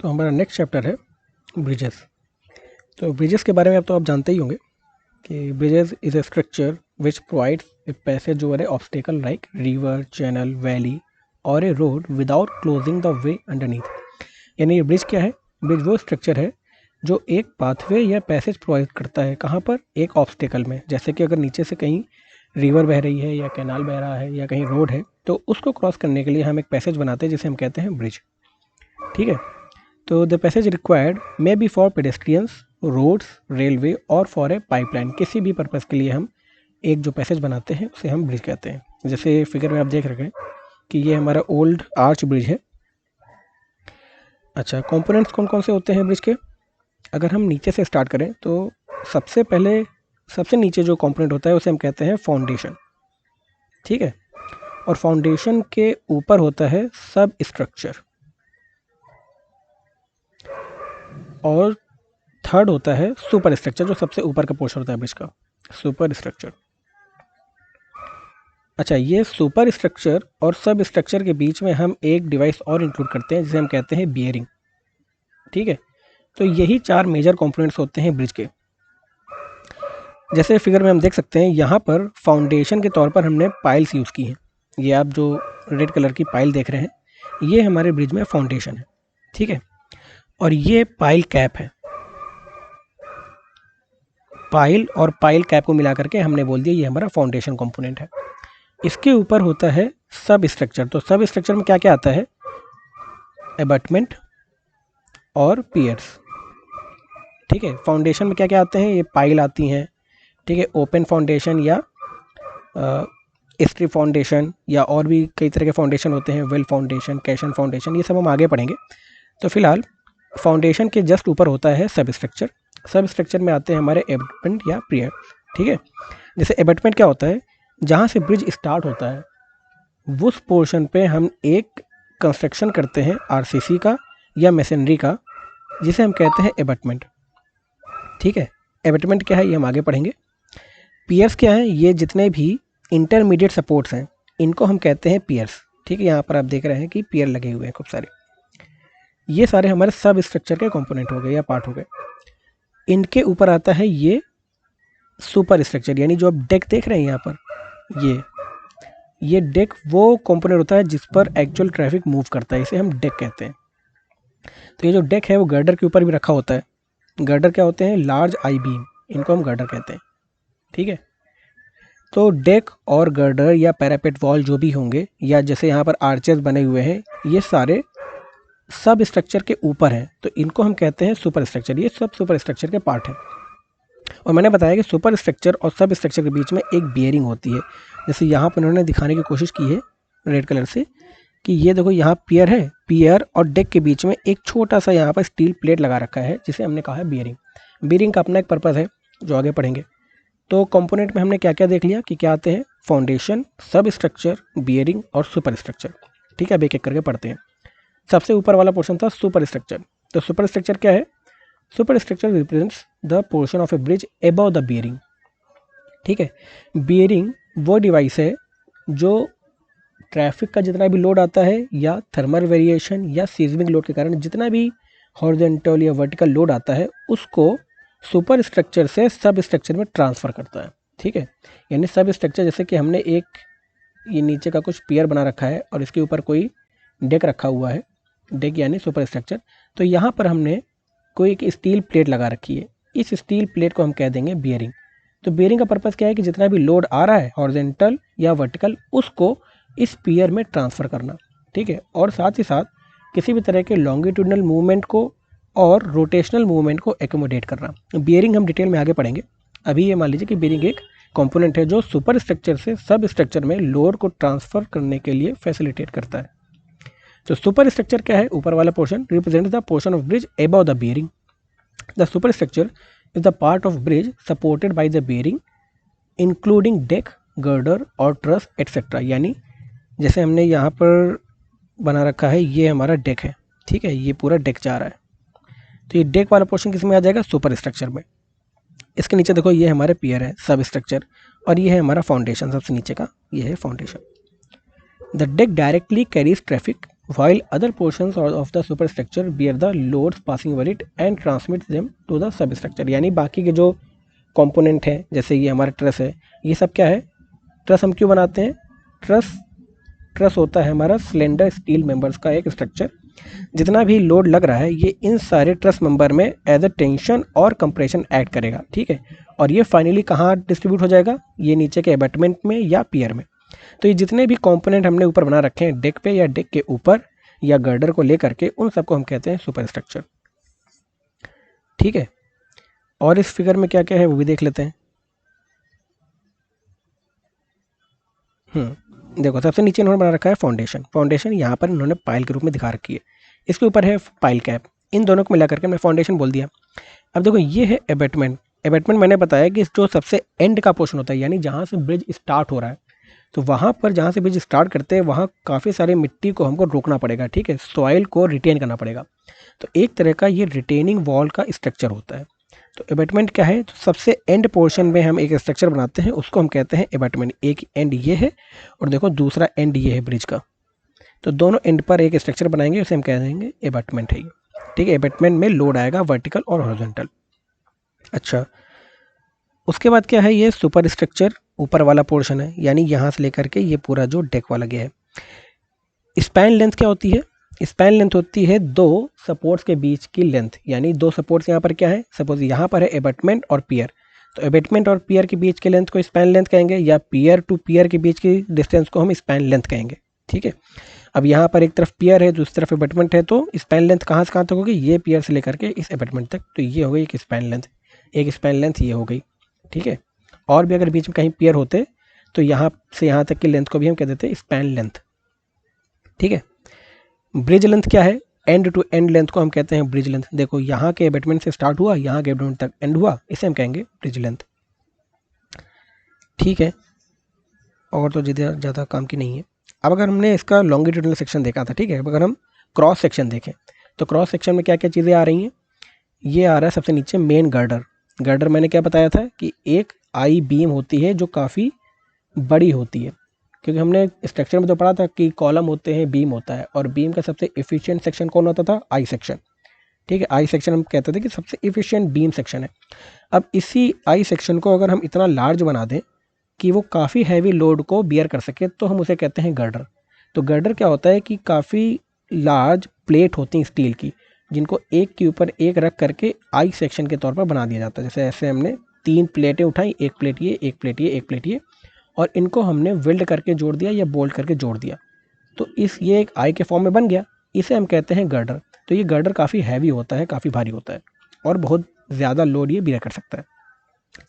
तो हमारा next chapter है ब्रिजेस। तो ब्रिजेस के बारे में अब तो आप जानते ही होंगे कि bridges is a structure which provides a passage over a obstacle like river, channel, valley और a road without closing the way underneath. यानी ये ब्रिज क्या है? ब्रिज वो स्ट्रक्चर है जो एक पाथवे या पैसेज प्रोवाइड करता है। कहाँ पर? एक ऑब्स्टेकल में। जैसे कि अगर नीचे से कहीं रिवर बह रही है या कैनाल बह रहा है या कहीं रोड है, तो उसको क्रॉस करने के लिए हम एक पैसेज बनाते हैं जिसे हम कहते हैं ब्रिज। ठीक है। तो the passage required may be for pedestrians, roads, railway और फॉर ए पाइपलाइन। किसी भी पर्पज़ के लिए हम एक जो पैसेज बनाते हैं उसे हम ब्रिज कहते हैं। जैसे फिगर में आप देख रहे हैं कि ये हमारा ओल्ड आर्च ब्रिज है। अच्छा, कंपोनेंट्स कौन कौन से होते हैं ब्रिज के? अगर हम नीचे से स्टार्ट करें तो सबसे नीचे जो कंपोनेंट होता है उसे हम कहते हैं फाउंडेशन। ठीक है। और फाउंडेशन के ऊपर होता है सब स्ट्रक्चर, और थर्ड होता है सुपर स्ट्रक्चर, जो सबसे ऊपर का पोर्शन होता है ब्रिज का, सुपर स्ट्रक्चर। अच्छा, ये सुपर स्ट्रक्चर और सब स्ट्रक्चर के बीच में हम एक डिवाइस और इंक्लूड करते हैं जिसे हम कहते हैं बियरिंग। ठीक है। तो यही 4 मेजर कंपोनेंट्स होते हैं ब्रिज के। जैसे फिगर में हम देख सकते हैं, यहाँ पर फाउंडेशन के तौर पर हमने पाइल्स यूज़ की हैं। ये आप जो रेड कलर की पाइल देख रहे हैं, ये हमारे ब्रिज में फाउंडेशन है। ठीक है। और ये पाइल कैप है। पाइल और पाइल कैप को मिला करके हमने बोल दिया ये हमारा फाउंडेशन कंपोनेंट है। इसके ऊपर होता है सब स्ट्रक्चर। तो सब स्ट्रक्चर में क्या क्या आता है? एबटमेंट और पियर्स। ठीक है। फाउंडेशन में क्या क्या आते हैं? ये पाइल आती हैं। ठीक है। ओपन फाउंडेशन या स्ट्रिप फाउंडेशन, या और भी कई तरह के फाउंडेशन होते हैं, वेल फाउंडेशन, कैशन फाउंडेशन, ये सब हम आगे पढ़ेंगे। तो फिलहाल फाउंडेशन के जस्ट ऊपर होता है सब स्ट्रक्चर। सब स्ट्रक्चर में आते हैं हमारे एबटमेंट या पियर। ठीक है। जैसे एबटमेंट क्या होता है? जहाँ से ब्रिज स्टार्ट होता है उस पोर्शन पे हम एक कंस्ट्रक्शन करते हैं आरसीसी का या मशीनरी का, जिसे हम कहते हैं एबटमेंट। ठीक है। एबटमेंट क्या है ये हम आगे पढ़ेंगे। पियर्स क्या है? ये जितने भी इंटरमीडिएट सपोर्ट्स हैं इनको हम कहते हैं पियर्स। ठीक है। यहाँ पर आप देख रहे हैं कि पियर लगे हुए हैं खूब सारे। ये सारे हमारे सब स्ट्रक्चर के कंपोनेंट हो गए या पार्ट हो गए। इनके ऊपर आता है ये सुपर स्ट्रक्चर, यानी जो आप डेक देख रहे हैं यहाँ पर, ये डेक वो कंपोनेंट होता है जिस पर एक्चुअल ट्रैफिक मूव करता है, इसे हम डेक कहते हैं। तो ये जो डेक है वो गर्डर के ऊपर भी रखा होता है। गर्डर क्या होते हैं? लार्ज आई बीम, इनको हम गर्डर कहते हैं। ठीक है। तो डेक और गर्डर या पैरापेट वॉल जो भी होंगे, या जैसे यहाँ पर आर्चेस बने हुए हैं, ये सारे सब स्ट्रक्चर के ऊपर हैं, तो इनको हम कहते हैं सुपर स्ट्रक्चर। ये सब सुपर स्ट्रक्चर के पार्ट हैं। और मैंने बताया कि सुपर स्ट्रक्चर और सब स्ट्रक्चर के बीच में एक बियरिंग होती है। जैसे यहाँ पर उन्होंने दिखाने की कोशिश की है रेड कलर से कि ये देखो यहाँ पियर है, पियर और डेक के बीच में एक छोटा सा यहाँ पर स्टील प्लेट लगा रखा है जिसे हमने कहा है बियरिंग। बियरिंग का अपना एक पर्पज़ है जो आगे पढ़ेंगे। तो कंपोनेंट में हमने क्या क्या देख लिया कि क्या आते हैं? फाउंडेशन, सब स्ट्रक्चर, बियरिंग और सुपर स्ट्रक्चर। ठीक है। अब एक एक करके पढ़ते हैं। सबसे ऊपर वाला पोर्शन था सुपर स्ट्रक्चर। तो सुपर स्ट्रक्चर क्या है? Super structure represents the portion of A bridge above the bearing. ठीक है। बियरिंग वो डिवाइस है जो ट्रैफिक का जितना भी लोड आता है या थर्मल वेरिएशन या सीजमिक लोड के कारण जितना भी हॉरिजॉन्टल या वर्टिकल लोड आता है उसको सुपर स्ट्रक्चर से सब स्ट्रक्चर में ट्रांसफ़र करता है। ठीक है। यानी सब स्ट्रक्चर, जैसे कि हमने एक ये नीचे का कुछ पियर बना रखा है और इसके ऊपर कोई डेक रखा हुआ है, डेक यानी सुपर स्ट्रक्चर। तो यहाँ पर हमने कोई एक स्टील प्लेट लगा रखी है, इस स्टील प्लेट को हम कह देंगे बियरिंग। तो बियरिंग का पर्पज़ क्या है कि जितना भी लोड आ रहा है हॉरिजॉन्टल या वर्टिकल, उसको इस पियर में ट्रांसफ़र करना। ठीक है। और साथ ही साथ किसी भी तरह के लॉन्गिट्यूडनल मूवमेंट को और रोटेशनल मूवमेंट को एकोमोडेट करना। बियरिंग हम डिटेल में आगे पढ़ेंगे। अभी ये मान लीजिए कि बियरिंग एक कंपोनेंट है जो सुपर स्ट्रक्चर से सब स्ट्रक्चर में लोड को ट्रांसफ़र करने के लिए फैसिलिटेट करता है। तो सुपर स्ट्रक्चर क्या है? ऊपर वाला portion represents the portion of bridge above the bearing. The super structure is the part of bridge supported by the bearing including deck, girder और ट्रस एटसेट्रा। यानी जैसे हमने यहाँ पर बना रखा है, ये हमारा डेक है। ठीक है। ये पूरा डेक जा रहा है, तो ये डेक वाला पोर्शन किस में आ जाएगा? सुपर स्ट्रक्चर में। इसके नीचे देखो ये हमारे पियर है, सब स्ट्रक्चर, और ये है हमारा फाउंडेशन, सबसे नीचे का ये है foundation. The deck directly carries traffic while other portions of the superstructure bear the loads passing over it and transmit them to the substructure। यानी बाकी के जो कंपोनेंट हैं, जैसे ये हमारा ट्रस है, ये सब क्या है, ट्रस हम क्यों बनाते हैं, ट्रस ट्रस होता है हमारा सिलेंडर स्टील मेंबर्स का एक स्ट्रक्चर। जितना भी लोड लग रहा है ये इन सारे ट्रस मेंबर में एज अ टेंशन और कंप्रेशन ऐड करेगा, ठीक है। और ये फाइनली कहाँ डिस्ट्रीब्यूट हो जाएगा, ये नीचे के एबटमेंट में या पियर में। तो ये जितने भी कंपोनेंट हमने ऊपर बना रखे हैं डेक पे या डेक के ऊपर या गर्डर को लेकर के, उन सबको हम कहते हैं सुपर स्ट्रक्चर, ठीक है। और इस फिगर में क्या क्या है वो भी देख लेते हैं। देखो सबसे नीचे इन्होंने बना रखा है फाउंडेशन। फाउंडेशन यहाँ पर इन्होंने पाइल के रूप में दिखा रखी है, इसके ऊपर है पाइल कैप। इन दोनों को मिला करके हमने फाउंडेशन बोल दिया। अब देखो ये है एबेटमेंट। एबेटमेंट मैंने बताया कि जो सबसे एंड का पोर्शन होता है, यानी जहाँ से ब्रिज स्टार्ट हो रहा है, तो वहाँ पर जहाँ से ब्रिज स्टार्ट करते हैं वहाँ काफ़ी सारी मिट्टी को हमको रोकना पड़ेगा, ठीक है, सॉइल को रिटेन करना पड़ेगा। तो एक तरह का ये रिटेनिंग वॉल का स्ट्रक्चर होता है। तो एबेटमेंट क्या है, तो सबसे एंड पोर्शन में हम एक स्ट्रक्चर बनाते हैं, उसको हम कहते हैं एबेटमेंट। एक एंड ये है और देखो दूसरा एंड ये है ब्रिज का, तो दोनों एंड पर एक स्ट्रक्चर बनाएंगे, उसे हम कह देंगे एबेटमेंट है ये, ठीक है। एबेटमेंट में लोड आएगा वर्टिकल और हॉरिजॉन्टल। अच्छा, उसके बाद क्या है, ये सुपर स्ट्रक्चर ऊपर वाला पोर्शन है, यानी यहाँ से लेकर के ये पूरा जो डेक वाला गया है। स्पैन लेंथ क्या होती है, स्पैन लेंथ होती है दो सपोर्ट्स के बीच की लेंथ, यानी दो सपोर्ट्स यहाँ पर क्या है, सपोज यहाँ पर है एबटमेंट और पियर, तो एबटमेंट और पियर के बीच के लेंथ को स्पैन लेंथ कहेंगे, या पियर टू पियर के बीच की डिस्टेंस को हम स्पैन लेंथ कहेंगे, ठीक है। अब यहाँ पर एक तरफ पियर है दूसरी तरफ एबटमेंट है, तो स्पैन लेंथ कहाँ से कहाँ तक होगी, ये पियर से लेकर के इस एबटमेंट तक, तो ये हो गई एक स्पैन लेंथ। एक स्पैन लेंथ ये हो गई, ठीक है। और भी अगर बीच में कहीं पियर होते तो यहाँ से यहाँ तक की लेंथ को भी हम कह देते हैं स्पैन लेंथ, ठीक है। ब्रिज लेंथ क्या है, एंड टू एंड लेंथ को हम कहते हैं ब्रिज लेंथ। देखो यहाँ के एबटमेंट से स्टार्ट हुआ, यहाँ के एबटमेंट तक एंड हुआ, इसे हम कहेंगे ब्रिज लेंथ, ठीक है। और तो ज़्यादा काम की नहीं है। अब अगर हमने इसका लॉन्गिट्यूडनल सेक्शन देखा था, ठीक है, अब अगर हम क्रॉस सेक्शन देखें तो क्रॉस सेक्शन में क्या क्या चीज़ें आ रही हैं। ये आ रहा है सबसे नीचे मेन गर्डर। गर्डर मैंने क्या बताया था कि एक आई बीम होती है जो काफ़ी बड़ी होती है, क्योंकि हमने स्ट्रक्चर में तो पढ़ा था कि कॉलम होते हैं, बीम होता है, और बीम का सबसे एफिशिएंट सेक्शन कौन होता था, आई सेक्शन, ठीक है। आई सेक्शन हम कहते थे कि सबसे एफिशिएंट बीम सेक्शन है। अब इसी आई सेक्शन को अगर हम इतना लार्ज बना दें कि वो काफ़ी हैवी लोड को बियर कर सके, तो हम उसे कहते हैं गर्डर। तो गर्डर क्या होता है कि काफ़ी लार्ज प्लेट होती हैं स्टील की, जिनको एक के ऊपर एक रख करके आई सेक्शन के तौर पर बना दिया जाता है। जैसे ऐसे हमने 3 प्लेटें उठाई, एक प्लेट ये, एक प्लेट ये, एक प्लेट ये, और इनको हमने वेल्ड करके जोड़ दिया या बोल्ट करके जोड़ दिया, तो ये एक आई के फॉर्म में बन गया, इसे हम कहते हैं गर्डर। तो ये गर्डर काफ़ी हैवी होता है, काफ़ी भारी होता है, और बहुत ज़्यादा लोड ये बियर कर सकता है।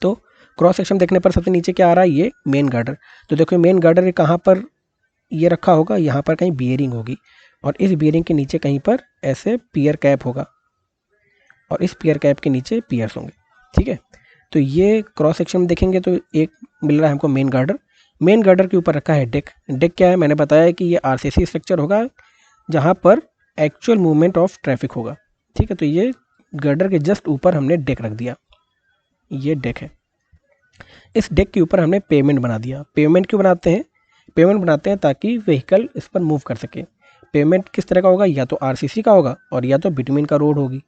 तो क्रॉस सेक्शन देखने पर सबसे नीचे क्या आ रहा है, ये मेन गर्डर। तो देखो मेन गर्डर कहाँ पर ये रखा होगा, यहाँ पर कहीं बियरिंग होगी, और इस बियरिंग के नीचे कहीं पर ऐसे पियर कैप होगा, और इस पियर कैप के नीचे पियर्स होंगे, ठीक है। तो ये क्रॉस सेक्शन में देखेंगे तो एक मिल रहा है हमको मेन गर्डर। मेन गर्डर के ऊपर रखा है डेक। डेक क्या है, मैंने बताया कि ये आरसीसी स्ट्रक्चर होगा जहाँ पर एक्चुअल मूवमेंट ऑफ ट्रैफिक होगा, ठीक है। तो ये गर्डर के जस्ट ऊपर हमने डेक रख दिया, ये डेक है। इस डेक के ऊपर हमने पेमेंट बना दिया। पेमेंट क्यों बनाते हैं, पेमेंट बनाते हैं ताकि व्हीकल इस पर मूव कर सके। पेमेंट किस तरह का होगा, या तो आरसीसी का होगा और या तो बिटवीन का रोड होगी,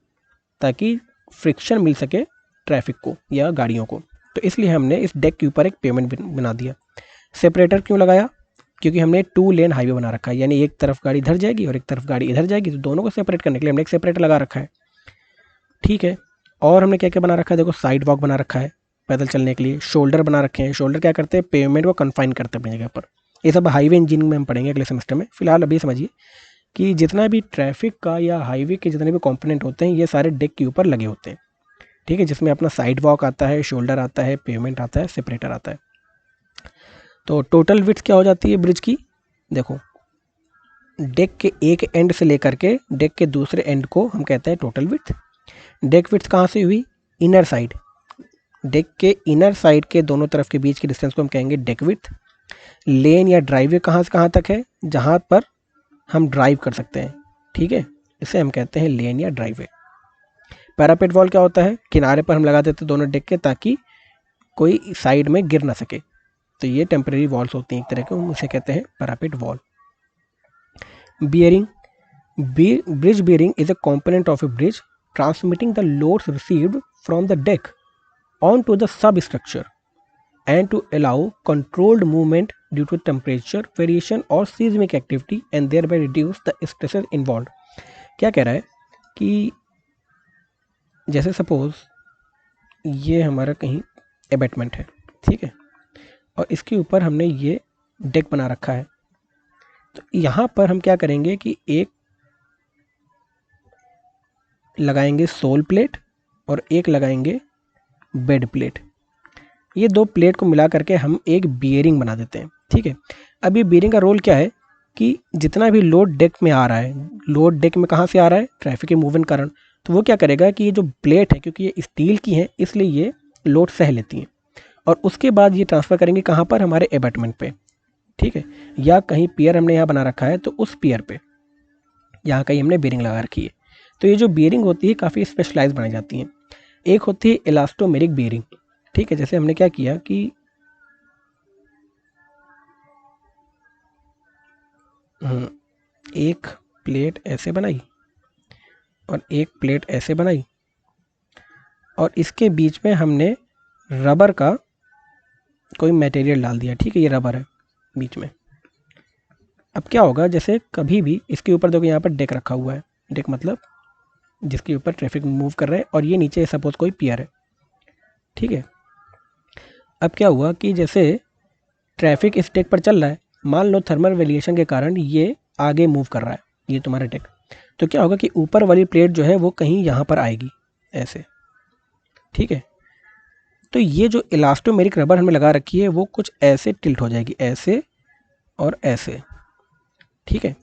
ताकि फ्रिक्शन मिल सके ट्रैफिक को या गाड़ियों को। तो इसलिए हमने इस डेक के ऊपर एक पेमेंट बना दिया। सेपरेटर क्यों लगाया, क्योंकि हमने 2 लेन हाईवे बना रखा है, यानी एक तरफ गाड़ी इधर जाएगी और एक तरफ गाड़ी इधर जाएगी, तो दोनों को सेपरेट करने के लिए हमने एक सेपरेटर लगा रखा है, ठीक है। और हमने क्या क्या बना रखा है, देखो साइड वॉक बना रखा है पैदल चलने के लिए, शोल्डर बना रखे हैं। शोल्डर क्या करते हैं, पेमेंट को कन्फाइन करते हैं अपनी जगह पर। ये सब हाईवे इंजीनियरिंग में हम पढ़ेंगे अगले सेमेस्टर में। फिलहाल अभी समझिए कि जितना भी ट्रैफिक का या हाईवे के जितने भी कंपोनेंट होते हैं, ये सारे डेक के ऊपर लगे होते हैं, ठीक है, जिसमें अपना साइड वॉक आता है, शोल्डर आता है, पेमेंट आता है, सेपरेटर आता है। तो टोटल विड्थ क्या हो जाती है ब्रिज की, देखो डेक के एक एंड से लेकर के डेक के दूसरे एंड को हम कहते हैं टोटल विड्थ। डेक विड्थ कहाँ से हुई, इनर साइड। डेक के इनर साइड के दोनों तरफ के बीच की डिस्टेंस को हम कहेंगे डेक विड्थ। लेन या ड्राइववे कहाँ से कहाँ तक है, जहाँ पर हम ड्राइव कर सकते हैं, ठीक है, इसे हम कहते हैं लेन या ड्राइववे। पैरापेट वॉल क्या होता है, किनारे पर हम लगा देते हैं दोनों डेक के, ताकि कोई साइड में गिर ना सके। तो ये टेम्परेरी वॉल्स होती हैं एक तरह के, हम उसे कहते हैं parapet wall. Bearing, Bridge bearing is a component of a bridge transmitting the loads received from the deck onto the substructure and to allow controlled movement due to temperature variation or seismic activity and thereby reduce the stresses involved. क्या कह रहा है कि जैसे suppose ये हमारा कहीं abatement है, ठीक है, और इसके ऊपर हमने ये डेक बना रखा है, तो यहाँ पर हम क्या करेंगे कि एक लगाएंगे सोल प्लेट और एक लगाएंगे बेड प्लेट। ये दो प्लेट को मिला करके हम एक बियरिंग बना देते हैं, ठीक है। अब ये बियरिंग का रोल क्या है कि जितना भी लोड डेक में आ रहा है, लोड डेक में कहाँ से आ रहा है, ट्रैफिक के मूवमेंट कारण, तो वो क्या करेगा कि ये जो प्लेट है, क्योंकि ये स्टील की है इसलिए ये लोड सह लेती हैं, और उसके बाद ये ट्रांसफ़र करेंगे कहाँ पर, हमारे एबैटमेंट पे, ठीक है, या कहीं पियर हमने यहाँ बना रखा है तो उस पियर पे यहाँ कहीं हमने बियरिंग लगा रखी है। तो ये जो बियरिंग होती है काफ़ी स्पेशलाइज बनाई जाती हैं। एक होती है इलास्टोमेरिक बियरिंग, ठीक है, जैसे हमने क्या किया कि एक प्लेट ऐसे बनाई और एक प्लेट ऐसे बनाई और इसके बीच में हमने रबर का कोई मटेरियल डाल दिया, ठीक है, ये रबर है बीच में। अब क्या होगा, जैसे कभी भी इसके ऊपर देखो यहाँ पर डेक रखा हुआ है, डेक मतलब जिसके ऊपर ट्रैफिक मूव कर रहे हैं, और ये नीचे सपोज कोई पियर है, ठीक है। अब क्या हुआ कि जैसे ट्रैफिक इस डेक पर चल रहा है, मान लो थर्मल वेरिएशन के कारण ये आगे मूव कर रहा है, ये तुम्हारा डेक, तो क्या होगा कि ऊपर वाली प्लेट जो है वो कहीं यहाँ पर आएगी ऐसे, ठीक है। तो ये जो इलास्टोमेरिक रबर हमने लगा रखी है वो कुछ ऐसे टिल्ट हो जाएगी, ऐसे और ऐसे, ठीक है।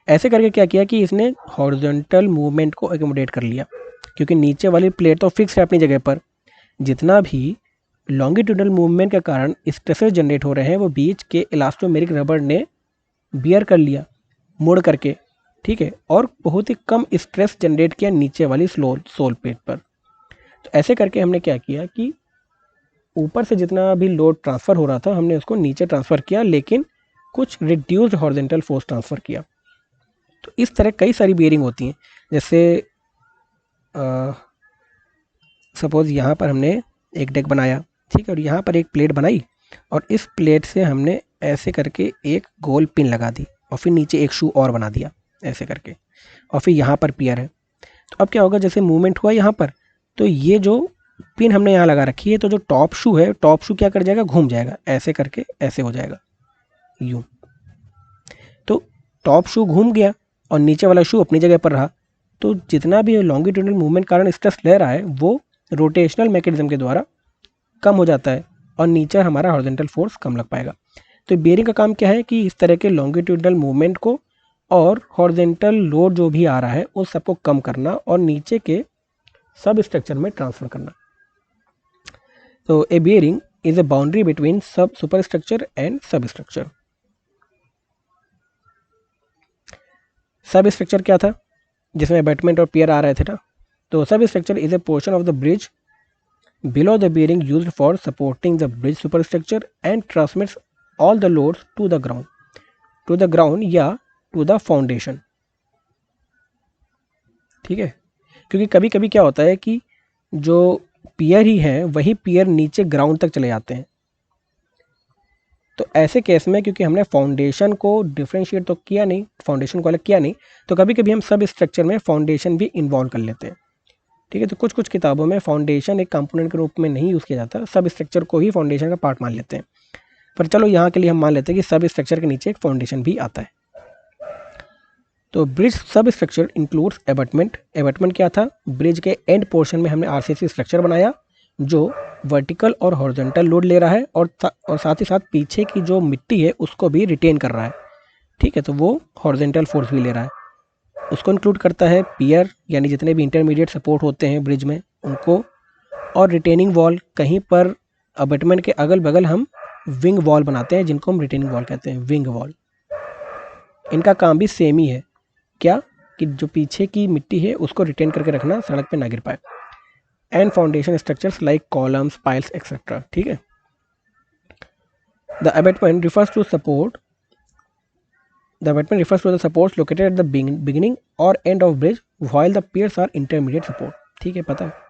ऐसे करके क्या किया कि इसने हॉरिजॉन्टल मूवमेंट को एकोमोडेट कर लिया, क्योंकि नीचे वाली प्लेट तो फिक्स है अपनी जगह पर, जितना भी लॉन्गिट्यूडनल मूवमेंट के कारण स्ट्रेसेस जनरेट हो रहे हैं वो बीच के इलास्टोमेरिक रबर ने बियर कर लिया मोड़ करके, ठीक है, और बहुत ही कम स्ट्रेस जनरेट किया नीचे वाली सोल प्लेट पर। तो ऐसे करके हमने क्या किया कि ऊपर से जितना भी लोड ट्रांसफ़र हो रहा था हमने उसको नीचे ट्रांसफ़र किया, लेकिन कुछ रिड्यूस्ड हॉरिजॉन्टल फोर्स ट्रांसफ़र किया। तो इस तरह कई सारी बियरिंग होती हैं। जैसे सपोज़ यहाँ पर हमने एक डेक बनाया, ठीक है, और यहाँ पर एक प्लेट बनाई और इस प्लेट से हमने ऐसे करके एक गोल पिन लगा दी और फिर नीचे एक शू और बना दिया ऐसे करके, और फिर यहाँ पर पियर है। तो अब क्या होगा, जैसे मूवमेंट हुआ यहाँ पर, तो ये जो पिन हमने यहाँ लगा रखी है, तो जो टॉप शू है, टॉप शू क्या कर जाएगा, घूम जाएगा ऐसे करके, ऐसे हो जाएगा यूँ। तो टॉप शू घूम गया और नीचे वाला शू अपनी जगह पर रहा, तो जितना भी लॉन्गिट्यूडनल मूवमेंट कारण स्ट्रेस ले रहा है वो रोटेशनल मैकेनिज्म के द्वारा कम हो जाता है और नीचे हमारा हॉरिजॉन्टल फोर्स कम लग पाएगा। तो बेयरिंग का काम क्या है कि इस तरह के लॉन्गिट्यूडनल मूवमेंट को और हॉरिजॉन्टल लोड जो भी आ रहा है उस सबको कम करना और नीचे के सब स्ट्रक्चर में ट्रांसफ़र करना। तो a bearing is a boundary between sub superstructure and substructure. Substructure क्या था, जिसमें अबैटमेंट और पियर आ रहे थे ना, तो सब structure is a portion of the bridge below the bearing used for supporting the bridge superstructure and transmits all the loads to the ground या to the foundation, ठीक है। क्योंकि कभी कभी क्या होता है कि जो पियर ही है वही पियर नीचे ग्राउंड तक चले जाते हैं, तो ऐसे केस में क्योंकि हमने फाउंडेशन को डिफ्रेंशिएट तो किया नहीं, फाउंडेशन को अलग किया नहीं, तो कभी कभी हम सब स्ट्रक्चर में फाउंडेशन भी इन्वॉल्व कर लेते हैं, ठीक है। तो कुछ कुछ किताबों में फाउंडेशन एक कंपोनेंट के रूप में नहीं यूज़ किया जाता, सब स्ट्रक्चर को ही फाउंडेशन का पार्ट मान लेते हैं, पर चलो यहाँ के लिए हम मान लेते हैं कि सब स्ट्रक्चर के नीचे एक फाउंडेशन भी आता है। तो bridge sub structure includes abutment. Abutment क्या था, ब्रिज के एंड पोर्शन में हमने आरसीसी स्ट्रक्चर बनाया जो वर्टिकल और हॉरिजॉन्टल लोड ले रहा है और साथ ही साथ पीछे की जो मिट्टी है उसको भी रिटेन कर रहा है, ठीक है, तो वो हॉरिजॉन्टल फोर्स भी ले रहा है। उसको इंक्लूड करता है पियर, यानी जितने भी इंटरमीडिएट सपोर्ट होते हैं ब्रिज में उनको, और रिटेनिंग वॉल। कहीं पर अबटमेंट के अगल बगल हम विंग वॉल बनाते हैं जिनको हम रिटेनिंग वॉल कहते हैं, विंग वॉल। इनका काम भी सेम ही है, क्या कि जो पीछे की मिट्टी है उसको रिटेन करके रखना, सड़क पे ना गिर पाए। And foundation structures like columns, piles etcetera, ठीक है। The abutment refers to support the abutment refers to the supports located at the beginning और end of bridge while the piers are intermediate support. ठीक है, पता है।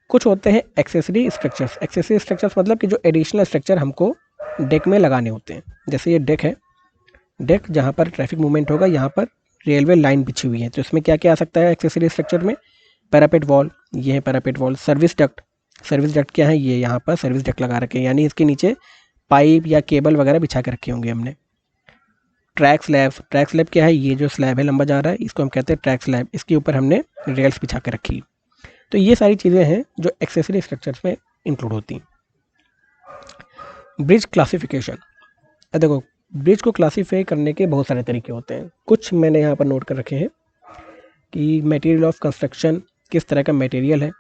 कुछ होते हैं एक्सेसरी स्ट्रक्चर्स। एक्सेसरी स्ट्रक्चर्स मतलब कि जो एडिशनल स्ट्रक्चर हमको डेक में लगाने होते हैं। जैसे ये डेक है, डेक जहाँ पर ट्रैफिक मूवमेंट होगा, यहाँ पर रेलवे लाइन बिछी हुई है, तो इसमें क्या क्या आ सकता है एक्सेसरी स्ट्रक्चर में? पैरापेट वॉल, ये है parapet wall. Service duct, service duct क्या है? ये यहाँ पर सर्विस डक्ट लगा रखे हैं, यानी इसके नीचे पाइप या केबल वगैरह बिछा के रखे होंगे हमने। ट्रैक स्लैब, ट्रैक स्लैब क्या है? ये जो स्लैब है लंबा जा रहा है, इसको हम कहते हैं ट्रैक स्लैब। इसके ऊपर हमने रेल्स बिछा के रखी। तो ये सारी चीज़ें हैं जो एक्सेसरी स्ट्रक्चर्स में इंक्लूड होती हैं। ब्रिज क्लासिफिकेशन, देखो ब्रिज को क्लासीफाई करने के बहुत सारे तरीके होते हैं। कुछ मैंने यहाँ पर नोट कर रखे हैं कि मटेरियल ऑफ कंस्ट्रक्शन, किस तरह का मटेरियल है।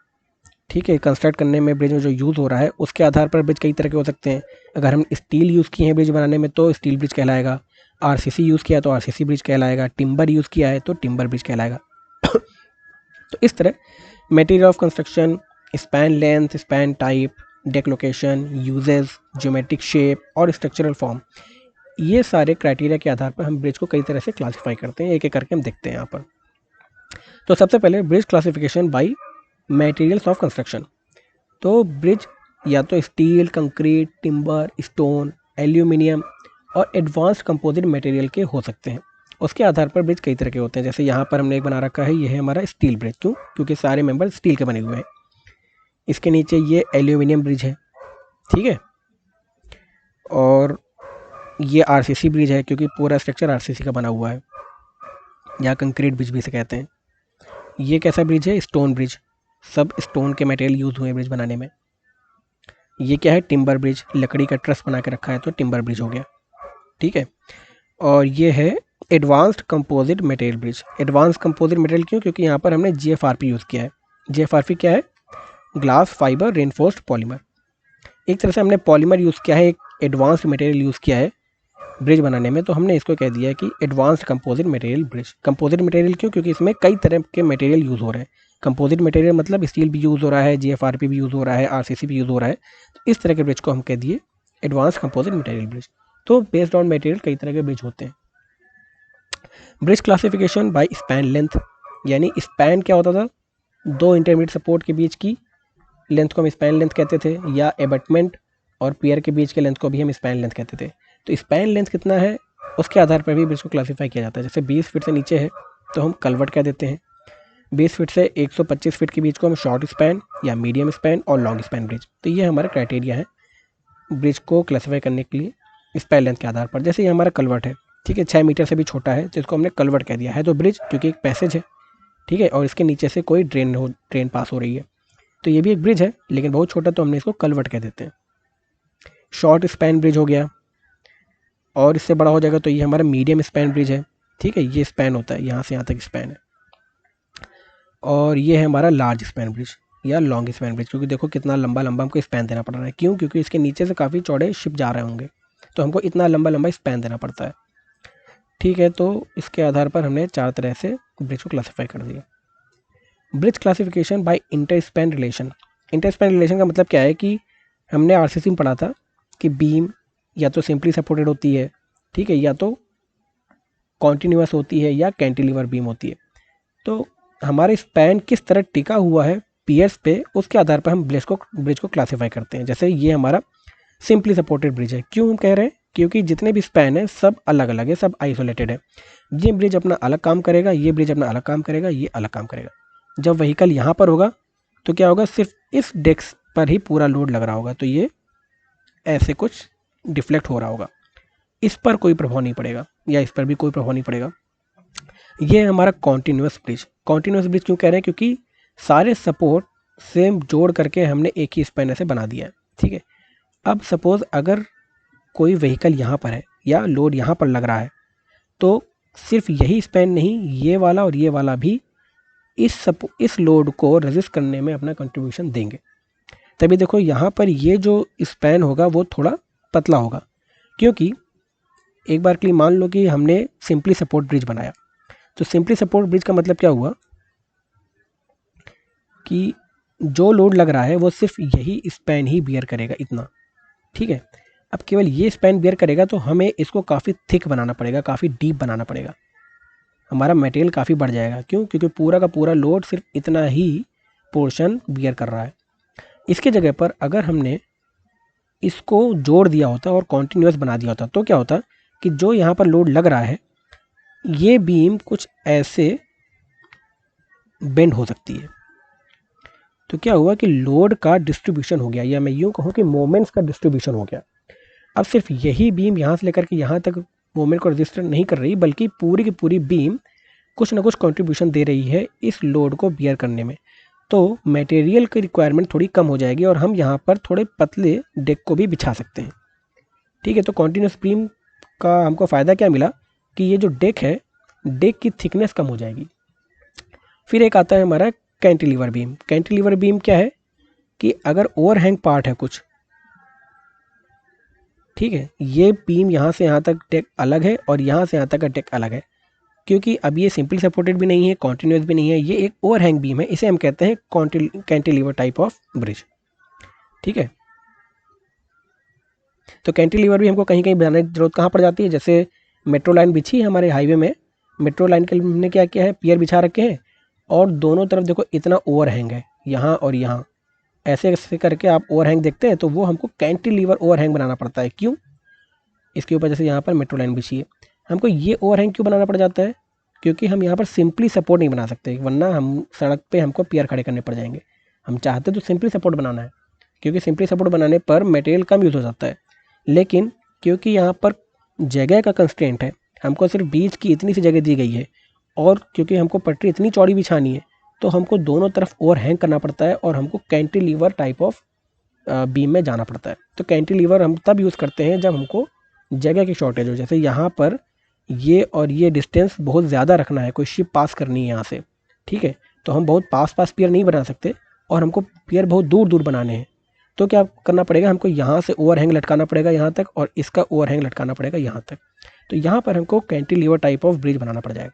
ठीक है, कंस्ट्रक्ट करने में ब्रिज में जो यूज़ हो रहा है उसके आधार पर ब्रिज कई तरह के हो सकते हैं। अगर हम स्टील यूज़ किए हैं ब्रिज बनाने में तो स्टील ब्रिज कहलाएगा, आरसीसी यूज़ किया तो आरसीसी ब्रिज कहलाएगा, टिम्बर यूज़ किया है तो टिम्बर ब्रिज कहलाएगा। तो इस तरह material of construction, span length, span type, deck location, uses, geometric shape और स्ट्रक्चरल फॉर्म, ये सारे क्राइटेरिया के आधार पर हम ब्रिज को कई तरह से क्लासीफाई करते हैं। एक एक करके हम देखते हैं यहाँ पर। तो सबसे पहले bridge classification bye materials of construction. तो ब्रिज या तो steel, concrete, timber, stone, aluminium और एडवांस्ड कंपोजिट मटेरियल के हो सकते हैं। उसके आधार पर ब्रिज कई तरह के होते हैं। जैसे यहाँ पर हमने एक बना रखा है, ये है हमारा स्टील ब्रिज। क्यों? क्योंकि सारे मेंबर स्टील के बने हुए हैं। इसके नीचे ये एल्यूमिनियम ब्रिज है, ठीक है। और ये आरसीसी ब्रिज है क्योंकि पूरा स्ट्रक्चर आरसीसी का बना हुआ है, या कंक्रीट ब्रिज भी से कहते हैं। ये कैसा ब्रिज है? स्टोन ब्रिज, सब स्टोन के मटेरियल यूज़ हुए ब्रिज बनाने में। ये क्या है? टिम्बर ब्रिज, लकड़ी का ट्रस बना के रखा है तो टिम्बर ब्रिज हो गया, ठीक है। और ये है advanced composite material bridge. Advance composite material क्यों? क्योंकि यहाँ पर हमने जीएफआरपी यूज़ किया है। जीएफआरपी क्या है? Glass fibre reinforced polymer. एक तरह से हमने पॉलीमर यूज़ किया है, एक एडवांस्ड मटेरियल यूज़ किया है ब्रिज बनाने में, तो हमने इसको कह दिया है कि advanced composite material bridge. Composite material क्यों? क्योंकि इसमें कई तरह के मटेरियल यूज़ हो रहे हैं। कंपोजिट मटेरियल मतलब स्टील भी यूज़ हो रहा है, जीएफआरपी भी यूज़ हो रहा है, आरसीसी भी यूज़ हो रहा है। तो इस तरह के ब्रिज को हम कह दिए एडवांस कंपोजिट मटेरियल ब्रिज। तो बेस्ड ऑन मटेरियल कई तरह के ब्रिज होते हैं। Bridge classification bye span length, यानी स्पैन क्या होता था? दो इंटरमीडिएट सपोर्ट के बीच की लेंथ को हम स्पैन लेंथ कहते थे, या एबटमेंट और पियर के बीच के लेंथ को भी हम स्पैन लेंथ कहते थे। तो स्पैन लेंथ कितना है उसके आधार पर भी ब्रिज को क्लासीफाई किया जाता है। जैसे 20 फीट से नीचे है तो हम कलवर्ट कह देते हैं, 20 फीट से 125 फीट के बीच को हम शॉर्ट स्पैन या मीडियम स्पैन और लॉन्ग स्पैन ब्रिज। तो ये हमारा क्राइटेरिया है ब्रिज को क्लासीफाई करने के लिए स्पैन लेंथ के आधार पर। जैसे ये हमारा कलवर्ट है, ठीक है, 6 मीटर से भी छोटा है तो इसको हमने कलवर्ट कह दिया है। तो ब्रिज क्योंकि एक पैसेज है, ठीक है, और इसके नीचे से कोई ट्रेन पास हो रही है, तो ये भी एक ब्रिज है लेकिन बहुत छोटा, तो हमने इसको कलवर्ट कह देते हैं। शॉर्ट स्पैन ब्रिज हो गया, और इससे बड़ा हो जाएगा तो ये हमारा मीडियम स्पैन ब्रिज है, ठीक है, ये स्पैन होता है, यहाँ से यहाँ तक स्पैन है। और ये है हमारा लार्ज स्पैन ब्रिज या लॉन्ग स्पैन ब्रिज, क्योंकि देखो कितना लंबा लंबा हमको स्पैन देना पड़ रहा है। क्यों? क्योंकि इसके नीचे से काफ़ी चौड़े शिप जा रहे होंगे, तो हमको इतना लंबा लंबा स्पैन देना पड़ता है, ठीक है। तो इसके आधार पर हमने 4 तरह से ब्रिज को क्लासीफाई कर दिया। Bridge classification bye inter span relation. Inter span relation का मतलब क्या है कि हमने आरसीसी में पढ़ा था कि बीम या तो सिंपली सपोर्टेड होती है, ठीक है, या तो कॉन्टिन्यूस होती है, या कैंटिलीवर बीम होती है। तो हमारे स्पैन किस तरह टिका हुआ है पियर्स पे, उसके आधार पर हम ब्रिज को क्लासीफाई करते हैं। जैसे ये हमारा सिंपली सपोर्टेड ब्रिज है। क्यों हम कह रहे हैं? क्योंकि जितने भी स्पैन है सब अलग अलग है, सब आइसोलेटेड है। ये ब्रिज अपना अलग काम करेगा, ये ब्रिज अपना अलग काम करेगा, ये अलग काम करेगा। जब व्हीकल यहाँ पर होगा तो क्या होगा? सिर्फ इस डेस्क पर ही पूरा लोड लग रहा होगा, तो ये ऐसे कुछ डिफ्लेक्ट हो रहा होगा, इस पर कोई प्रभाव नहीं पड़ेगा, या इस पर भी कोई प्रभाव नहीं पड़ेगा। ये हमारा कॉन्टिन्यूस ब्रिज। कॉन्टिन्यूस ब्रिज क्यों कह रहे हैं? क्योंकि सारे सपोर्ट से जोड़ करके हमने एक ही स्पैन से बना दिया है, ठीक है। अब सपोज अगर कोई व्हीकल यहाँ पर है या लोड यहाँ पर लग रहा है, तो सिर्फ यही स्पैन नहीं, ये वाला और ये वाला भी इस लोड को रेजिस्ट करने में अपना कंट्रीब्यूशन देंगे। तभी देखो यहाँ पर ये जो स्पैन होगा वो थोड़ा पतला होगा, क्योंकि एक बार के लिए मान लो कि हमने सिंपली सपोर्ट ब्रिज बनाया, तो सिंपली सपोर्ट ब्रिज का मतलब क्या हुआ कि जो लोड लग रहा है वो सिर्फ यही स्पैन ही बियर करेगा, इतना, ठीक है। अब केवल ये स्पैन बियर करेगा तो हमें इसको काफ़ी थिक बनाना पड़ेगा, काफ़ी डीप बनाना पड़ेगा, हमारा मटेरियल काफ़ी बढ़ जाएगा। क्यों? क्योंकि पूरा का पूरा लोड सिर्फ इतना ही पोर्शन बियर कर रहा है। इसके जगह पर अगर हमने इसको जोड़ दिया होता और कॉन्टिन्यूस बना दिया होता तो क्या होता कि जो यहाँ पर लोड लग रहा है ये बीम कुछ ऐसे बेंड हो सकती है। तो क्या हुआ कि लोड का डिस्ट्रीब्यूशन हो गया, या मैं यूँ कहूँ कि मोमेंट्स का डिस्ट्रीब्यूशन हो गया। अब सिर्फ यही बीम यहाँ से लेकर के यहाँ तक मोमेंट को रजिस्टर नहीं कर रही, बल्कि पूरी की पूरी बीम कुछ ना कुछ कंट्रीब्यूशन दे रही है इस लोड को बियर करने में। तो मटेरियल की रिक्वायरमेंट थोड़ी कम हो जाएगी और हम यहाँ पर थोड़े पतले डेक को भी बिछा सकते हैं। ठीक है, तो कॉन्टीन्यूस बीम का हमको फ़ायदा क्या मिला कि ये जो डेक है, डेक की थिकनेस कम हो जाएगी। फिर एक आता है हमारा कैंटिलीवर बीम। कैंटिलीवर बीम क्या है कि अगर ओवरहैंग पार्ट है कुछ, ठीक है, ये बीम यहाँ से यहाँ तक डेक अलग है और यहाँ से यहाँ तक का डेक अलग है, क्योंकि अब ये सिंपली सपोर्टेड भी नहीं है, कॉन्टिन्यूस भी नहीं है, ये एक ओवरहैंग बीम है। इसे हम कहते हैं कैंटिलीवर टाइप ऑफ ब्रिज। ठीक है, तो कैंटिलीवर भी हमको कहीं कहीं बनाने की जरूरत कहाँ पड़ जाती है, जैसे मेट्रो लाइन बिछी है हमारे हाईवे में, मेट्रो लाइन के लिए हमने क्या किया है, पियर बिछा रखे हैं और दोनों तरफ देखो इतना ओवरहैंग है, यहाँ और यहाँ, ऐसे ऐसे करके आप ओवरहैंग देखते हैं, तो वो हमको कैंटिलीवर ओवरहैंग बनाना पड़ता है। क्यों? इसके ऊपर जैसे यहाँ पर मेट्रो लाइन बिछी है, हमको ये ओवरहैंग क्यों बनाना पड़ जाता है? क्योंकि हम यहाँ पर सिंपली सपोर्ट नहीं बना सकते, वरना हम सड़क पे हमको पियर खड़े करने पड़ जाएंगे। हम चाहते तो सिंपली सपोर्ट बनाना है, क्योंकि सिंपली सपोर्ट बनाने पर मटेरियल कम यूज़ हो जाता है। लेकिन क्योंकि यहाँ पर जगह का कंस्ट्रेंट है, हमको सिर्फ बीच की इतनी सी जगह दी गई है, और क्योंकि हमको पटरी इतनी चौड़ी बिछानी है, तो हमको दोनों तरफ ओवरहैंग करना पड़ता है और हमको कैंटिलीवर टाइप ऑफ बीम में जाना पड़ता है। तो कैंटिलीवर हम तब यूज़ करते हैं जब हमको जगह की शॉर्टेज हो, जैसे यहाँ पर ये और ये डिस्टेंस बहुत ज़्यादा रखना है, कोई शिप पास करनी है यहाँ से, ठीक है, तो हम बहुत पास पास पियर नहीं बना सकते और हमको पियर बहुत दूर दूर बनाने हैं। तो क्या करना पड़ेगा, हमको यहाँ से ओवरहैंग लटकाना पड़ेगा यहाँ तक, और इसका ओवरहैंग लटकाना पड़ेगा यहाँ तक। तो यहाँ पर हमको कैंटिलीवर टाइप ऑफ ब्रिज बनाना पड़ जाएगा।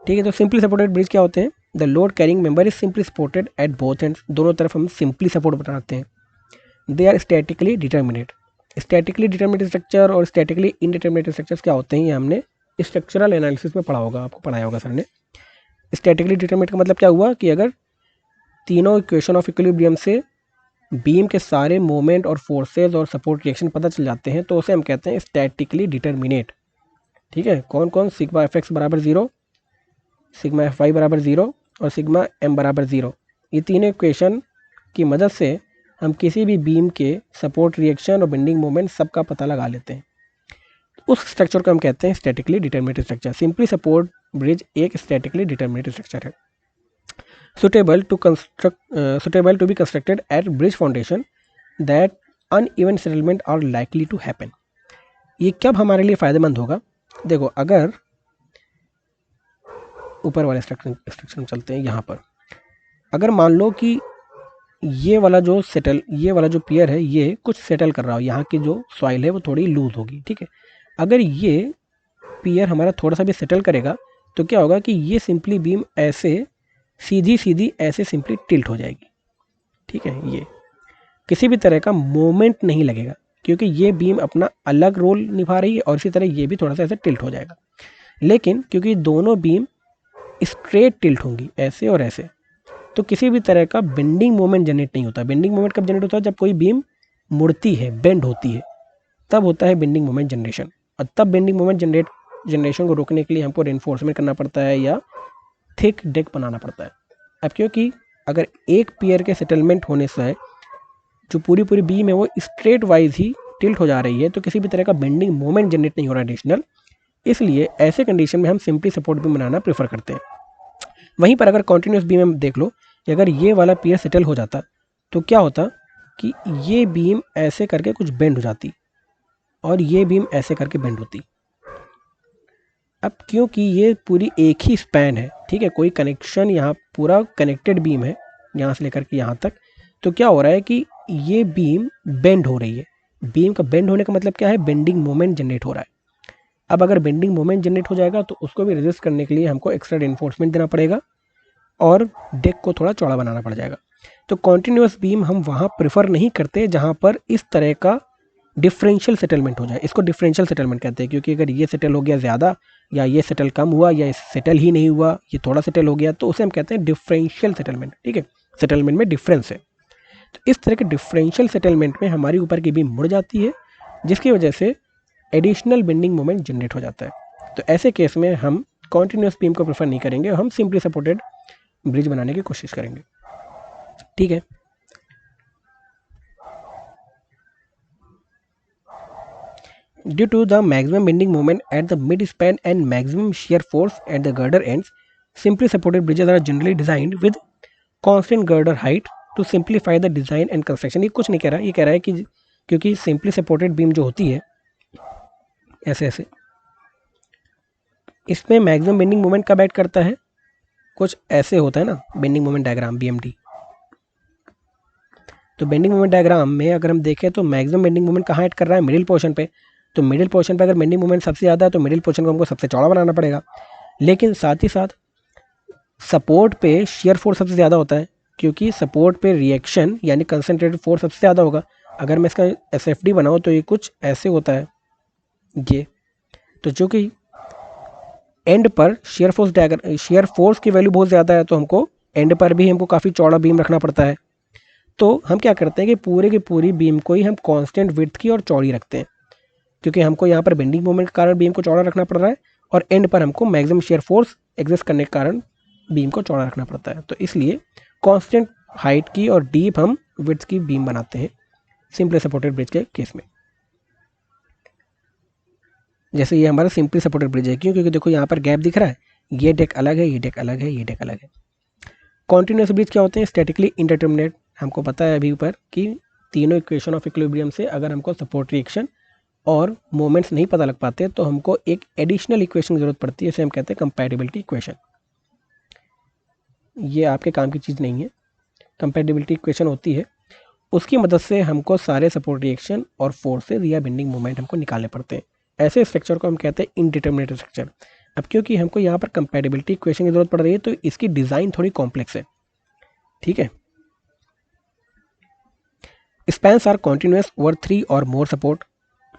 ठीक है, तो सिंपली सपोर्टेड ब्रिज क्या होते हैं? The load carrying member is simply supported at both ends, दोनों तरफ हम सिंपली सपोर्ट बनाते हैं। They are statically determinate. Statically determinate structure और स्टैटिकली इनडिटर्मिनेट स्ट्रक्चर्स क्या होते हैं, ये हमने स्ट्रक्चरल एनालिसिस में पढ़ा होगा, आपको पढ़ाया होगा सर ने। स्टैटिकली डिटर्मिनेट का मतलब क्या हुआ कि अगर तीनों इक्वेशन ऑफ इक्विलिब्रियम से बीम के सारे मोमेंट और फोर्सेज और सपोर्ट रिएक्शन पता चल जाते हैं, तो उसे हम कहते हैं स्टैटिकली डिटर्मिनेट। ठीक है, कौन कौन? सिग्मा एफ एक्स बराबर 0, सिग्मा एफ वाई बराबर 0 और सिग्मा एम बराबर 0। ये तीनों इक्वेशन की मदद से हम किसी भी बीम के सपोर्ट रिएक्शन और बेंडिंग मोमेंट सबका पता लगा लेते हैं। उस स्ट्रक्चर को हम कहते हैं statically determinate structure. Simply support bridge एक स्टैटिकली डिटर्मिनेट स्ट्रक्चर है, suitable to be constructed at bridge foundation that uneven settlement are likely to happen। ये कब हमारे लिए फ़ायदेमंद होगा? देखो, अगर ऊपर वाले स्ट्रक्चर में चलते हैं, यहाँ पर अगर मान लो कि ये वाला जो पियर है ये कुछ सेटल कर रहा हो, यहाँ की जो सॉइल है वो थोड़ी लूज होगी, ठीक है। अगर ये पियर हमारा थोड़ा सा भी सेटल करेगा तो क्या होगा कि ये सिंपली बीम ऐसे सीधी ऐसे सिंपली टिल्ट हो जाएगी, ठीक है। ये किसी भी तरह का मोमेंट नहीं लगेगा, क्योंकि ये बीम अपना अलग रोल निभा रही है और इसी तरह ये भी थोड़ा सा ऐसे टिल्ट हो जाएगा। लेकिन क्योंकि दोनों बीम स्ट्रेट टिल्ट होंगी ऐसे और ऐसे, तो किसी भी तरह का बेंडिंग मोमेंट जनरेट नहीं होता। बेंडिंग मोमेंट कब जनरेट होता है? जब कोई बीम मुड़ती है, बेंड होती है, तब होता है बेंडिंग मोमेंट जनरेशन। और तब बेंडिंग मोमेंट जनरेशन को रोकने के लिए हमको रेनफोर्समेंट करना पड़ता है या थिक डेक बनाना पड़ता है। अब क्योंकि अगर एक पियर के सेटलमेंट होने से जो पूरी बीम है वो स्ट्रेट वाइज ही टिल्ट हो जा रही है, तो किसी भी तरह का बेंडिंग मोमेंट जनरेट नहीं हो रहा है एडिशनल, इसलिए ऐसे कंडीशन में हम सिंपली सपोर्ट बीम बनाना प्रेफर करते हैं। वहीं पर अगर कॉन्टिन्यूस बीम में देख लो, अगर ये वाला पियर सेटल हो जाता तो क्या होता कि ये बीम ऐसे करके कुछ बेंड हो जाती और ये बीम ऐसे करके बेंड होती। अब क्योंकि ये पूरी एक ही स्पैन है, ठीक है, कोई कनेक्शन, यहाँ पूरा कनेक्टेड बीम है यहाँ से लेकर के यहाँ तक, तो क्या हो रहा है कि ये बीम बेंड हो रही है। बीम का बेंड होने का मतलब क्या है? बेंडिंग मोमेंट जनरेट हो रहा है। अब अगर बेंडिंग मोमेंट जनरेट हो जाएगा तो उसको भी रेजिस्ट करने के लिए हमको एक्स्ट्रा रेनफोर्समेंट देना पड़ेगा और डेक को थोड़ा चौड़ा बनाना पड़ जाएगा। तो कॉन्टिन्यूस बीम हम वहाँ प्रेफर नहीं करते जहाँ पर इस तरह का डिफरेंशियल सेटलमेंट हो जाए। इसको डिफरेंशियल सेटलमेंट कहते हैं, क्योंकि अगर ये सेटल हो गया ज़्यादा या ये सेटल कम हुआ या सेटल ही नहीं हुआ, ये थोड़ा सेटल हो गया, तो उसे हम कहते हैं डिफरेंशियल सेटलमेंट। ठीक है, सेटलमेंट में डिफरेंस है। तो इस तरह के डिफरेंशियल सेटलमेंट में हमारी ऊपर की बीम मुड़ जाती है, जिसकी वजह से एडिशनल बेंडिंग मोमेंट जनरेट हो जाता है। तो ऐसे केस में हम कॉन्टिन्यूस बीम को प्रेफर नहीं करेंगे, हम सिंपली सपोर्टेड ब्रिज बनाने की कोशिश करेंगे। ठीक है, due to the maximum bending moment at the mid span and maximum shear force at the girder ends, simply supported bridges are generally designed with constant girder height to simplify the design and construction। ये कुछ नहीं कह रहा, ये कह रहा है कि क्योंकि सिंपली सपोर्टेड बीम जो होती है ऐसे ऐसे, इसमें मैक्सिमम बेंडिंग मोमेंट कब ऐड करता है, कुछ ऐसे होता है ना बेंडिंग मोमेंट डायग्राम BMD। तो बेंडिंग मोमेंट डायग्राम में अगर हम देखें तो मैक्सिमम बेंडिंग मोमेंट कहाँ ऐड कर रहा है, मिडिल पोर्शन पे। तो मिडिल पोर्शन पे अगर बेंडिंग मोमेंट सबसे ज़्यादा है तो मिडिल पोर्शन को हमको सबसे चौड़ा बनाना पड़ेगा। लेकिन साथ ही साथ सपोर्ट पे शेयर फोर्स सबसे ज़्यादा होता है, क्योंकि सपोर्ट पे रिएक्शन यानी कंसनट्रेटेड फोर्स सबसे ज़्यादा होगा। अगर मैं इसका SFD बनाऊँ तो ये कुछ ऐसे होता है ये। तो चूँकि एंड पर शेयर फोर्स की वैल्यू बहुत ज़्यादा है, तो हमको एंड पर भी हमको काफ़ी चौड़ा बीम रखना पड़ता है। तो हम क्या करते हैं कि पूरे की पूरी बीम को ही हम कांस्टेंट विड्थ की और चौड़ी रखते हैं, क्योंकि हमको यहाँ पर बेंडिंग मोमेंट के कारण बीम को चौड़ा रखना पड़ रहा है और एंड पर हमको मैक्सिमम शेयर फोर्स एग्जिस्ट करने के कारण बीम को चौड़ा रखना पड़ता है। तो इसलिए कांस्टेंट हाइट की और डीप हम विड्थ की बीम बनाते हैं सिंपली सपोर्टेड ब्रिज के केस में। जैसे ये हमारा सिंपली सपोर्टेड ब्रिज है, क्यों, क्योंकि देखो यहाँ पर गैप दिख रहा है, ये डेक अलग है, ये डेक अलग है, ये डेक अलग है। कॉन्टिन्यूस ब्रिज क्या होते हैं, स्टैटिकली इंडिटरमिनेट। हमको पता है अभी ऊपर कि तीनों इक्वेशन ऑफ इक्विलिब्रियम से अगर हमको सपोर्ट रिएक्शन और मोमेंट्स नहीं पता लग पाते तो हमको एक एडिशनल इक्वेशन की जरूरत पड़ती है, इसे हम कहते हैं कंपैटिबिलिटी इक्वेशन। ये आपके काम की चीज़ नहीं है, कंपैटिबिलिटी इक्वेशन होती है, उसकी मदद से हमको सारे सपोर्ट रिएक्शन और फोर्सेज या बेंडिंग मोमेंट हमको निकालने पड़ते हैं। ऐसे स्ट्रक्चर को हम कहते हैं इनडिटरमिनेट स्ट्रक्चर। अब क्योंकि हमको यहाँ पर कंपैटिबिलिटी इक्वेशन की जरूरत पड़ रही है, तो इसकी डिज़ाइन थोड़ी कॉम्प्लेक्स है। ठीक है, स्पैन्स आर कॉन्टिन्यूस ओवर 3 और मोर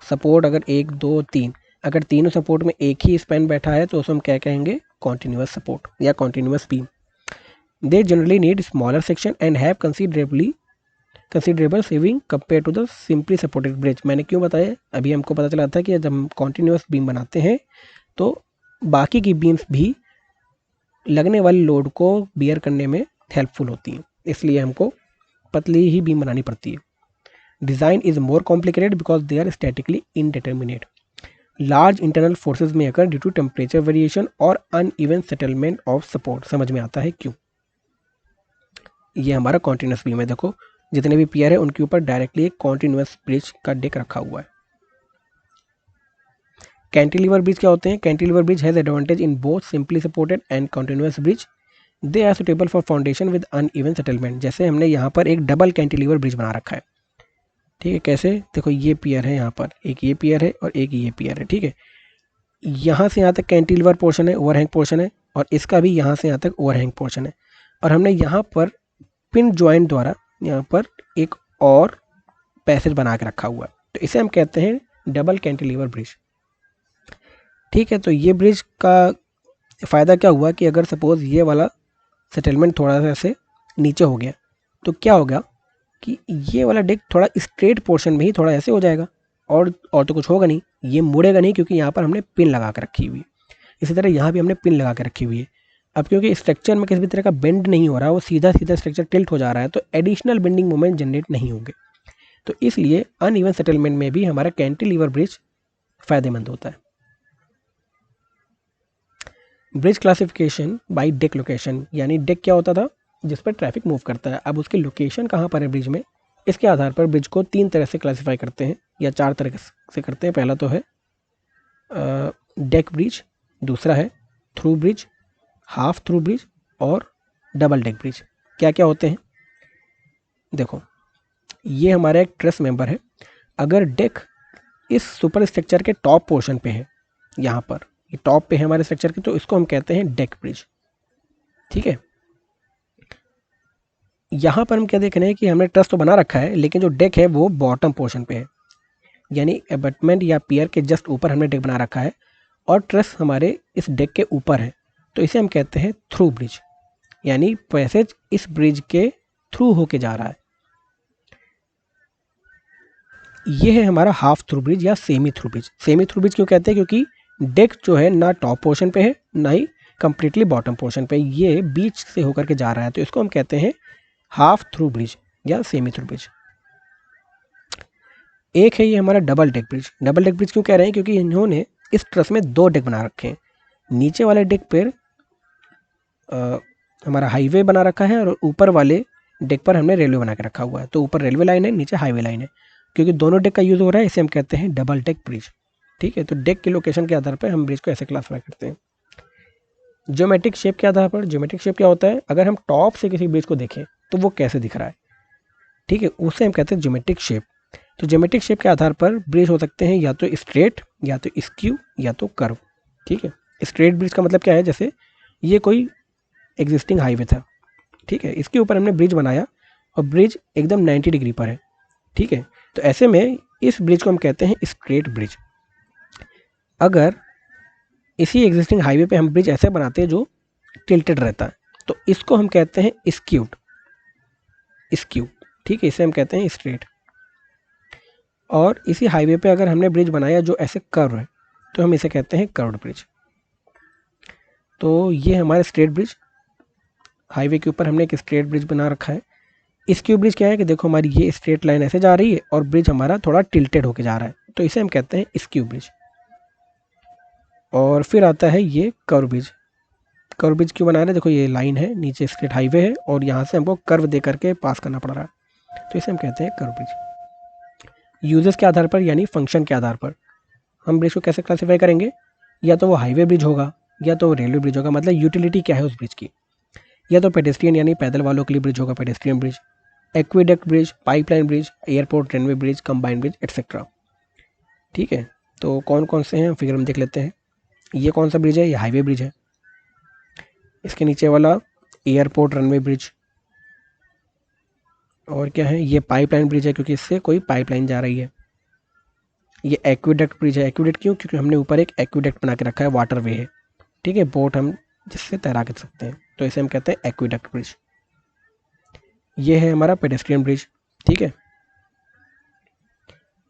सपोर्ट अगर 1 2 3, अगर तीनों सपोर्ट में एक ही स्पैन बैठा है तो उसे हम क्या कहेंगे, कॉन्टिन्यूस सपोर्ट या continuous beam. They generally need smaller section and have considerable saving compare to the simply supported bridge. मैंने क्यों बताया, अभी हमको पता चला था कि जब हम कॉन्टिन्यूस बीम बनाते हैं तो बाकी की बीम्स भी लगने वाली लोड को बियर करने में हेल्पफुल होती हैं, इसलिए हमको पतली ही बीम बनानी पड़ती है। Design is more complicated because they are statically indeterminate. Large internal forces may occur due to temperature variation और अनइवन सेटलमेंट ऑफ सपोर्ट। समझ में आता है क्यों। ये हमारा कॉन्टिन्यूस बीम है, देखो जितने भी पियर है उनके ऊपर डायरेक्टली एक कॉन्टिन्यूस ब्रिज का डेक रखा हुआ है। कैंटिलीवर ब्रिज क्या होते हैं, cantilever bridge has advantage in both simply supported and continuous bridge. They are suitable for foundation with uneven settlement. जैसे हमने यहाँ पर एक डबल कैंटिलीवर ब्रिज बना रखा है, ठीक है, कैसे, देखो ये पियर है, यहाँ पर एक ये पियर है और एक ये पियर है। ठीक है, यहाँ से यहाँ तक कैंटिलीवर पोर्शन है, ओवरहैंग पोर्शन है, और इसका भी यहाँ से यहाँ तक ओवरहैंग पोर्शन है, और हमने यहाँ पर पिन जॉइंट द्वारा यहाँ पर एक और पैसेज बना के रखा हुआ है, तो इसे हम कहते हैं डबल कैंटिलीवर ब्रिज। ठीक है, तो ये ब्रिज का फ़ायदा क्या हुआ कि अगर सपोज ये वाला सेटलमेंट थोड़ा सा ऐसे नीचे हो गया तो क्या होगा कि ये वाला डेक थोड़ा स्ट्रेट पोर्शन में ही थोड़ा ऐसे हो जाएगा, और तो कुछ होगा नहीं, ये मुड़ेगा नहीं, क्योंकि यहाँ पर हमने पिन लगा कर रखी हुई है। इसी तरह यहाँ भी हमने पिन लगा कर रखी हुई है। अब क्योंकि स्ट्रक्चर में किसी भी तरह का बेंड नहीं हो रहा, वो सीधा सीधा स्ट्रक्चर टिल्ट हो जा रहा है, तो एडिशनल बेंडिंग मोमेंट जनरेट नहीं होंगे। तो इसलिए अनइवन सेटलमेंट में भी हमारा कैंटिलीवर ब्रिज फायदेमंद होता है। Bridge classification bye deck location, यानी डेक क्या होता था, जिस पर ट्रैफिक मूव करता है। अब उसकी लोकेशन कहाँ पर है ब्रिज में, इसके आधार पर ब्रिज को 3 तरह से क्लासिफाई करते हैं या 4 तरह से करते हैं। पहला तो है डेक ब्रिज, दूसरा है through bridge, half through bridge और डबल डेक ब्रिज। क्या क्या होते हैं, देखो ये हमारा एक ट्रस मेंबर है। अगर डेक इस सुपर स्ट्रक्चर के टॉप पोर्शन पे है, यहाँ पर ये टॉप पे है हमारे स्ट्रक्चर के, तो इसको हम कहते हैं डेक ब्रिज। ठीक है, यहाँ पर हम क्या देख रहे हैं कि हमने ट्रस तो बना रखा है, लेकिन जो डेक है वो बॉटम पोर्शन पे है। यानी एबटमेंट या पियर के जस्ट ऊपर हमने डेक बना रखा है और ट्रस हमारे इस डेक के ऊपर है, तो इसे हम कहते हैं थ्रू ब्रिज, यानी पैसेज इस ब्रिज के थ्रू होके जा रहा है। ये है हमारा हाफ थ्रू ब्रिज या semi through bridge. Semi through bridge क्यों कहते हैं? क्योंकि डेक जो है ना टॉप पोर्शन पे है ना ही कंप्लीटली बॉटम पोर्शन पे, ये बीच से होकर के जा रहा है, तो इसको हम कहते हैं हाफ थ्रू ब्रिज या सेमी थ्रू ब्रिज। एक है ये हमारा double deck bridge. Double deck bridge क्यों कह रहे हैं? क्योंकि इन्होंने इस ट्रस में 2 डेक बना रखे हैं। नीचे वाले डेक पर हमारा हाईवे बना रखा है और ऊपर वाले डेक पर हमने रेलवे बना के रखा हुआ है, तो ऊपर रेलवे लाइन है, नीचे हाईवे लाइन है। क्योंकि दोनों डेक का यूज़ हो रहा है, इसे हम कहते हैं डबल डेक ब्रिज। ठीक है, तो डेक के लोकेशन के आधार पर हम ब्रिज को ऐसे क्लासिफाई करते हैं। ज्योमेट्रिक शेप के आधार पर, ज्योमेट्रिक शेप क्या होता है? अगर हम टॉप से किसी ब्रिज को देखें तो वो कैसे दिख रहा है, ठीक है, उसे हम कहते हैं ज्योमेट्रिक शेप। तो ज्योमेट्रिक शेप के आधार पर ब्रिज हो सकते हैं या तो स्ट्रेट, या तो स्क्यू, या तो कर्व। ठीक है, स्ट्रेट ब्रिज का मतलब क्या है? जैसे ये कोई एग्जिस्टिंग हाईवे था, ठीक है, इसके ऊपर हमने ब्रिज बनाया और ब्रिज एकदम 90 डिग्री पर है। ठीक है, तो ऐसे में इस ब्रिज को हम कहते हैं स्ट्रेट ब्रिज। अगर इसी एग्जिस्टिंग हाईवे पे हम ब्रिज ऐसे बनाते हैं जो टिल्टेड रहता है, तो इसको हम कहते हैं स्क्यूड, स्क्यू। ठीक है, इसे हम कहते हैं स्ट्रेट। और इसी हाईवे पे अगर हमने ब्रिज बनाया जो ऐसे कर्व है, तो हम इसे कहते हैं कर्व्ड ब्रिज। तो ये हमारे स्ट्रेट ब्रिज, हाईवे के ऊपर हमने एक स्ट्रेट ब्रिज बना रखा है। स्क्यू ब्रिज क्या है कि देखो हमारी ये स्ट्रेट लाइन ऐसे जा रही है और ब्रिज हमारा थोड़ा टिल्टेड होके जा रहा है, तो इसे हम कहते हैं स्क्यू ब्रिज। और फिर आता है ये कर्व ब्रिज। कर्व ब्रिज क्यों बना रहे हैं? देखो ये लाइन है, नीचे स्ट्रेट हाईवे है और यहाँ से हमको कर्व दे करके पास करना पड़ रहा है, तो इसे हम कहते हैं कर्व ब्रिज। यूजेस के आधार पर यानी फंक्शन के आधार पर हम ब्रिज को कैसे क्लासीफाई करेंगे? या तो वो हाईवे ब्रिज होगा या तो रेलवे ब्रिज होगा, मतलब यूटिलिटी क्या है उस ब्रिज की। या तो पेडेस्ट्रियन यानी पैदल वालों के लिए ब्रिज होगा, pedestrian bridge, aqueduct bridge, pipeline bridge, airport runway bridge, combined bridge, etcetera. ठीक है, तो कौन कौन से हैं फिगर में देख लेते हैं। ये कौन सा ब्रिज है? ये हाईवे ब्रिज है। इसके नीचे वाला एयरपोर्ट रनवे ब्रिज। और क्या है? ये पाइपलाइन ब्रिज है, क्योंकि इससे कोई पाइपलाइन जा रही है। ये एक्विडक्ट ब्रिज है। एक्विडक्ट क्यों? क्योंकि हमने ऊपर एक एक्विडक्ट बना के रखा है, वाटर वे है, ठीक है, बोट हम जिससे तैरा कर सकते हैं, तो इसे हम कहते हैं एक्विडक्ट ब्रिज। ये है हमारा पेडेस्ट्रियन ब्रिज। ठीक है,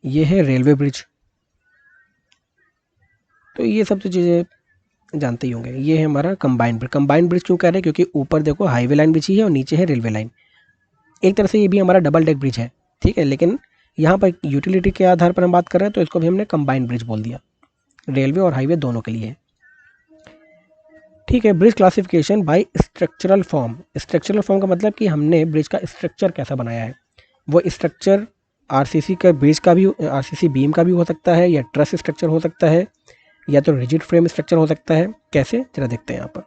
ये है रेलवे ब्रिज। तो ये सब तो चीज़ें जानते ही होंगे। ये है हमारा कंबाइंड ब्रिज। कंबाइंड ब्रिज क्यों कह रहे हैं? क्योंकि ऊपर देखो हाईवे लाइन बिछी है और नीचे है रेलवे लाइन। एक तरह से ये भी हमारा डबल डेक ब्रिज है, ठीक है, लेकिन यहाँ पर यूटिलिटी के आधार पर हम बात कर रहे हैं, तो इसको भी हमने कंबाइंड ब्रिज बोल दिया, रेलवे और हाईवे दोनों के लिए। ठीक है, bridge classification bye structural form. Structural form का मतलब कि हमने ब्रिज का स्ट्रक्चर कैसा बनाया है। वो स्ट्रक्चर आरसीसी का ब्रिज का भी, आरसीसी बीम का भी हो सकता है, या ट्रस स्ट्रक्चर हो सकता है, या तो रिजिड फ्रेम स्ट्रक्चर हो सकता है। कैसे? जरा देखते हैं यहाँ पर।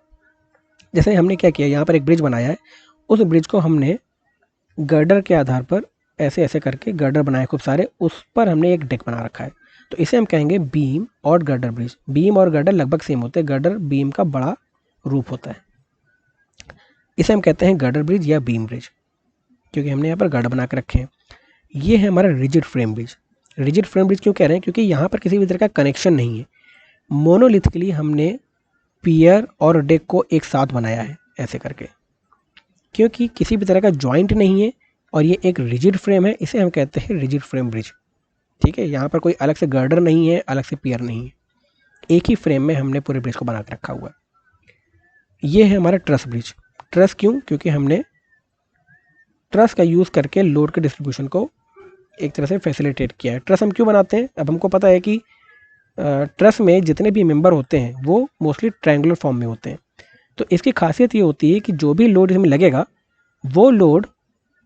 जैसे हमने क्या किया, यहाँ पर एक ब्रिज बनाया है, उस ब्रिज को हमने गर्डर के आधार पर ऐसे ऐसे करके गर्डर बनाए खूब सारे, उस पर हमने एक डेक बना रखा है, तो इसे हम कहेंगे बीम और गर्डर ब्रिज। बीम और गर्डर लगभग सेम होते हैं, गर्डर बीम का बड़ा रूप होता है। इसे हम कहते हैं गर्डर ब्रिज या बीम ब्रिज, क्योंकि हमने यहाँ पर गर्डर बना के रखे हैं। ये है हमारा rigid frame bridge. Rigid frame bridge क्यों कह रहे हैं? क्योंकि यहाँ पर किसी भी तरह का कनेक्शन नहीं है। मोनोलिथिकली हमने पियर और डेक को एक साथ बनाया है ऐसे करके, क्योंकि किसी भी तरह का जॉइंट नहीं है और ये एक रिजिड फ्रेम है, इसे हम कहते हैं रिजिड फ्रेम ब्रिज। ठीक है, यहाँ पर कोई अलग से गर्डर नहीं है, अलग से पियर नहीं है, एक ही फ्रेम में हमने पूरे ब्रिज को बना के रखा हुआ है। ये है हमारा ट्रस ब्रिज। ट्रस क्यों? क्योंकि हमने ट्रस का यूज़ करके लोड के डिस्ट्रीब्यूशन को एक तरह से फैसिलिटेट किया है। ट्रस हम क्यों बनाते हैं? अब हमको पता है कि ट्रस में जितने भी मेंबर होते हैं वो मोस्टली ट्रायंगुलर फॉर्म में होते हैं, तो इसकी खासियत ये होती है कि जो भी लोड इसमें लगेगा वो लोड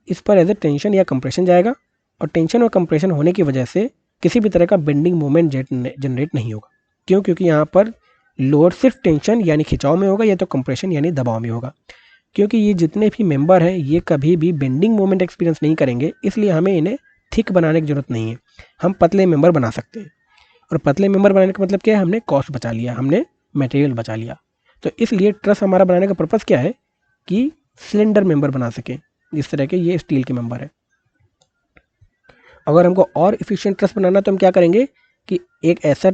इस पर एज ए टेंशन या कंप्रेशन जाएगा, और टेंशन और कंप्रेशन होने की वजह से किसी भी तरह का बेंडिंग मोमेंट जनरेट नहीं होगा। क्यों? क्योंकि यहाँ पर लोड सिर्फ टेंशन यानी खिंचाव में होगा, या तो कंप्रेशन यानी दबाव में होगा। क्योंकि ये जितने भी मेंबर हैं ये कभी भी बेंडिंग मोमेंट एक्सपीरियंस नहीं करेंगे, इसलिए हमें इन्हें थिक बनाने की ज़रूरत नहीं है, हम पतले मेंबर बना सकते हैं। और पतले मेंबर बनाने का मतलब क्या है? हमने कॉस्ट बचा लिया, हमने मटेरियल बचा लिया। तो इसलिए ट्रस हमारा बनाने का पर्पज़ क्या है कि सिलेंडर मेंबर बना सके, जिस तरह के ये स्टील के मेंबर है। अगर हमको और इफ़िशिएंट ट्रस बनाना तो हम क्या करेंगे कि एक ऐसा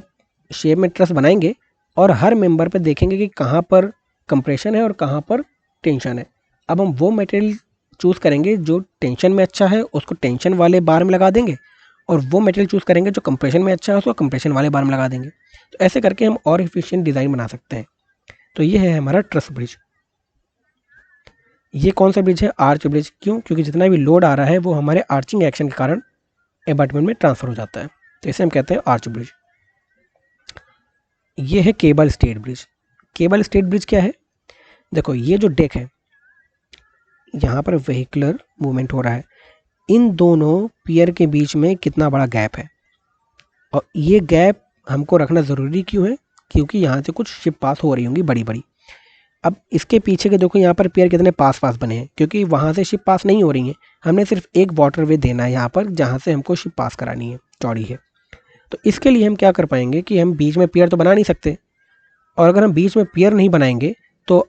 शेप में ट्रस बनाएंगे और हर मेंबर पे देखेंगे कि कहाँ पर कंप्रेशन है और कहाँ पर टेंशन है। अब हम वो मटेरियल चूज़ करेंगे जो टेंशन में अच्छा है, उसको टेंशन वाले बार में लगा देंगे, और वो मटेरियल चूज़ करेंगे जो कंप्रेशन में अच्छा है, उसको कंप्रेशन वाले बार में लगा देंगे। तो ऐसे करके हम और इफिशिएंट डिज़ाइन बना सकते हैं। तो ये है हमारा ट्रस ब्रिज। ये कौन सा ब्रिज है? Arch bridge. क्यों? क्योंकि जितना भी लोड आ रहा है वो हमारे आर्चिंग एक्शन के कारण अबैटमेंट में ट्रांसफर हो जाता है, तो इसे हम कहते हैं आर्च ब्रिज। ये है cable stayed bridge. Cable stayed bridge क्या है? देखो ये जो डेक है, यहाँ पर व्हीकलर मूवमेंट हो रहा है, इन दोनों पियर के बीच में कितना बड़ा गैप है, और ये गैप हमको रखना ज़रूरी क्यों है? क्योंकि यहाँ से कुछ शिप पास हो रही होंगी बड़ी बड़ी। अब इसके पीछे के देखो यहाँ पर पियर कितने पास पास बने हैं, क्योंकि वहाँ से शिप पास नहीं हो रही हैं। हमने सिर्फ एक वाटरवे देना है यहाँ पर जहाँ से हमको शिप पास करानी है, चौड़ी है। तो इसके लिए हम क्या कर पाएंगे कि हम बीच में पियर तो बना नहीं सकते, और अगर हम बीच में पियर नहीं बनाएंगे तो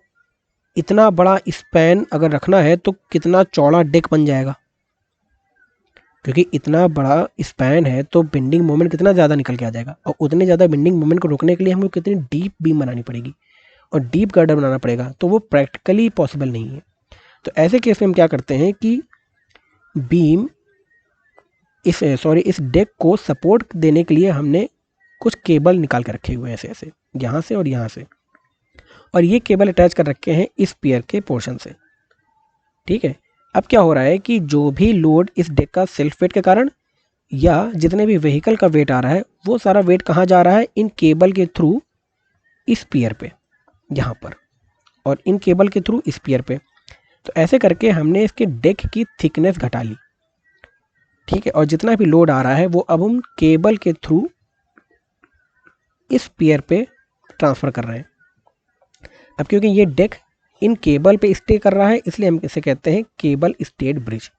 इतना बड़ा स्पैन अगर रखना है तो कितना चौड़ा डेक बन जाएगा, क्योंकि इतना बड़ा स्पैन है तो बेंडिंग मोमेंट कितना ज़्यादा निकल के आ जाएगा, और उतने ज़्यादा बेंडिंग मोमेंट को रोकने के लिए हमको कितनी डीप बीम बनानी पड़ेगी और डीप गर्डर बनाना पड़ेगा, तो वो प्रैक्टिकली पॉसिबल नहीं है। तो ऐसे केस में हम क्या करते हैं कि बीम इस डेक को सपोर्ट देने के लिए हमने कुछ केबल निकाल के रखे हुए हैं, ऐसे ऐसे यहाँ से और यहाँ से, और ये केबल अटैच कर रखे हैं इस पियर के पोर्शन से। ठीक है। अब क्या हो रहा है कि जो भी लोड इस डेक का सेल्फ वेट के कारण या जितने भी व्हीकल का वेट आ रहा है, वो सारा वेट कहाँ जा रहा है? इन केबल के थ्रू इस पियर पे, यहाँ पर, और इन केबल के थ्रू इस पियर पे। तो ऐसे करके हमने इसके डेक की थिकनेस घटा ली। ठीक है। और जितना भी लोड आ रहा है वो अब हम केबल के थ्रू इस पियर पे ट्रांसफ़र कर रहे हैं। अब क्योंकि ये डेक इन केबल पे स्टे कर रहा है, इसलिए हम इसे कहते हैं केबल स्टेड ब्रिज।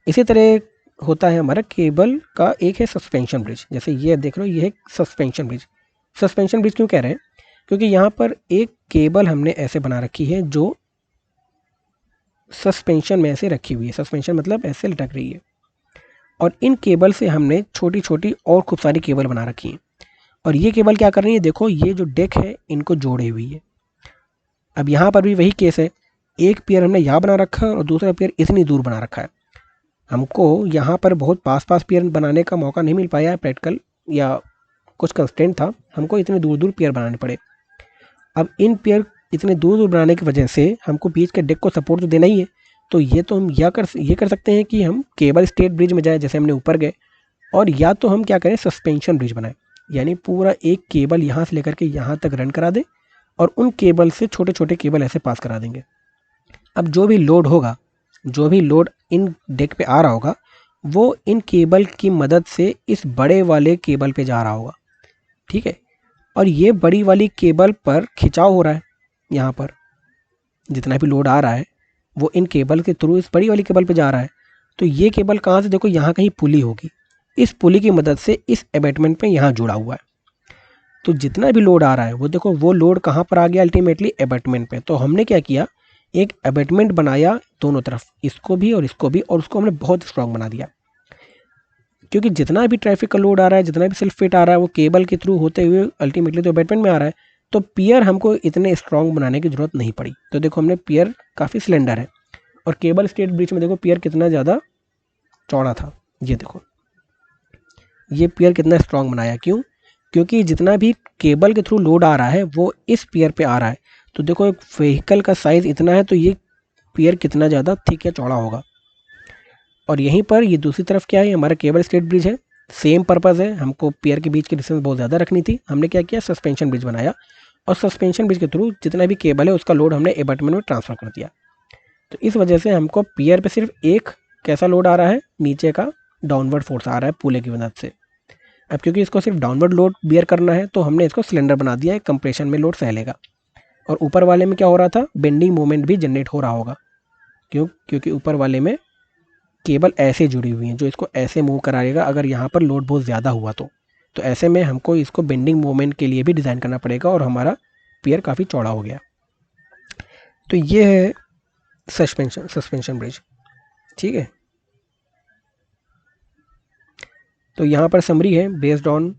इसी तरह होता है हमारा केबल का एक है सस्पेंशन ब्रिज। जैसे ये देख रहे हो, ये है सस्पेंशन ब्रिज। सस्पेंशन ब्रिज क्यों कह रहे हैं? क्योंकि यहाँ पर एक केबल हमने ऐसे बना रखी है जो सस्पेंशन में ऐसे रखी हुई है। सस्पेंशन मतलब ऐसे लटक रही है, और इन केबल से हमने छोटी छोटी और खूब सारी केबल बना रखी है। और ये केबल क्या कर रही है? देखो ये जो डेक है इनको जोड़े हुई है। अब यहाँ पर भी वही केस है, एक पेयर हमने यहाँ बना रखा है और दूसरा पेयर इतनी दूर बना रखा है। हमको यहाँ पर बहुत पास पास पेयर बनाने का मौका नहीं मिल पाया है, प्रैक्टिकल या कुछ कंस्टेंट था, हमको इतने दूर दूर पेयर बनाने पड़े। अब इन पेयर इतने दूर दूर बनाने की वजह से हमको बीच के डेक को सपोर्ट तो देना ही है। तो ये तो हम ये कर सकते हैं कि हम केबल स्टेड ब्रिज में जाए, जैसे हमने ऊपर गए, और या तो हम क्या करें, सस्पेंशन ब्रिज बनाएं, यानी पूरा एक केबल यहाँ से लेकर के यहाँ तक रन करा दें और उन केबल से छोटे छोटे केबल ऐसे पास करा देंगे। अब जो भी लोड होगा, जो भी लोड इन डेक पे आ रहा होगा, वो इन केबल की मदद से इस बड़े वाले केबल पे जा रहा होगा। ठीक है। और ये बड़ी वाली केबल पर खिंचाव हो रहा है, यहाँ पर जितना भी लोड आ रहा है वो इन केबल के थ्रू इस बड़ी वाली केबल पे जा रहा है। तो ये केबल कहाँ से, देखो यहाँ कहीं पुली होगी, इस पुली की मदद से इस एबैटमेंट पे यहाँ जुड़ा हुआ है। तो जितना भी लोड आ रहा है वो देखो, वो लोड कहाँ पर आ गया? अल्टीमेटली एबैटमेंट पे। तो हमने क्या किया, एक एबैटमेंट बनाया दोनों तरफ, इसको भी और इसको भी, और उसको हमने बहुत स्ट्रांग बना दिया, क्योंकि जितना भी ट्रैफिक का लोड आ रहा है, जितना भी सेल्फ वेट आ रहा है, वो केबल के थ्रू होते हुए अल्टीमेटली तो एबैटमेंट में आ रहा है। तो पियर हमको इतने स्ट्रांग बनाने की ज़रूरत नहीं पड़ी। तो देखो हमने पियर काफ़ी सिलेंडर है, और केबल स्टेड ब्रिज में देखो पियर कितना ज़्यादा चौड़ा था। ये देखो ये पियर कितना स्ट्रांग बनाया। क्यों? क्योंकि जितना भी केबल के थ्रू लोड आ रहा है वो इस पियर पे आ रहा है। तो देखो एक व्हीकल का साइज़ इतना है, तो ये पियर कितना ज़्यादा थिक या चौड़ा होगा। और यहीं पर ये दूसरी तरफ क्या है, हमारा केबल स्टेड ब्रिज है। सेम पर्पज़ है, हमको पियर के बीच की डिस्टेंस बहुत ज़्यादा रखनी थी। हमने क्या किया, सस्पेंशन ब्रिज बनाया, और सस्पेंशन ब्रिज के थ्रू जितना भी केबल है उसका लोड हमने एबैटमेंट में ट्रांसफ़र कर दिया। तो इस वजह से हमको पियर पे सिर्फ एक कैसा लोड आ रहा है, नीचे का डाउनवर्ड फोर्स आ रहा है पुले की मदद से। अब क्योंकि इसको सिर्फ डाउनवर्ड लोड बियर करना है, तो हमने इसको सिलेंडर बना दिया है, कंप्रेशन में लोड सह लेगा। और ऊपर वाले में क्या हो रहा था, बेंडिंग मोमेंट भी जनरेट हो रहा होगा। क्यों? क्योंकि ऊपर वाले में केबल ऐसे जुड़ी हुई हैं जो इसको ऐसे मूव कराएगा अगर यहाँ पर लोड बहुत ज़्यादा हुआ तो ऐसे में हमको इसको बेंडिंग मोमेंट के लिए भी डिज़ाइन करना पड़ेगा, और हमारा पियर काफ़ी चौड़ा हो गया। तो ये है सस्पेंशन ब्रिज। ठीक है। तो यहाँ पर समरी है, based on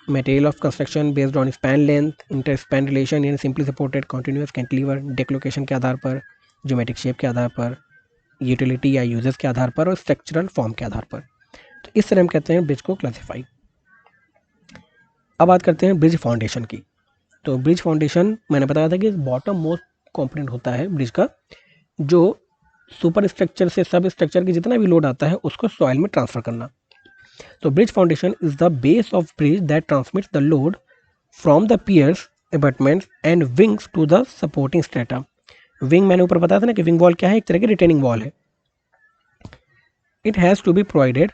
material of construction, based on span length, inter span relation, यानी simply supported continuous cantilever, deck location के आधार पर, ज्योमेट्रिक शेप के आधार पर, यूटिलिटी या यूजेस के आधार पर और स्ट्रक्चरल फॉर्म के आधार पर। तो इस तरह हम कहते हैं ब्रिज को क्लासिफाई। अब बात करते हैं ब्रिज फाउंडेशन की। तो ब्रिज फाउंडेशन मैंने बताया था कि बॉटम मोस्ट कंपोनेंट होता है ब्रिज का, जो सुपर स्ट्रक्चर से सब स्ट्रक्चर की जितना भी लोड आता है उसको सॉइल में ट्रांसफर करना। तो bridge foundation is the base of bridge that transmits the load from the piers, abutments and wings to the supporting strata. Wing मैंने ऊपर बताया था ना कि विंग वॉल क्या है, एक तरह की रिटेनिंग वॉल है। It has to be provided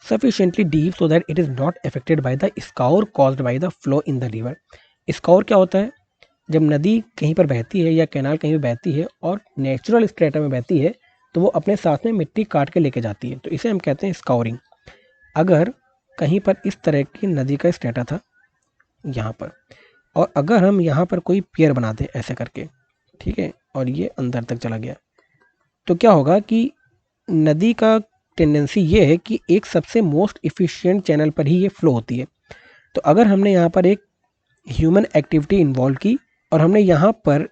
sufficiently deep so that it is not affected by the scour caused by the flow in the river। स्काउर क्या होता है, जब नदी कहीं पर बहती है या कैनाल कहीं पर बहती है और नेचुरल स्ट्रेटा में बहती है तो वो अपने साथ में मिट्टी काट के लेके जाती है, तो इसे हम कहते हैं स्काउरिंग। अगर कहीं पर इस तरह की नदी का स्ट्रेटा था यहाँ पर, और अगर हम यहाँ पर कोई पियर बना दें ऐसे करके, ठीक है, और ये अंदर तक चला गया, तो क्या होगा कि नदी का टेंडेंसी ये है कि एक सबसे मोस्ट इफ़िशिएंट चैनल पर ही ये फ्लो होती है। तो अगर हमने यहाँ पर एक ह्यूमन एक्टिविटी इन्वॉल्व की और हमने यहाँ पर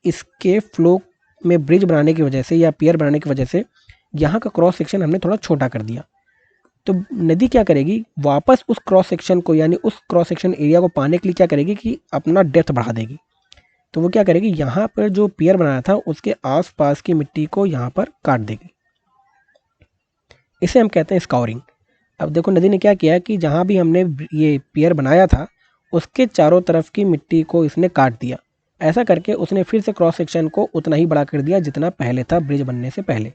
इसके फ्लो में ब्रिज बनाने की वजह से या पियर बनाने की वजह से यहाँ का क्रॉस सेक्शन हमने थोड़ा छोटा कर दिया, तो नदी क्या करेगी, वापस उस क्रॉस सेक्शन को यानी उस क्रॉस सेक्शन एरिया को पाने के लिए क्या करेगी कि अपना डेप्थ बढ़ा देगी। तो वो क्या करेगी, यहाँ पर जो पियर बनाया था उसके आसपास की मिट्टी को यहाँ पर काट देगी। इसे हम कहते हैं स्काउरिंग। अब देखो नदी ने क्या किया कि जहाँ भी हमने ये पियर बनाया था उसके चारों तरफ की मिट्टी को इसने काट दिया। ऐसा करके उसने फिर से क्रॉस सेक्शन को उतना ही बड़ा कर दिया जितना पहले था ब्रिज बनने से पहले।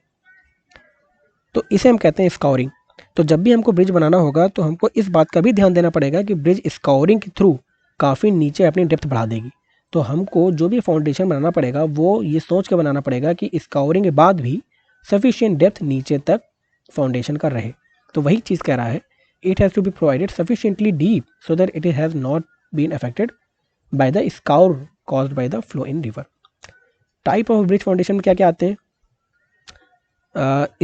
तो इसे हम कहते हैं स्काउरिंग। तो जब भी हमको ब्रिज बनाना होगा तो हमको इस बात का भी ध्यान देना पड़ेगा कि ब्रिज स्काउरिंग के थ्रू काफ़ी नीचे अपनी डेप्थ बढ़ा देगी। तो हमको जो भी फाउंडेशन बनाना पड़ेगा वो ये सोच के बनाना पड़ेगा कि स्काउरिंग के बाद भी सफिशिएंट डेप्थ नीचे तक फाउंडेशन का रहे। तो वही चीज़ कह रहा है, it has to be provided sufficiently deep so that it has not been affected by the scour caused by the flow in river. Type of bridge foundation में क्या क्या आते हैं,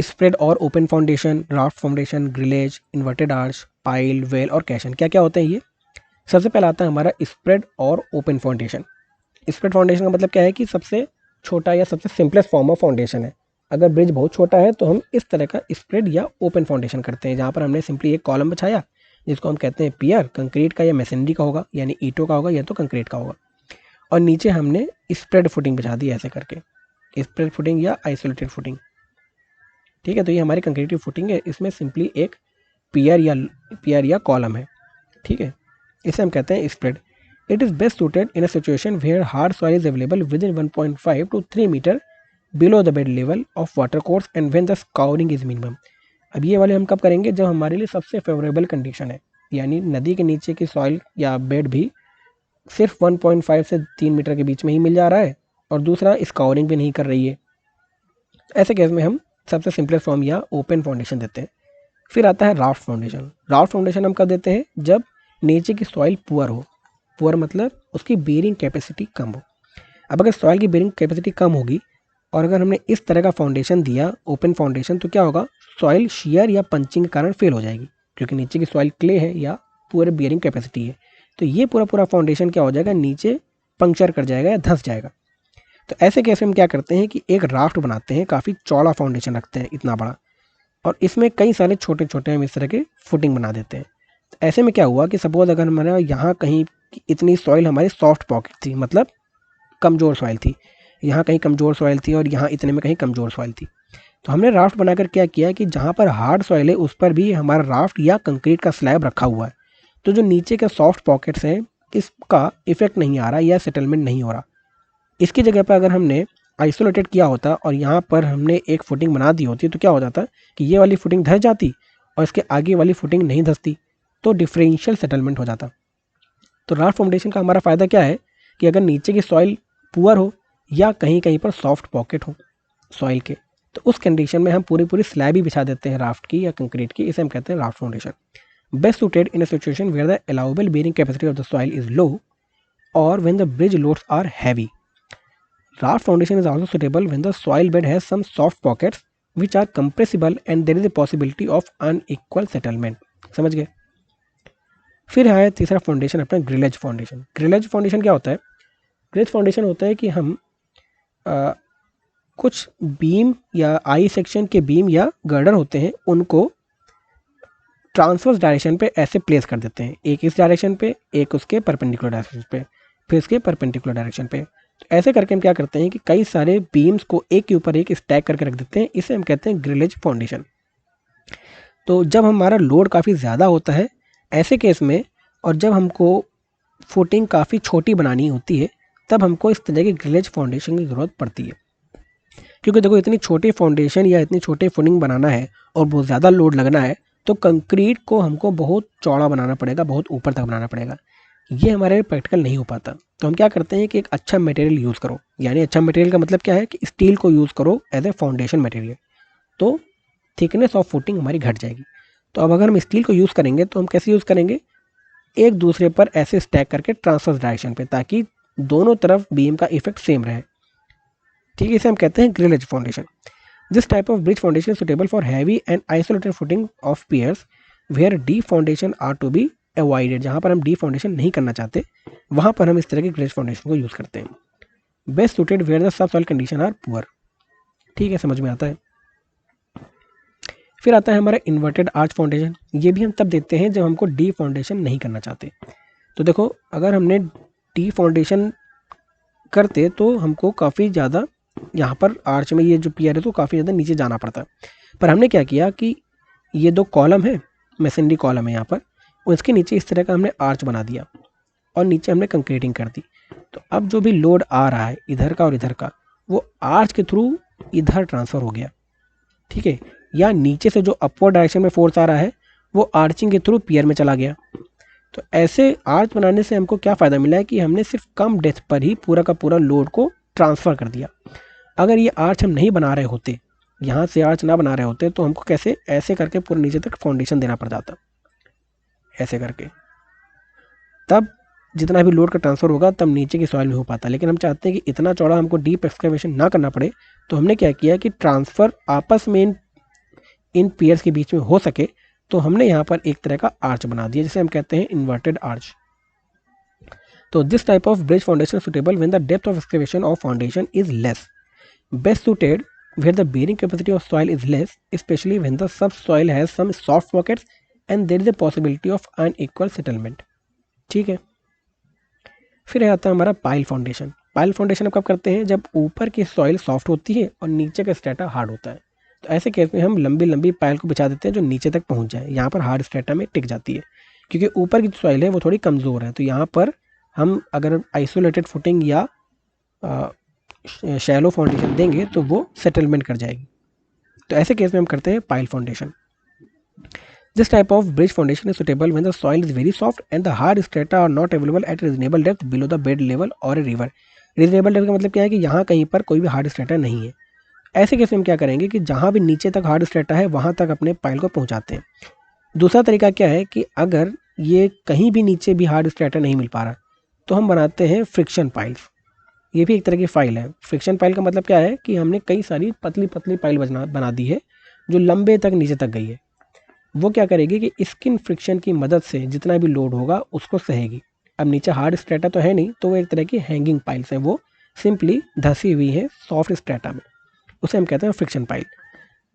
स्प्रेड और open foundation, raft foundation, grillage, inverted arch, pile, well और caisson. क्या क्या होते हैं ये। सबसे पहला आता है हमारा स्प्रेड और ओपन फाउंडेशन। स्प्रेड फाउंडेशन का मतलब क्या है कि सबसे छोटा या सबसे सिंपलेस्ट फॉर्म ऑफ फाउंडेशन है। अगर ब्रिज बहुत छोटा है तो हम इस तरह का स्प्रेड या ओपन फाउंडेशन करते हैं, जहाँ पर हमने सिंपली एक कॉलम बिछाया जिसको हम कहते हैं पियर, कंक्रीट का या मैसनरी का होगा, यानी ईंटों का होगा या तो कंक्रीट का होगा, और नीचे हमने स्प्रेड फुटिंग बिछा दी ऐसे करके, स्प्रेड फुटिंग या आइसोलेटेड फुटिंग। ठीक है, तो ये हमारी कंक्रीट की फुटिंग है, इसमें सिंपली एक पियर या कॉलम है। ठीक है, इसे हम कहते हैं spread. It is best suited in a situation where hard soil is available within 1.5 to 3 metre below the bed level of water course and when the scouring is minimum. अब ये वाले हम कब करेंगे, जब हमारे लिए सबसे फेवरेबल कंडीशन है, यानी नदी के नीचे की सॉइल या बेड भी सिर्फ 1.5 से 3 मीटर के बीच में ही मिल जा रहा है और दूसरा स्काउरिंग भी नहीं कर रही है। ऐसे केस में हम सबसे सिंपलेस्ट फॉर्म या ओपन फाउंडेशन देते हैं। फिर आता है राफ्ट फाउंडेशन। राफ्ट फाउंडेशन हम कब देते हैं, जब नीचे की सॉइल पुअर हो। पुअर मतलब उसकी बेरिंग कैपेसिटी कम हो। अब अगर सॉइल की बेरिंग कैपेसिटी कम होगी और अगर हमने इस तरह का फाउंडेशन दिया ओपन फाउंडेशन, तो क्या होगा, सॉइल शियर या पंचिंग के कारण फेल हो जाएगी, क्योंकि नीचे की सॉइल क्ले है या पूरे बेरिंग कैपेसिटी है। तो ये पूरा फाउंडेशन क्या हो जाएगा, नीचे पंक्चर कर जाएगा या धंस जाएगा। तो ऐसे केस में हम क्या करते हैं कि एक राफ्ट बनाते हैं, काफ़ी चौड़ा फाउंडेशन रखते हैं, इतना बड़ा, और इसमें कई सारे छोटे छोटे हम इस तरह के फुटिंग बना देते हैं। तो ऐसे में क्या हुआ कि सपोज अगर हमारा यहाँ कहीं इतनी सॉइल हमारी सॉफ्ट पॉकेट थी, मतलब कमज़ोर सॉइल थी, यहाँ कहीं कमज़ोर सॉइल थी और यहाँ इतने में कहीं कमज़ोर सॉइल थी, तो हमने राफ्ट बनाकर क्या किया कि जहाँ पर हार्ड सॉइल है उस पर भी हमारा राफ्ट या कंक्रीट का स्लैब रखा हुआ है। तो जो नीचे के सॉफ्ट पॉकेट्स हैं इसका इफेक्ट नहीं आ रहा या सेटलमेंट नहीं हो रहा। इसकी जगह पर अगर हमने आइसोलेटेड किया होता और यहाँ पर हमने एक फुटिंग बना दी होती तो क्या हो जाता कि ये वाली फुटिंग धस जाती और इसके आगे वाली फुटिंग नहीं धसती, तो डिफरेंशियल सेटलमेंट हो जाता। तो राफ्ट फाउंडेशन का हमारा फ़ायदा क्या है कि अगर नीचे की सॉइल पुअर हो या कहीं कहीं पर सॉफ्ट पॉकेट हो सॉइल के, तो उस कंडीशन में हम पूरी स्लैब ही बिछा देते हैं राफ्ट की या कंक्रीट की। इसे हम कहते हैं raft foundation. Best suited in a situation where the allowable bearing capacity of the soil is low और when the bridge loads are heavy. Raft foundation is also suitable when the soil bed has some soft pockets which are compressible and there is a possibility of unequal settlement. समझ गए। फिर है तीसरा foundation अपना grillage foundation. Grillage foundation क्या होता है? Grillage foundation होता है कि हम कुछ बीम या आई सेक्शन के बीम या गर्डर होते हैं, उनको ट्रांसवर्स डायरेक्शन पे ऐसे प्लेस कर देते हैं, एक इस डायरेक्शन पे, एक उसके परपेंडिकुलर डायरेक्शन पे, फिर इसके परपेंडिकुलर डायरेक्शन पे। तो ऐसे करके हम क्या करते हैं कि कई सारे बीम्स को एक के ऊपर एक स्टैक करके रख देते हैं, इसे हम कहते हैं ग्रिलेज फाउंडेशन। तो जब हमारा लोड काफ़ी ज़्यादा होता है ऐसे केस में, और जब हमको फुटिंग काफ़ी छोटी बनानी होती है, तब हमको इस तरह की ग्रिलेज फाउंडेशन की ज़रूरत पड़ती है। क्योंकि देखो, इतनी छोटी फाउंडेशन या इतनी छोटी फुटिंग बनाना है और बहुत ज़्यादा लोड लगना है, तो कंक्रीट को हमको बहुत चौड़ा बनाना पड़ेगा, बहुत ऊपर तक बनाना पड़ेगा। ये हमारे प्रैक्टिकल नहीं हो पाता। तो हम क्या करते हैं कि एक अच्छा मटेरियल यूज़ करो, यानी अच्छा मटेरियल का मतलब क्या है कि स्टील को यूज़ करो एज ए फाउंडेशन मटेरियल, तो थिकनेस ऑफ फुटिंग हमारी घट जाएगी। तो अब अगर हम स्टील को यूज़ करेंगे तो हम कैसे यूज़ करेंगे? एक दूसरे पर ऐसे स्टैक करके ट्रांसवर्स डायरेक्शन पे, ताकि दोनों तरफ बीम का इफेक्ट सेम रहे। ठीक है, इसे हम कहते हैं grillage foundation. This type of bridge foundation suitable for heavy and isolated footing of piers where the foundation are to be avoided. जहाँ पर हम डी फाउंडेशन नहीं करना चाहते, वहाँ पर हम इस तरह के ग्रिलेज फाउंडेशन को यूज़ करते हैं। Best suited where the sub soil condition are poor. ठीक है, समझ में आता है। फिर आता है हमारा इन्वर्टेड आर्च फाउंडेशन। ये भी हम तब देते हैं जब हमको डी फाउंडेशन नहीं करना चाहते। तो देखो, अगर हमने डी फाउंडेशन करते तो हमको काफ़ी ज़्यादा यहाँ पर आर्च में ये जो पियर है तो काफ़ी ज़्यादा नीचे जाना पड़ता है। पर हमने क्या किया कि ये दो कॉलम है, मैसनरी कॉलम है यहाँ पर, उसके नीचे इस तरह का हमने आर्च बना दिया और नीचे हमने कंक्रीटिंग कर दी। तो अब जो भी लोड आ रहा है इधर का और इधर का, वो आर्च के थ्रू इधर ट्रांसफ़र हो गया। ठीक है, या नीचे से जो अपवर्ड डायरेक्शन में फोर्स आ रहा है वो आर्चिंग के थ्रू पियर में चला गया। तो ऐसे आर्च बनाने से हमको क्या फ़ायदा मिला है कि हमने सिर्फ कम डेप्थ पर ही पूरा का पूरा लोड को ट्रांसफ़र कर दिया। अगर ये आर्च हम नहीं बना रहे होते, यहाँ से आर्च ना बना रहे होते, तो हमको कैसे ऐसे करके पूरे नीचे तक फाउंडेशन देना पड़ जाता, ऐसे करके। तब जितना भी लोड का ट्रांसफ़र होगा तब नीचे की सॉइल में हो पाता। लेकिन हम चाहते हैं कि इतना चौड़ा हमको डीप एक्सकेवेशन ना करना पड़े, तो हमने क्या किया कि ट्रांसफ़र आपस में इन पियर्स के बीच में हो सके, तो हमने यहाँ पर एक तरह का आर्च बना दिया, जिसे हम कहते हैं इन्वर्टेड आर्च। तो this type of bridge foundation suitable when the depth of excavation of foundation is less, best suited where the bearing capacity of soil is less, especially when the subsoil has some soft pockets and there is a possibility of unequal settlement। ठीक है, फिर आता है हमारा pile foundation. Pile foundation हम कब करते हैं? जब ऊपर की सॉइल सॉफ्ट होती है और नीचे का स्ट्रेटा हार्ड होता है। तो ऐसे केस में हम लंबी लंबी पाइल को बिछा देते हैं जो नीचे तक पहुंच जाए, यहाँ पर हार्ड स्ट्रेटा में टिक जाती है। क्योंकि ऊपर की जो सॉइल है वो थोड़ी कमज़ोर है, तो यहाँ पर हम अगर आइसोलेटेड फुटिंग या शैलो फाउंडेशन देंगे तो वो सेटलमेंट कर जाएगी। तो ऐसे केस में हम करते हैं pile foundation. This type of bridge foundation is suitable when the soil is very soft and the hard strata are not available at reasonable depth below the bed level or a river। reasonable depth का मतलब क्या है कि यहाँ कहीं पर कोई भी हार्ड स्ट्रेटा नहीं है। ऐसे केस में हम क्या करेंगे कि जहाँ भी नीचे तक हार्ड स्ट्रेटा है वहाँ तक अपने पाइल को पहुँचाते हैं। दूसरा तरीका क्या है कि अगर ये कहीं भी नीचे भी हार्ड स्ट्रेटा नहीं मिल पा रहा, तो हम बनाते हैं फ्रिक्शन पाइल्स। ये भी एक तरह की फाइल है। फ्रिक्शन पाइल का मतलब क्या है कि हमने कई सारी पतली पतली पाइल बना दी है जो लंबे तक नीचे तक गई है। वो क्या करेगी कि स्किन फ्रिक्शन की मदद से जितना भी लोड होगा उसको सहेगी। अब नीचे हार्ड स्ट्रेटा तो है नहीं, तो वो एक तरह की हैंगिंग पाइल्स हैं, वो सिंपली धसी हुई है सॉफ्ट स्ट्रेटा में, उसे हम कहते हैं फ्रिक्शन पाइल।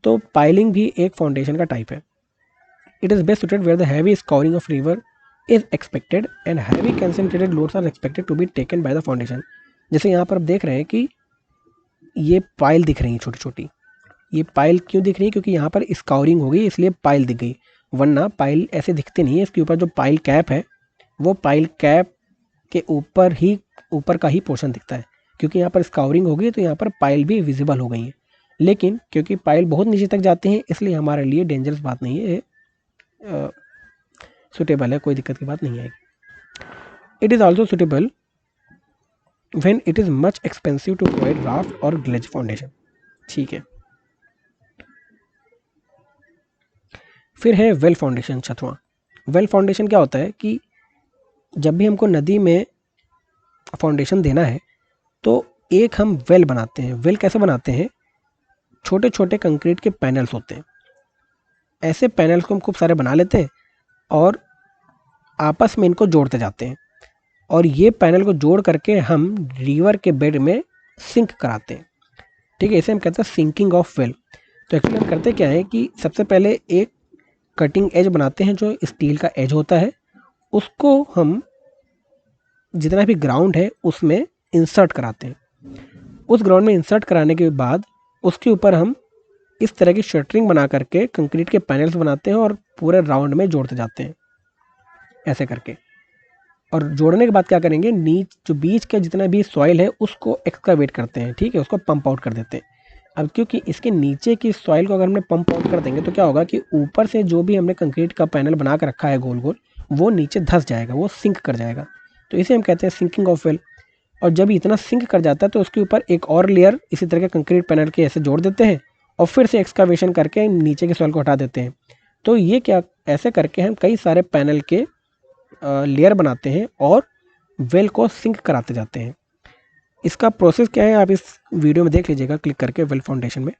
तो पाइलिंग भी एक फाउंडेशन का टाइप है। It is best suited where the heavy scouring of river is expected and heavy concentrated loads are expected to be taken by the foundation. जैसे यहाँ पर आप देख रहे हैं कि ये पाइल दिख रही है छोटी छोटी। ये पाइल क्यों दिख रही है? क्योंकि यहाँ पर स्काउरिंग हो गई इसलिए पाइल दिख गई, वरना पाइल ऐसे दिखते नहीं है। इसके ऊपर जो पाइल कैप है वो पाइल कैप के ऊपर का ही पोर्शन दिखता है। क्योंकि यहाँ पर स्काउरिंग हो गई तो यहाँ पर पाइल भी विजिबल हो गई है। लेकिन क्योंकि पाइल बहुत नीचे तक जाते हैं इसलिए हमारे लिए डेंजरस बात नहीं है, सुटेबल है, कोई दिक्कत की बात नहीं आएगी। It is also suitable when it is much expensive to provide raft और ग्लेज फाउंडेशन। ठीक है, फिर है वेल फाउंडेशन, छतवा। वेल फाउंडेशन क्या होता है कि जब भी हमको नदी में फाउंडेशन देना है तो एक हम वेल बनाते हैं। वेल कैसे बनाते हैं? छोटे छोटे कंक्रीट के पैनल्स होते हैं। ऐसे पैनल्स को हम खूब सारे बना लेते हैं और आपस में इनको जोड़ते जाते हैं और ये पैनल को जोड़ करके हम रिवर के बेड में सिंक कराते हैं। ठीक है, इसे हम कहते हैं सिंकिंग ऑफ वेल। तो एक्चुअली हम करते क्या है कि सबसे पहले एक कटिंग एज बनाते हैं जो स्टील का एज होता है, उसको हम जितना भी ग्राउंड है उसमें इंसर्ट कराते हैं। उस ग्राउंड में इंसर्ट कराने के बाद उसके ऊपर हम इस तरह की शटरिंग बना करके कंक्रीट के पैनल्स बनाते हैं और पूरे राउंड में जोड़ते जाते हैं ऐसे करके। और जोड़ने के बाद क्या करेंगे, जो बीच का जितना भी सॉइल है उसको एक्सकावेट करते हैं। ठीक है, उसको पंप आउट कर देते हैं। अब क्योंकि इसके नीचे की सॉइल को अगर हमने पंप आउट कर देंगे तो क्या होगा कि ऊपर से जो भी हमने कंक्रीट का पैनल बना कर रखा है गोल गोल, वो नीचे धंस जाएगा, वो सिंक कर जाएगा। तो इसे हम कहते हैं सिंकिंग ऑफ वेल। और जब इतना सिंक कर जाता है तो उसके ऊपर एक और लेयर इसी तरह के कंक्रीट पैनल के ऐसे जोड़ देते हैं और फिर से एक्सकावेशन करके नीचे के सॉइल को हटा देते हैं। तो ये क्या, ऐसे करके हम कई सारे पैनल के लेयर बनाते हैं और वेल को सिंक कराते जाते हैं। इसका प्रोसेस क्या है आप इस वीडियो में देख लीजिएगा क्लिक करके। वेल फाउंडेशन में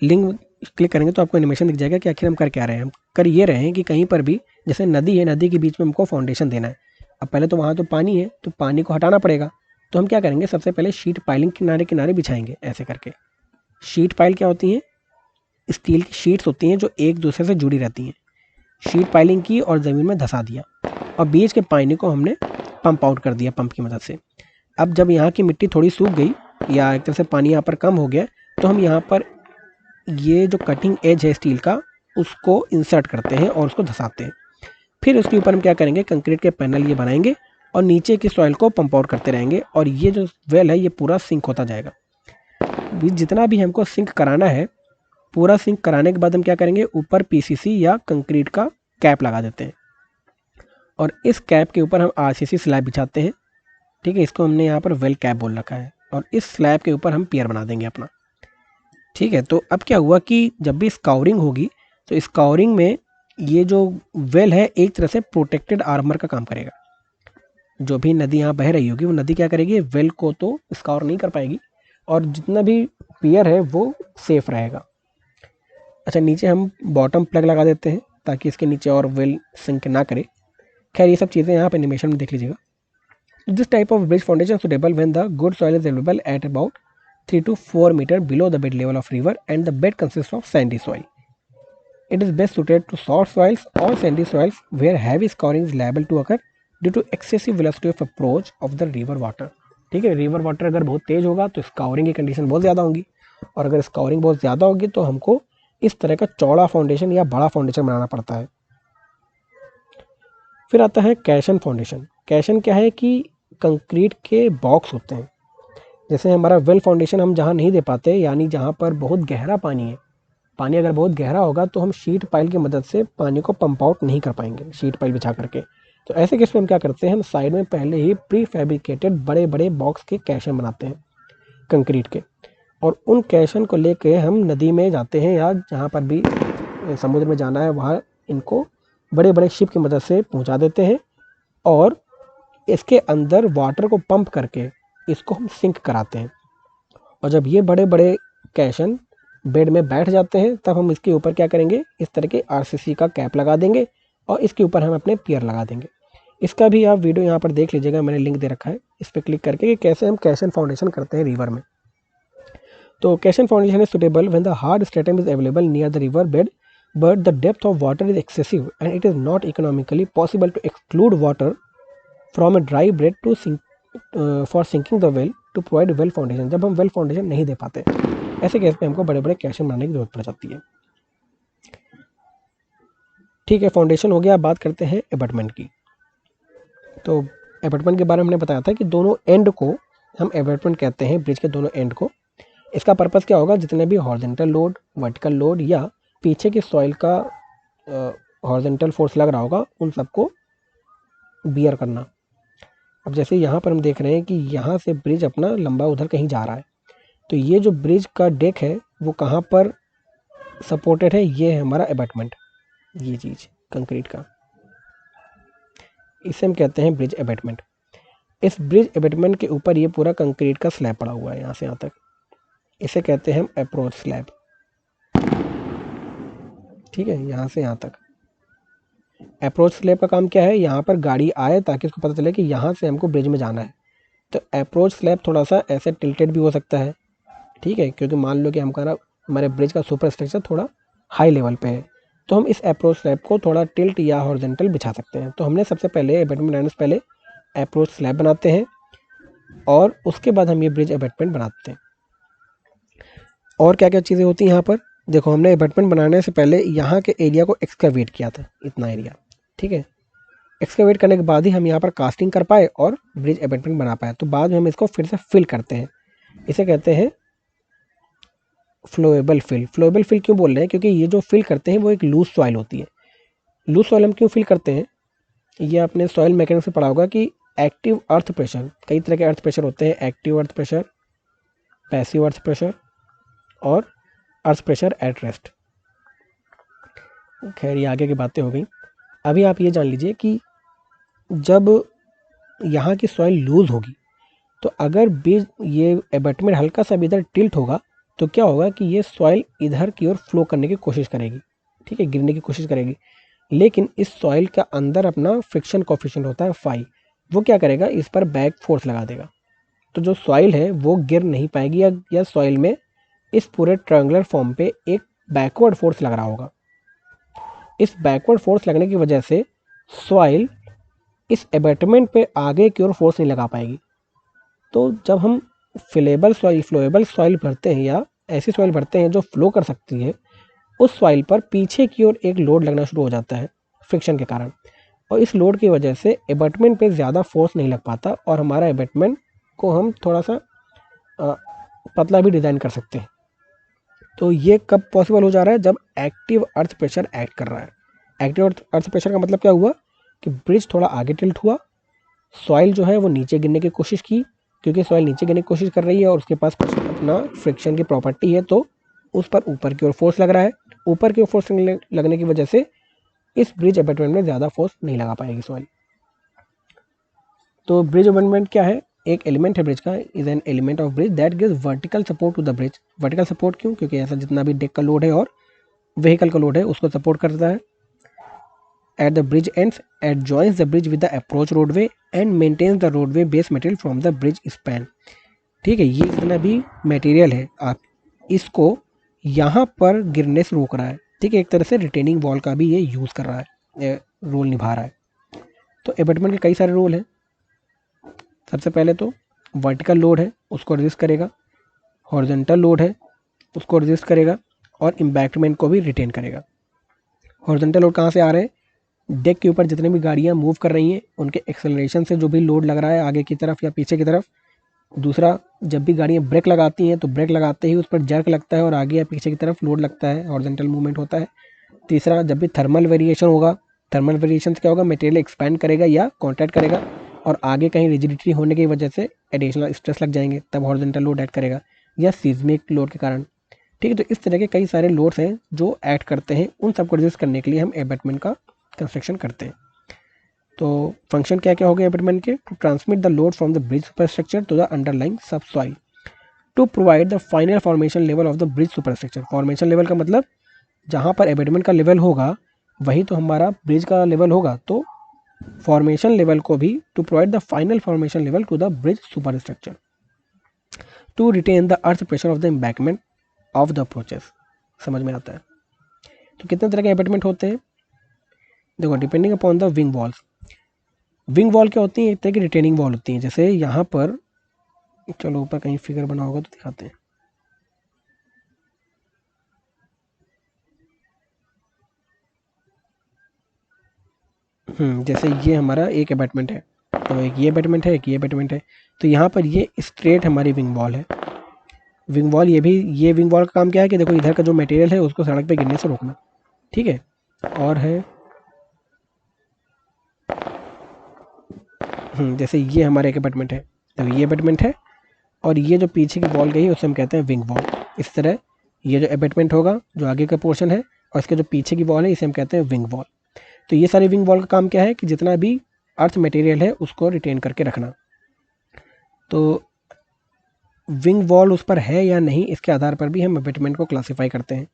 लिंक क्लिक करेंगे तो आपको एनिमेशन दिख जाएगा कि आखिर हम कर क्या रहे हैं। हम कर ये रहे हैं कि कहीं पर भी जैसे नदी है, नदी के बीच में हमको फाउंडेशन देना है। अब पहले तो वहाँ तो पानी है, तो पानी को हटाना पड़ेगा। तो हम क्या करेंगे, सबसे पहले शीट पाइलिंग किनारे किनारे बिछाएंगे ऐसे करके। शीट पाइल क्या होती है, स्टील की शीट्स होती हैं जो एक दूसरे से जुड़ी रहती हैं। शीट पाइलिंग की और ज़मीन में धंसा दिया और बीच के पानी को हमने पंप आउट कर दिया पंप की मदद से। अब जब यहाँ की मिट्टी थोड़ी सूख गई या एक तरह से पानी यहाँ पर कम हो गया, तो हम यहाँ पर ये जो कटिंग एज है स्टील का उसको इंसर्ट करते हैं और उसको धंसाते हैं। फिर उसके ऊपर हम क्या करेंगे, कंक्रीट के पैनल ये बनाएंगे और नीचे की सॉइल को पंप आउट करते रहेंगे और ये जो वेल है ये पूरा सिंक होता जाएगा। जितना भी हमको सिंक कराना है, पूरा सिंक कराने के बाद हम क्या करेंगे, ऊपर पीसीसी या कंक्रीट का कैप लगा देते हैं और इस कैप के ऊपर हम आरसीसी स्लैब बिछाते हैं। ठीक है, इसको हमने यहाँ पर वेल कैप बोल रखा है और इस स्लैब के ऊपर हम पियर बना देंगे अपना। ठीक है, तो अब क्या हुआ कि जब भी स्काउरिंग होगी तो स्काउरिंग में ये जो वेल है एक तरह से प्रोटेक्टेड आर्मर का काम करेगा। जो भी नदी यहाँ बह रही होगी वो नदी क्या करेगी, वेल को तो स्काउर नहीं कर पाएगी और जितना भी पियर है वो सेफ रहेगा। अच्छा, नीचे हम बॉटम प्लग लगा देते हैं ताकि इसके नीचे और वेल सिंक ना करे। खैर ये सब चीज़ें यहाँ पर एनिमेशन में देख लीजिएगा। This type of bridge foundation suitable when the good soil is available at about 3 to 4 meter below the bed level of river and the bed consists of sandy soil. It is best suited to soft soils or sandy soils where heavy scouring is liable to occur due to excessive velocity of approach of the river water. ठीक है, river water अगर बहुत तेज होगा तो scouring की condition बहुत ज़्यादा होगी और अगर स्काउरिंग बहुत ज़्यादा होगी तो हमको इस तरह का चौड़ा फाउंडेशन या बड़ा फाउंडेशन बनाना पड़ता है। फिर आता है कैशन फाउंडेशन। कैशन क्या है कि कंक्रीट के बॉक्स होते हैं। जैसे हमारा वेल फाउंडेशन हम जहाँ नहीं दे पाते, यानी जहाँ पर बहुत गहरा पानी है, पानी अगर बहुत गहरा होगा तो हम शीट पाइल की मदद से पानी को पंप आउट नहीं कर पाएंगे शीट पाइल बिछा करके। तो ऐसे केस में हम क्या करते हैं, हम साइड में पहले ही प्री फैब्रिकेटेड बड़े बड़े बॉक्स के कैशन बनाते हैं कंक्रीट के और उन कैशन को लेके हम नदी में जाते हैं या जहाँ पर भी समुद्र में जाना है वहाँ इनको बड़े बड़े शिप की मदद से पहुँचा देते हैं और इसके अंदर वाटर को पंप करके इसको हम सिंक कराते हैं। और जब ये बड़े बड़े कैशन बेड में बैठ जाते हैं तब हम इसके ऊपर क्या करेंगे, इस तरह के आरसीसी का कैप लगा देंगे और इसके ऊपर हम अपने पियर लगा देंगे। इसका भी आप वीडियो यहाँ पर देख लीजिएगा, मैंने लिंक दे रखा है इस पर क्लिक करके कि कैसे हम कैशन फाउंडेशन करते हैं रिवर में। तो caisson foundation is suitable when the hard stratum is available near the river bed but the depth of water is excessive and it is not economically possible to exclude water from a dry bed to for sinking the well to provide well foundation. जब हम well foundation नहीं दे पाते, ऐसे case में हमको बड़े बड़े कैशन बनाने की जरूरत पड़ जाती है। ठीक है, फाउंडेशन हो गया। बात करते हैं एबटमेंट की। तो एबटमेंट के बारे में हमने बताया था कि दोनों एंड को हम एबटमेंट कहते हैं, ब्रिज के दोनों एंड को। इसका पर्पज़ क्या होगा, जितने भी हॉरिजॉन्टल लोड, वर्टिकल लोड या पीछे की सॉइल का हॉरिजॉन्टल फोर्स लग रहा होगा उन सबको बियर करना। अब जैसे यहाँ पर हम देख रहे हैं कि यहाँ से ब्रिज अपना लंबा उधर कहीं जा रहा है, तो ये जो ब्रिज का डेक है वो कहाँ पर सपोर्टेड है, ये है हमारा एबटमेंट, ये चीज़ कंक्रीट का, इसे हम कहते हैं ब्रिज एबटमेंट। इस ब्रिज एबटमेंट के ऊपर ये पूरा कंक्रीट का स्लैब पड़ा हुआ है यहाँ से यहाँ तक, इसे कहते हैं हम अप्रोच स्लैब। ठीक है, यहाँ से यहाँ तक। अप्रोच स्लैब का काम क्या है, यहाँ पर गाड़ी आए ताकि उसको पता चले कि यहाँ से हमको ब्रिज में जाना है। तो अप्रोच स्लैब थोड़ा सा ऐसे टिल्टेड भी हो सकता है, ठीक है, क्योंकि मान लो कि हमारे ब्रिज का सुपर स्ट्रक्चर थोड़ा हाई लेवल पे है, तो हम इस अप्रोच स्लैब को थोड़ा टिल्ट या हॉरिजॉन्टल बिछा सकते हैं। तो हमने सबसे पहले अबैटमेंट बनाने से पहले अप्रोच स्लैब बनाते हैं और उसके बाद हम ये ब्रिज अबैटमेंट बनाते हैं। और क्या क्या चीज़ें होती हैं यहाँ पर, देखो हमने अबैटमेंट बनाने से पहले यहाँ के एरिया को एक्सकैवेट किया था, इतना एरिया, ठीक है। एक्सकैवेट करने के बाद ही हम यहाँ पर कास्टिंग कर पाए और ब्रिज अबैटमेंट बना पाए। तो बाद में हम इसको फिर से फिल करते हैं, इसे कहते हैं फ्लोएबल फिल। फ्लोएबल फिल क्यों बोल रहे हैं, क्योंकि ये जो फिल करते हैं वो एक लूज सॉइल होती है। लूज सॉइल हम क्यों फिल करते हैं, ये आपने सॉइल मैकेनिक्स में पढ़ा होगा कि एक्टिव अर्थ प्रेशर, कई तरह के अर्थ प्रेशर होते हैं, active earth pressure, passive earth pressure और अर्थ प्रेशर एट रेस्ट। खैर ये आगे की बातें हो गई। अभी आप ये जान लीजिए कि जब यहाँ की सॉइल लूज होगी तो अगर बीज ये अबैटमेंट हल्का सा भी इधर टिल्ट होगा तो क्या होगा कि ये सॉइल इधर की ओर फ्लो करने की कोशिश करेगी, ठीक है, गिरने की कोशिश करेगी। लेकिन इस सॉइल का अंदर अपना फ्रिक्शन कोफिशिएंट होता है फाई, वो क्या करेगा, इस पर बैक फोर्स लगा देगा। तो जो सॉइल है वो गिर नहीं पाएगी, या सॉइल में इस पूरे ट्रायंगुलर फॉर्म पे एक बैकवर्ड फोर्स लग रहा होगा। इस बैकवर्ड फोर्स लगने की वजह से सॉइल इस अबैटमेंट पे आगे की ओर फोर्स नहीं लगा पाएगी। तो जब हम फ्लोएबल सॉइल भरते हैं या ऐसी सॉइल भरते हैं जो फ्लो कर सकती है, उस सॉइल पर पीछे की ओर एक लोड लगना शुरू हो जाता है फ्रिक्शन के कारण, और इस लोड की वजह से एबैटमेंट पे ज़्यादा फोर्स नहीं लग पाता और हमारा एबैटमेंट को हम थोड़ा सा पतला भी डिज़ाइन कर सकते हैं। तो ये कब पॉसिबल हो जा रहा है, जब एक्टिव अर्थ प्रेशर एक्ट कर रहा है। एक्टिव अर्थ प्रेशर का मतलब क्या हुआ कि ब्रिज थोड़ा आगे टिल्ट हुआ, सॉइल जो है वो नीचे गिरने की कोशिश की, क्योंकि सॉइल नीचे गिरने की कोशिश कर रही है और उसके पास अपना फ्रिक्शन की प्रॉपर्टी है, तो उस पर ऊपर की ओर फोर्स लग रहा है। ऊपर की ओर फोर्स लगने की वजह से इस ब्रिज अबैटमेंट में ज़्यादा फोर्स नहीं लगा पाएगी सॉइल। तो ब्रिज अबैटमेंट क्या है, एक एलिमेंट है ब्रिज का, is an element of bridge that gives vertical support to the bridge. Vertical support क्यों, क्योंकि ऐसा जितना भी डेक का लोड है और व्हीकल का लोड है उसको सपोर्ट करता है। At the bridge ends at joins the bridge with the approach roadway and maintains the roadway base material from the bridge span. ठीक है, ये जितना भी मटेरियल है आप इसको यहाँ पर गिरने से रोक रहा है, ठीक है, एक तरह से रिटेनिंग वॉल का भी ये यूज़ कर रहा है, रोल निभा रहा है। तो एबैटमेंट के कई सारे रोल हैं। सबसे पहले तो वर्टिकल लोड है उसको रेजिस्ट करेगा, हॉरिजॉन्टल लोड है उसको रेजिस्ट करेगा और एम्बैंकमेंट को भी रिटेन करेगा। हॉरिजॉन्टल लोड कहाँ से आ रहे हैं, डेक के ऊपर जितनी भी गाड़ियाँ मूव कर रही हैं उनके एक्सेलरेशन से जो भी लोड लग रहा है आगे की तरफ या पीछे की तरफ। दूसरा, जब भी गाड़ियाँ ब्रेक लगाती हैं तो ब्रेक लगाते ही उस पर जर्क लगता है और आगे या पीछे की तरफ लोड लगता है, हॉरिजॉन्टल मूवमेंट होता है। तीसरा, जब भी थर्मल वेरिएशन होगा, थर्मल वेरिएशन से क्या होगा, मटेरियल एक्सपैंड करेगा या कॉन्ट्रैक्ट करेगा और आगे कहीं रिजिडिटी होने की वजह से एडिशनल स्ट्रेस लग जाएंगे, तब हॉरिजॉन्टल लोड एक्ट करेगा, या सीज़मिक लोड के कारण। ठीक है, तो इस तरह के कई सारे लोड्स हैं जो एक्ट करते हैं, उन सबको रिड्यूस करने के लिए हम एबैटमेंट का कंस्ट्रक्शन करते हैं। तो फंक्शन क्या क्या हो गया एबैटमेंट के, to transmit the load from the bridge superstructure to the underlying sub soil, to provide the final formation level of the bridge superstructure. Formation level का मतलब जहाँ पर एबैटमेंट का लेवल होगा वही तो हमारा ब्रिज का लेवल होगा, तो फॉर्मेशन लेवल को भी to provide the final formation level to the bridge superstructure, to retain the earth pressure of the embankment of the approaches. समझ में आता है। तो कितने तरह के एबैटमेंट होते हैं, देखो depending upon the wing walls. Wing wall क्या होती है, एक तरह की रिटेनिंग वॉल होती है। जैसे यहाँ पर, चलो ऊपर कहीं फिगर बना होगा तो दिखाते हैं। जैसे ये हमारा एक अबैटमेंट है, तो एक ये अबैटमेंट है, एक ये अबैटमेंट है। तो यहाँ पर ये स्ट्रेट हमारी विंग वॉल है। विंग वॉल ये विंग वॉल का काम क्या है कि देखो इधर का जो मटेरियल है उसको सड़क पे गिरने से रोकना, ठीक है। और है जैसे ये हमारा एक अबैटमेंट है, तो ये अबैटमेंट है और ये जो पीछे की वॉल गई है उसे हम कहते हैं विंग वॉल। इस तरह ये जो अबैटमेंट होगा जो आगे का पोर्शन है और इसके जो पीछे की वॉल है इसे हम कहते हैं विंग वॉल। तो ये सारी विंग वॉल का काम क्या है कि जितना भी अर्थ मटेरियल है उसको रिटेन करके रखना। तो विंग वॉल उस पर है या नहीं इसके आधार पर भी हम अबैटमेंट को क्लासीफाई करते हैं।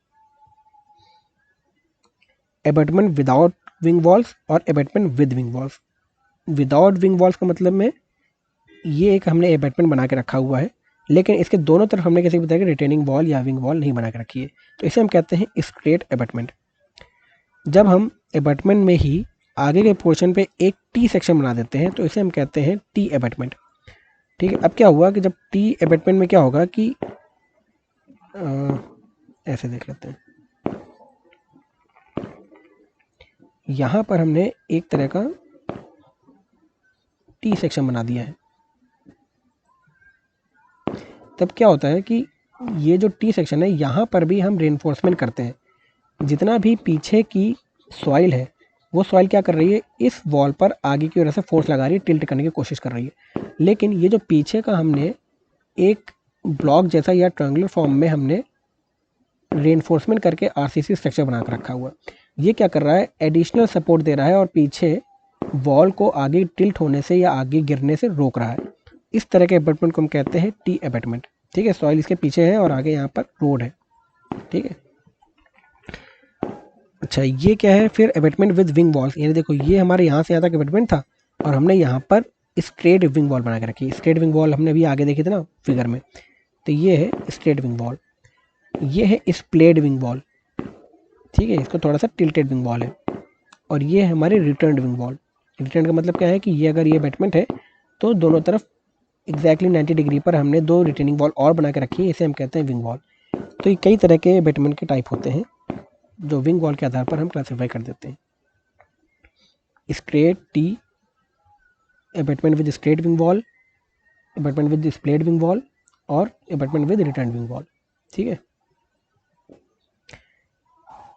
अबैटमेंट विदाउट विंग वॉल्स और abutment with wing walls. Without wing walls का मतलब में ये एक हमने एबैटमेंट बना के रखा हुआ है, लेकिन इसके दोनों तरफ हमने किसी भी तरह की रिटेनिंग वॉल या विंग वॉल नहीं बना के रखी है, तो इसे हम कहते हैं स्ट्रेट एबैटमेंट। जब हम एबैटमेंट में ही आगे के पोर्शन पे एक टी सेक्शन बना देते हैं तो इसे हम कहते हैं टी एबैटमेंट। ठीक है, अब क्या हुआ कि जब टी एबैटमेंट में क्या होगा कि ऐसे देख लेते हैं, यहाँ पर हमने एक तरह का टी सेक्शन बना दिया है। तब क्या होता है कि ये जो टी सेक्शन है यहाँ पर भी हम रेनफोर्समेंट करते हैं। जितना भी पीछे की सॉइल है वो सॉइल क्या कर रही है, इस वॉल पर आगे की वजह से फोर्स लगा रही है, टिल्ट करने की कोशिश कर रही है। लेकिन ये जो पीछे का हमने एक ब्लॉक जैसा या ट्रायंगुलर फॉर्म में हमने रेनफोर्समेंट करके आरसीसी स्ट्रक्चर बना कर रखा हुआ, ये क्या कर रहा है, एडिशनल सपोर्ट दे रहा है और पीछे वॉल को आगे टिल्ट होने से या आगे गिरने से रोक रहा है। इस तरह के एबैटमेंट को हम कहते हैं टी एबैटमेंट। ठीक है, सॉइल इसके पीछे है और आगे यहाँ पर रोड है। ठीक है, अच्छा ये क्या है फिर, एबैटमेंट विद विंग वॉल्स। यानी देखो ये हमारे यहाँ से यहाँ तक एबैटमेंट था और हमने यहाँ पर स्ट्रेट विंग वॉल बना के रखी। स्ट्रेट विंग वॉल हमने अभी आगे देखी थी ना फिगर में, तो ये है स्ट्रेट विंग वॉल, ये है स्प्लेड विंग वॉल। ठीक है, इसको थोड़ा सा टिल्टेड विंग वॉल है, और ये है हमारे रिटर्न विंग वॉल। रिटर्न का मतलब क्या है कि ये अगर ये एबैटमेंट है तो दोनों तरफ एग्जैक्टली 90 डिग्री पर हमने दो रिटेनिंग वॉल और बना के रखी है, इसे हम कहते हैं विंग वॉल। तो ये कई तरह के एबैटमेंट के टाइप होते हैं जो विंग वॉल के आधार पर हम क्लासीफाई कर देते हैं। Straight T abutment with straight wing wall, abutment with splayed wing wall और abutment with return wing wall. ठीक है,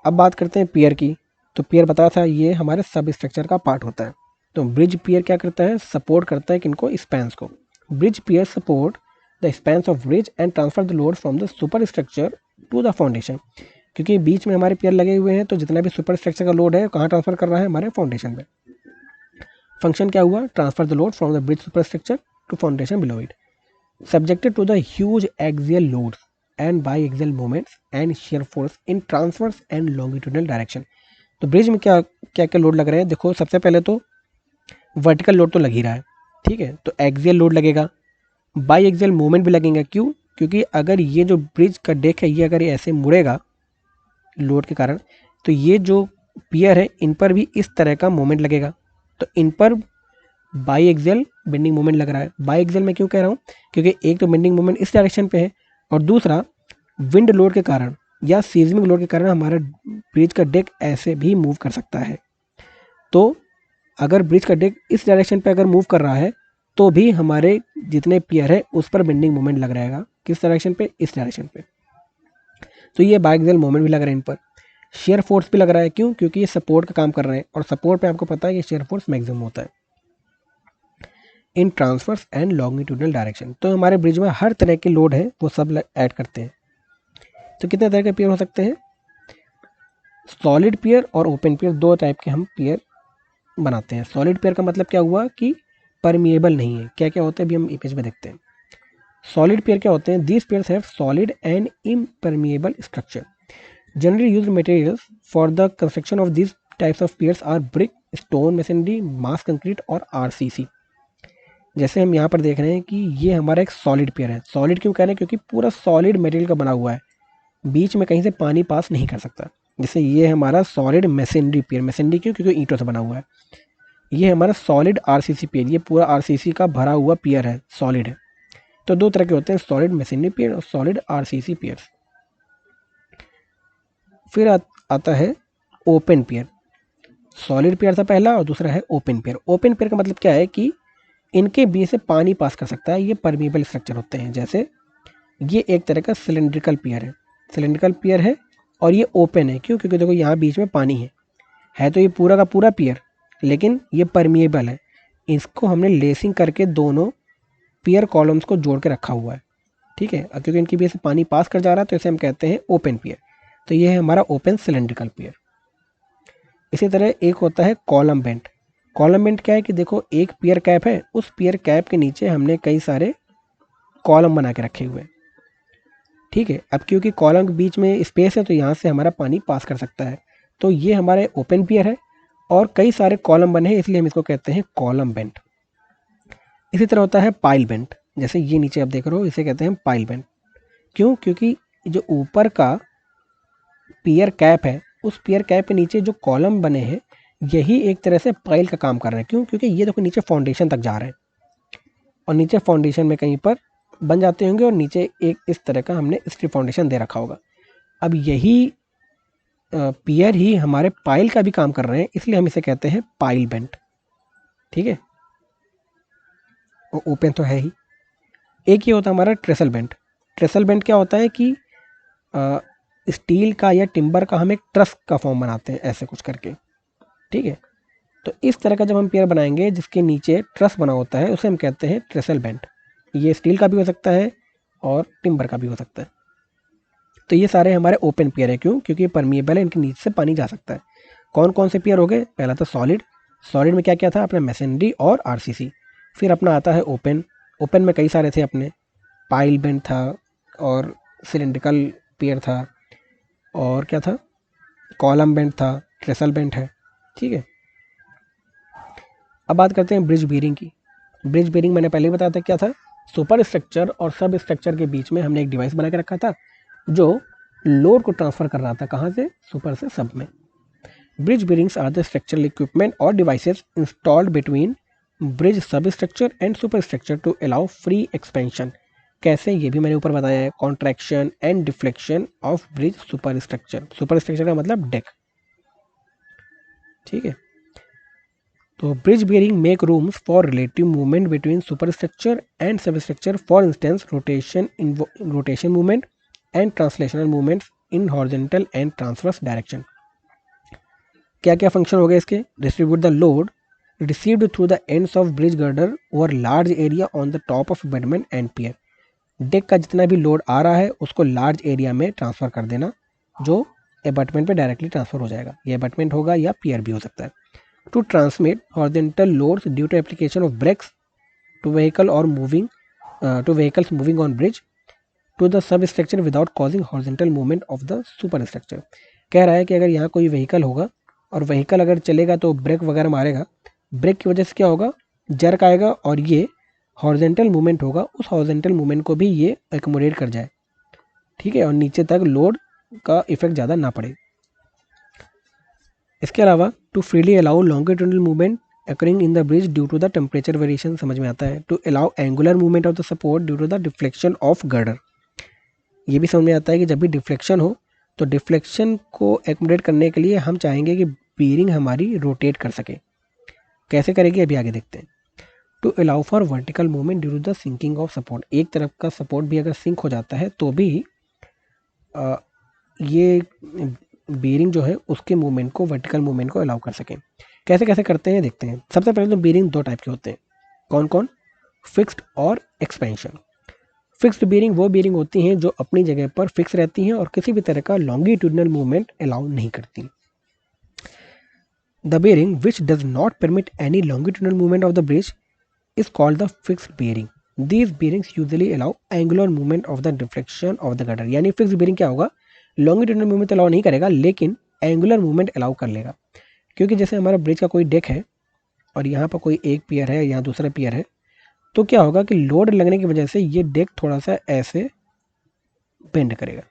अब बात करते हैं पियर की। तो पियर बताया था ये हमारे सब स्ट्रक्चर का पार्ट होता है। तो ब्रिज पियर क्या करता है, सपोर्ट करता है किनको, स्पैंस को। Bridge pier support the spans of bridge and transfer the load from the super structure to the foundation. क्योंकि बीच में हमारे पियर लगे हुए हैं तो जितना भी सुपर स्ट्रक्चर का लोड है कहाँ ट्रांसफर कर रहा है, हमारे फाउंडेशन पे। फंक्शन क्या हुआ, transfer the load from the bridge super structure to foundation below it, subjected to the huge axial loads and biaxial moments and shear force in transverse and longitudinal direction. तो bridge में क्या क्या क्या load लग रहे हैं, देखो सबसे पहले तो वर्टिकल लोड तो लग ही रहा है। ठीक है, तो एक्सियल लोड लगेगा, बाई एक्सियल मोमेंट भी लगेंगे। क्यों, क्योंकि अगर ये जो ब्रिज का डेक है ये अगर ये ऐसे मुड़ेगा लोड के कारण, तो ये जो पियर है इन पर भी इस तरह का मोमेंट लगेगा। तो इन पर बाई एक्सियल बेंडिंग मोमेंट लग रहा है। बाई एक्सियल में क्यों कह रहा हूँ, क्योंकि एक तो बेंडिंग मोमेंट इस डायरेक्शन पे है और दूसरा विंड लोड के कारण या सीजमिक लोड के कारण हमारा ब्रिज का डेक ऐसे भी मूव कर सकता है। तो अगर ब्रिज का डेक इस डायरेक्शन पे अगर मूव कर रहा है तो भी हमारे जितने पियर है उस पर बेंडिंग मोमेंट लग रहेगा। किस डायरेक्शन पे, इस डायरेक्शन पे। तो ये बाइएक्सियल मोमेंट भी लग रहा है इन पर। शेयर फोर्स भी लग रहा है, क्यों, क्योंकि ये सपोर्ट का काम कर रहे हैं और सपोर्ट पे आपको पता है कि शेयर फोर्स मैक्सिमम होता है इन ट्रांसवर्स एंड लॉन्गिट्यूडनल डायरेक्शन। तो हमारे ब्रिज में हर तरह के लोड है वो सब ऐड करते हैं। तो कितने तरह के पियर हो सकते हैं, सॉलिड पियर और ओपन पियर, दो टाइप के हम पियर बनाते हैं। सॉलिड पियर का मतलब क्या हुआ कि परमिएबल नहीं है। क्या क्या होते हैं अभी हम इमेज में देखते हैं। सॉलिड पियर क्या होते हैं, these piers have solid and impermeable structure. Generally used materials for the construction of these types of piers are brick, stone, machinery, mass concrete और आरसीसी। जैसे हम यहाँ पर देख रहे हैं कि ये हमारा एक सॉलिड पियर है। सॉलिड क्यों कह रहे हैं, क्योंकि पूरा सॉलिड मटेरियल का बना हुआ है, बीच में कहीं से पानी पास नहीं कर सकता। जैसे ये हमारा सॉलिड मशीनरी पियर, मशीनरी क्यों, क्योंकि ईंटों से बना हुआ है। ये हमारा सॉलिड आरसीसी पियर, ये पूरा आरसीसी का भरा हुआ पियर है, सॉलिड है। तो दो तरह के होते हैं, सॉलिड मशीनरी पियर और सॉलिड आरसीसी पियर। फिर आता है ओपन पियर। सॉलिड पियर था पहला और दूसरा है ओपन पियर। ओपन पियर का मतलब क्या है कि इनके बीच से पानी पास कर सकता है, ये परमिएबल स्ट्रक्चर होते हैं। जैसे ये एक तरह का सिलेंड्रिकल पियर है, सिलेंड्रिकल पियर है और ये ओपन है। क्यों, क्योंकि देखो यहाँ बीच में पानी है तो ये पूरा का पूरा पियर, लेकिन ये परमिएबल है। इसको हमने लेसिंग करके दोनों पियर कॉलम्स को जोड़ के रखा हुआ है। ठीक है, क्योंकि इनके बीच से पानी पास कर जा रहा है तो इसे हम कहते हैं ओपन पियर। तो ये है हमारा ओपन सिलेंड्रिकल पियर। इसी तरह एक होता है कॉलम बेंट। कॉलम बेंट क्या है कि देखो एक पियर कैप है, उस पियर कैप के नीचे हमने कई सारे कॉलम बना के रखे हुए हैं। ठीक है, अब क्योंकि कॉलम के बीच में स्पेस है तो यहाँ से हमारा पानी पास कर सकता है। तो ये हमारे ओपन पियर है और कई सारे कॉलम बने हैं, इसलिए हम इसको कहते हैं कॉलम बेंट। इसी तरह होता है पाइल बेंट, जैसे ये नीचे आप देख रहे हो, इसे कहते हैं पाइल बेंट। क्यों? क्योंकि जो ऊपर का पियर कैप है, उस पियर कैप के नीचे जो कॉलम बने हैं, यही एक तरह से पाइल का काम कर रहे हैं। क्यों? क्योंकि ये देखो नीचे फाउंडेशन तक जा रहे हैं, और नीचे फाउंडेशन में कहीं पर बन जाते होंगे, और नीचे एक इस तरह का हमने स्ट्रिप फाउंडेशन दे रखा होगा। अब यही पियर ही हमारे पाइल का भी काम कर रहे हैं, इसलिए हम इसे कहते हैं पाइल बेंट। ठीक है, और ओपन तो है ही। एक ये होता है हमारा ट्रेसल बेंट। ट्रेसल बेंट क्या होता है कि स्टील का या टिम्बर का हम एक ट्रस का फॉर्म बनाते हैं ऐसे कुछ करके। ठीक है, तो इस तरह का जब हम पियर बनाएंगे जिसके नीचे ट्रस बना होता है, उसे हम कहते हैं ट्रेसल बेंट। ये स्टील का भी हो सकता है और टिम्बर का भी हो सकता है। तो ये सारे हमारे ओपन पियर है। क्यों? क्योंकि परमिएबल है, इनके नीचे से पानी जा सकता है। कौन कौन से पियर हो गए? पहला तो सॉलिड। सॉलिड में क्या क्या था? अपना मैसनरी और आरसीसी। फिर अपना आता है ओपन। ओपन में कई सारे थे अपने, पाइल बेंट था, और सिलेंड्रिकल पियर था, और क्या था, कॉलम बेंट था, ट्रेसल बेंट है। ठीक है, अब बात करते हैं ब्रिज बीयरिंग की। ब्रिज बीयरिंग मैंने पहले ही बताया था क्या था। सुपर स्ट्रक्चर और सब स्ट्रक्चर के बीच में हमने एक डिवाइस बना के रखा था जो लोड को ट्रांसफर कर रहा था, कहाँ से? सुपर से सब में। Bridge bearings are the structural equipment और devices installed between bridge sub structure and super structure to allow free expansion. कैसे? ये भी मैंने ऊपर बताया है। Contraction and deflection of bridge super structure. Super structure का मतलब डेक। ठीक है, तो bridge bearing make rooms for relative movement between superstructure and substructure, for instance rotation movement and translational movements in horizontal and transverse direction। क्या क्या function हो गए इसके? Distribute the load received through the ends of bridge girder over large area on the top of abutment and pier। Deck का जितना भी load आ रहा है उसको लार्ज एरिया में ट्रांसफर कर देना, जो एबटमेंट पे डायरेक्टली ट्रांसफर हो जाएगा। ये एबटमेंट होगा या पियर भी हो सकता है। To transmit horizontal loads due to application of brakes to vehicles moving on bridge to the substructure without causing horizontal movement of the superstructure। कह रहा है कि अगर यहाँ कोई व्हीकल होगा और व्हीकल अगर चलेगा तो ब्रेक वगैरह मारेगा, ब्रेक की वजह से क्या होगा? जर्क आएगा और ये हॉरिजेंटल मूवमेंट होगा, उस हॉरिजेंटल मूवमेंट को भी ये एकोमोडेट कर जाए। ठीक है, और नीचे तक लोड का इफेक्ट ज़्यादा ना पड़े। इसके अलावा to freely allow longitudinal movement occurring in the bridge due to the temperature variation, समझ में आता है। To allow angular movement of the support due to the deflection of girder. ये भी समझ में आता है कि जब भी डिफ्लेक्शन हो तो डिफ्लेक्शन को एकोमोडेट करने के लिए हम चाहेंगे कि बीयरिंग हमारी रोटेट कर सके। कैसे करेगी अभी आगे देखते हैं। To allow for vertical movement due to the sinking of support. एक तरफ का सपोर्ट भी अगर सिंक हो जाता है तो भी ये बीयरिंग जो है उसके मूवमेंट को, वर्टिकल मूवमेंट को अलाउ कर सकें। कैसे कैसे करते हैं देखते हैं। सबसे पहले तो बीयरिंग दो टाइप के होते हैं। कौन कौन? फिक्स्ड और एक्सपेंशन। फिक्स्ड बीयरिंग वो बीयरिंग होती हैं जो अपनी जगह पर फिक्स रहती हैं और किसी भी तरह का लॉन्गिट्यूडनल मूवमेंट अलाउ नहीं करती। The bearing which does not permit any longitudinal movement of the bridge is called the fixed bearing. These bearings usually allow angular movement of the deflection of the girder. यानी fixed bearing क्या होगा? Longitudinal movement allow नहीं करेगा लेकिन angular movement allow कर लेगा। क्योंकि जैसे हमारा ब्रिज का कोई डेक है और यहाँ पर कोई एक पियर है, यहाँ दूसरा पियर है, तो क्या होगा कि लोड लगने की वजह से ये डेक थोड़ा सा ऐसे बेंड करेगा।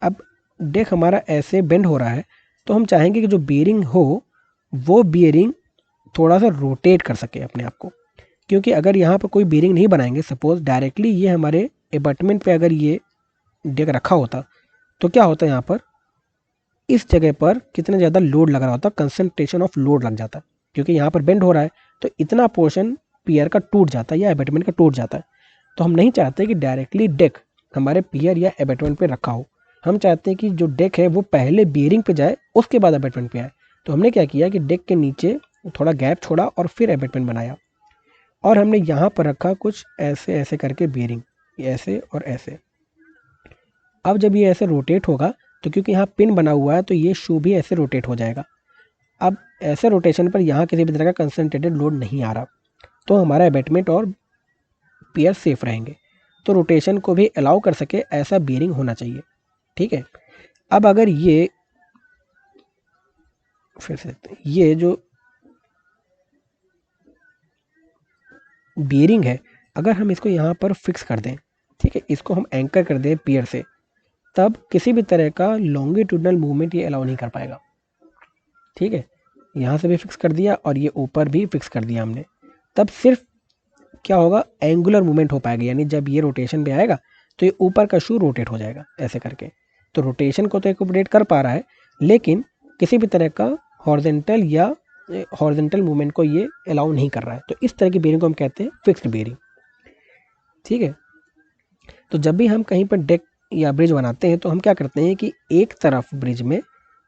अब डेक हमारा ऐसे बेंड हो रहा है तो हम चाहेंगे कि जो बीयरिंग हो वो बीयरिंग थोड़ा सा रोटेट कर सके अपने आप को। क्योंकि अगर यहाँ पर कोई बीयरिंग नहीं बनाएंगे, सपोज डायरेक्टली ये हमारे एबटमेंट पे अगर ये डेक रखा होता तो क्या होता है, यहाँ पर इस जगह पर कितना ज़्यादा लोड लग रहा होता, कंसंट्रेशन ऑफ लोड लग जाता। क्योंकि यहाँ पर बेंड हो रहा है तो इतना पोर्शन पियर का टूट जाता है या एबटमेंट का टूट जाता है। तो हम नहीं चाहते कि डायरेक्टली डेक हमारे पियर या एबटमेंट पे रखा हो। हम चाहते हैं कि जो डेक है वो पहले बियरिंग पे जाए उसके बाद एबटमेंट पे आए। तो हमने क्या किया कि डेक के नीचे थोड़ा गैप छोड़ा और फिर एबटमेंट बनाया, और हमने यहाँ पर रखा कुछ ऐसे ऐसे करके बियरिंग, ऐसे और ऐसे। अब जब ये ऐसे रोटेट होगा तो क्योंकि यहाँ पिन बना हुआ है तो ये शू भी ऐसे रोटेट हो जाएगा। अब ऐसे रोटेशन पर यहाँ किसी भी तरह का कंसंट्रेटेड लोड नहीं आ रहा, तो हमारा एबटमेंट और पियर सेफ रहेंगे। तो रोटेशन को भी अलाउ कर सके ऐसा बियरिंग होना चाहिए। ठीक है, अब अगर ये फिर से देखते हैं, ये जो बियरिंग है अगर हम इसको यहाँ पर फिक्स कर दें, ठीक है, इसको हम एंकर कर दें पियर से, तब किसी भी तरह का लॉन्गिट्यूडनल मूवमेंट ये अलाउ नहीं कर पाएगा। ठीक है, यहाँ से भी फिक्स कर दिया और ये ऊपर भी फिक्स कर दिया हमने, तब सिर्फ क्या होगा, एंगुलर मूवमेंट हो पाएगा, यानी जब ये रोटेशन पे आएगा तो ये ऊपर का शू रोटेट हो जाएगा ऐसे करके। तो रोटेशन को तो एकोमोडेट कर पा रहा है, लेकिन किसी भी तरह का हॉरिजॉन्टल या हॉरिजॉन्टल मूवमेंट को ये अलाउ नहीं कर रहा है। तो इस तरह की बेयरिंग को हम कहते हैं फिक्स्ड बेयरिंग। ठीक है, तो जब भी हम कहीं पर डेक या ब्रिज बनाते हैं तो हम क्या करते हैं कि एक तरफ ब्रिज में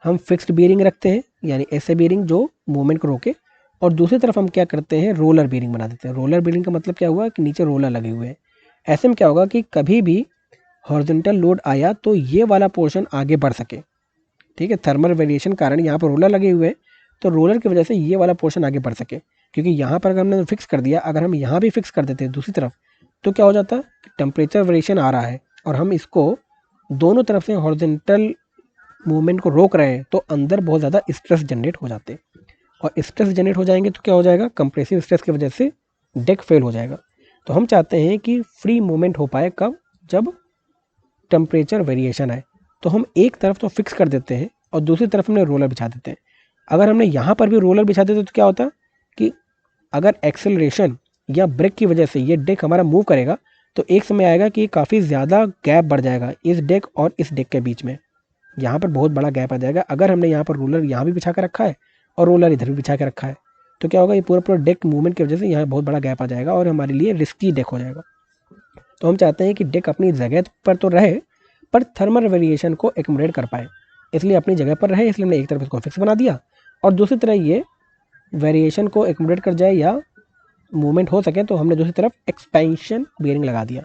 हम फिक्स्ड बेयरिंग रखते हैं, यानी ऐसे बेयरिंग जो मूवमेंट को रोके, और दूसरी तरफ हम क्या करते हैं, रोलर बेयरिंग बना देते हैं। रोलर बेयरिंग का मतलब क्या हुआ कि नीचे रोलर लगे हुए हैं। ऐसे में क्या होगा कि कभी भी हॉरिजॉन्टल लोड आया तो ये वाला पोर्शन आगे बढ़ सके। ठीक है, थर्मल वेरिएशन कारण यहाँ पर रोलर लगे हुए हैं, तो रोलर की वजह से ये वाला पोर्शन आगे बढ़ सके। क्योंकि यहाँ पर अगर हमने फिक्स कर दिया, अगर हम यहाँ भी फिक्स कर देते हैं दूसरी तरफ, तो क्या हो जाता है, टेम्परेचर वेरिएशन आ रहा है और हम इसको दोनों तरफ से हॉरिजॉन्टल मूवमेंट को रोक रहे हैं, तो अंदर बहुत ज़्यादा स्ट्रेस जनरेट हो जाते हैं, और स्ट्रेस जनरेट हो जाएंगे तो क्या हो जाएगा, कंप्रेसिव स्ट्रेस की वजह से डेक फेल हो जाएगा। तो हम चाहते हैं कि फ्री मूवमेंट हो पाए, कब, जब टेम्परेचर वेरिएशन आए। तो हम एक तरफ तो फिक्स कर देते हैं और दूसरी तरफ हमने रोलर बिछा देते हैं। अगर हमने यहाँ पर भी रोलर बिछा देते तो क्या होता कि अगर एक्सेलरेशन या ब्रेक की वजह से ये डेक हमारा मूव करेगा, तो एक समय आएगा कि काफ़ी ज़्यादा गैप बढ़ जाएगा इस डेक और इस डेक के बीच में। यहाँ पर बहुत बड़ा गैप आ जाएगा। अगर हमने यहाँ पर रोलर यहाँ भी बिछा कर रखा है और रोलर इधर भी बिछा के रखा है, तो क्या होगा, ये पूरा डेक मूवमेंट की वजह से यहाँ बहुत बड़ा गैप आ जाएगा और हमारे लिए रिस्की डेक हो जाएगा। तो हम चाहते हैं कि डेक अपनी जगह पर तो रहे, पर थर्मल वेरिएशन को एकोमोडेट कर पाए, इसलिए अपनी जगह पर रहे, इसलिए हमने एक तरफ इसको फिक्स बना दिया और दूसरी तरफ ये वेरिएशन को एकोमोडेट कर जाए या मूवमेंट हो सके, तो हमने दूसरी तरफ एक्सपेंशन बेयरिंग लगा दिया।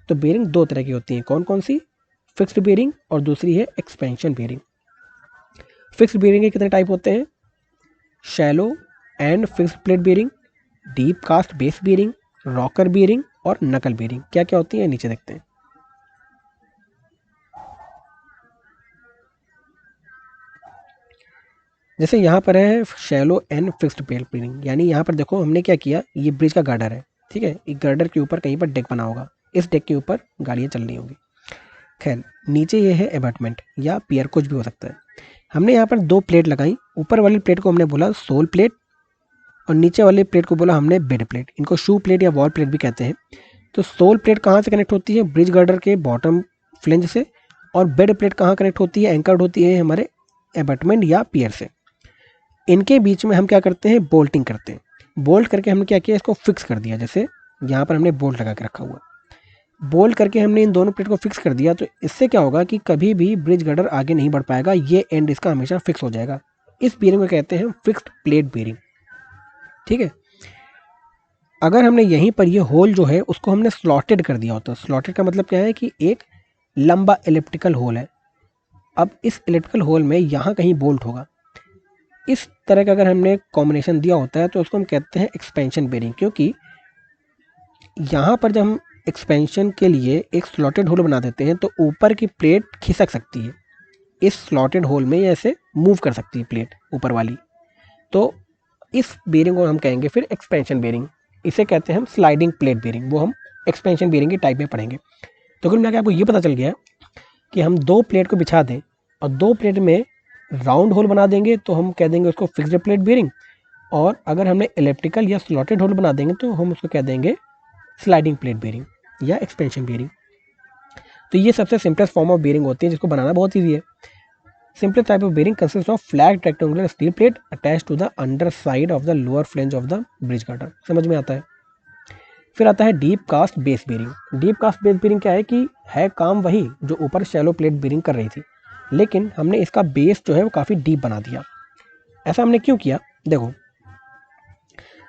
तो बेयरिंग दो तरह की होती हैं, कौन कौन सी, फिक्स्ड बेयरिंग और दूसरी है एक्सपेंशन बेयरिंग। फिक्स्ड बेयरिंग के कितने टाइप होते हैं, shallow and fixed plate bearing, deep cast base bearing, rocker bearing और नकल बेयरिंग। क्या क्या होती है नीचे देखते हैं। जैसे यहाँ पर है shallow and fixed plate bearing, यानी यहाँ पर देखो हमने क्या किया, ये ब्रिज का गार्डर है, ठीक है, एक गार्डर के ऊपर कहीं पर डेक बना होगा, इस डेक के ऊपर गाड़ियाँ चल रही होंगी। खैर, नीचे ये है एबटमेंट या पियर, कुछ भी हो सकता है। हमने यहाँ पर दो प्लेट लगाई, ऊपर वाली प्लेट को हमने बोला सोल प्लेट और नीचे वाली प्लेट को बोला हमने बेड प्लेट। इनको शू प्लेट या वॉल प्लेट भी कहते हैं। तो सोल प्लेट कहाँ से कनेक्ट होती है, ब्रिज गार्डर के बॉटम फ्लेंज से, और बेड प्लेट कहाँ कनेक्ट होती है, एंकर्ड होती है हमारे एबटमेंट या पियर से। इनके बीच में हम क्या करते हैं, बोल्टिंग करते हैं। बोल्ट करके हमने क्या किया, इसको फिक्स कर दिया। जैसे यहाँ पर हमने बोल्ट लगा के रखा हुआ, बोल्ट करके हमने इन दोनों प्लेट को फिक्स कर दिया। तो इससे क्या होगा कि कभी भी ब्रिज गर्डर आगे नहीं बढ़ पाएगा, ये एंड इसका हमेशा फिक्स हो जाएगा। इस बेयरिंग को कहते हैं फिक्स्ड प्लेट बेयरिंग। ठीक है, अगर हमने यहीं पर ये होल जो है उसको हमने स्लॉटेड कर दिया होता, स्लॉटेड का मतलब क्या है कि एक लंबा इलेप्टिकल होल है। अब इस इलेप्टिकल होल में यहाँ कहीं बोल्ट होगा, इस तरह का अगर हमने कॉम्बिनेशन दिया होता है तो उसको हम कहते हैं एक्सपेंशन बेयरिंग। क्योंकि यहाँ पर जब हम एक्सपेंशन के लिए एक स्लॉटेड होल बना देते हैं तो ऊपर की प्लेट खिसक सकती है, इस स्लॉटेड होल में ये ऐसे मूव कर सकती है प्लेट ऊपर वाली। तो इस बेयरिंग को हम कहेंगे फिर एक्सपेंशन बेयरिंग। इसे कहते हैं हम स्लाइडिंग प्लेट बेयरिंग, वो हम एक्सपेंशन बेयरिंग के टाइप में पढ़ेंगे। तो कुल मिलाकर आपको ये पता चल गया कि हम दो प्लेट को बिछा दें और दो प्लेट में राउंड होल बना देंगे तो हम कह देंगे उसको फिक्स्ड प्लेट बेयरिंग, और अगर हमने इलेप्टिकल या स्लॉटेड होल बना देंगे तो हम उसको कह देंगे स्लाइडिंग प्लेट बेयरिंग या एक्सपेंशन बेयरिंग। तो ये सबसे सिंपलेस्ट फॉर्म ऑफ बेयरिंग होती है जिसको बनाना बहुत ईजी है। Simplest type of bearing consist of flat rectangular steel plate attach to the under side of the lower flange of the bridge girder. समझ में आता है। फिर आता है deep cast base bearing. Deep cast base bearing क्या है कि है काम वही जो ऊपर शैलो प्लेट बेयरिंग कर रही थी, लेकिन हमने इसका बेस जो है वो काफ़ी डीप बना दिया। ऐसा हमने क्यों किया, देखो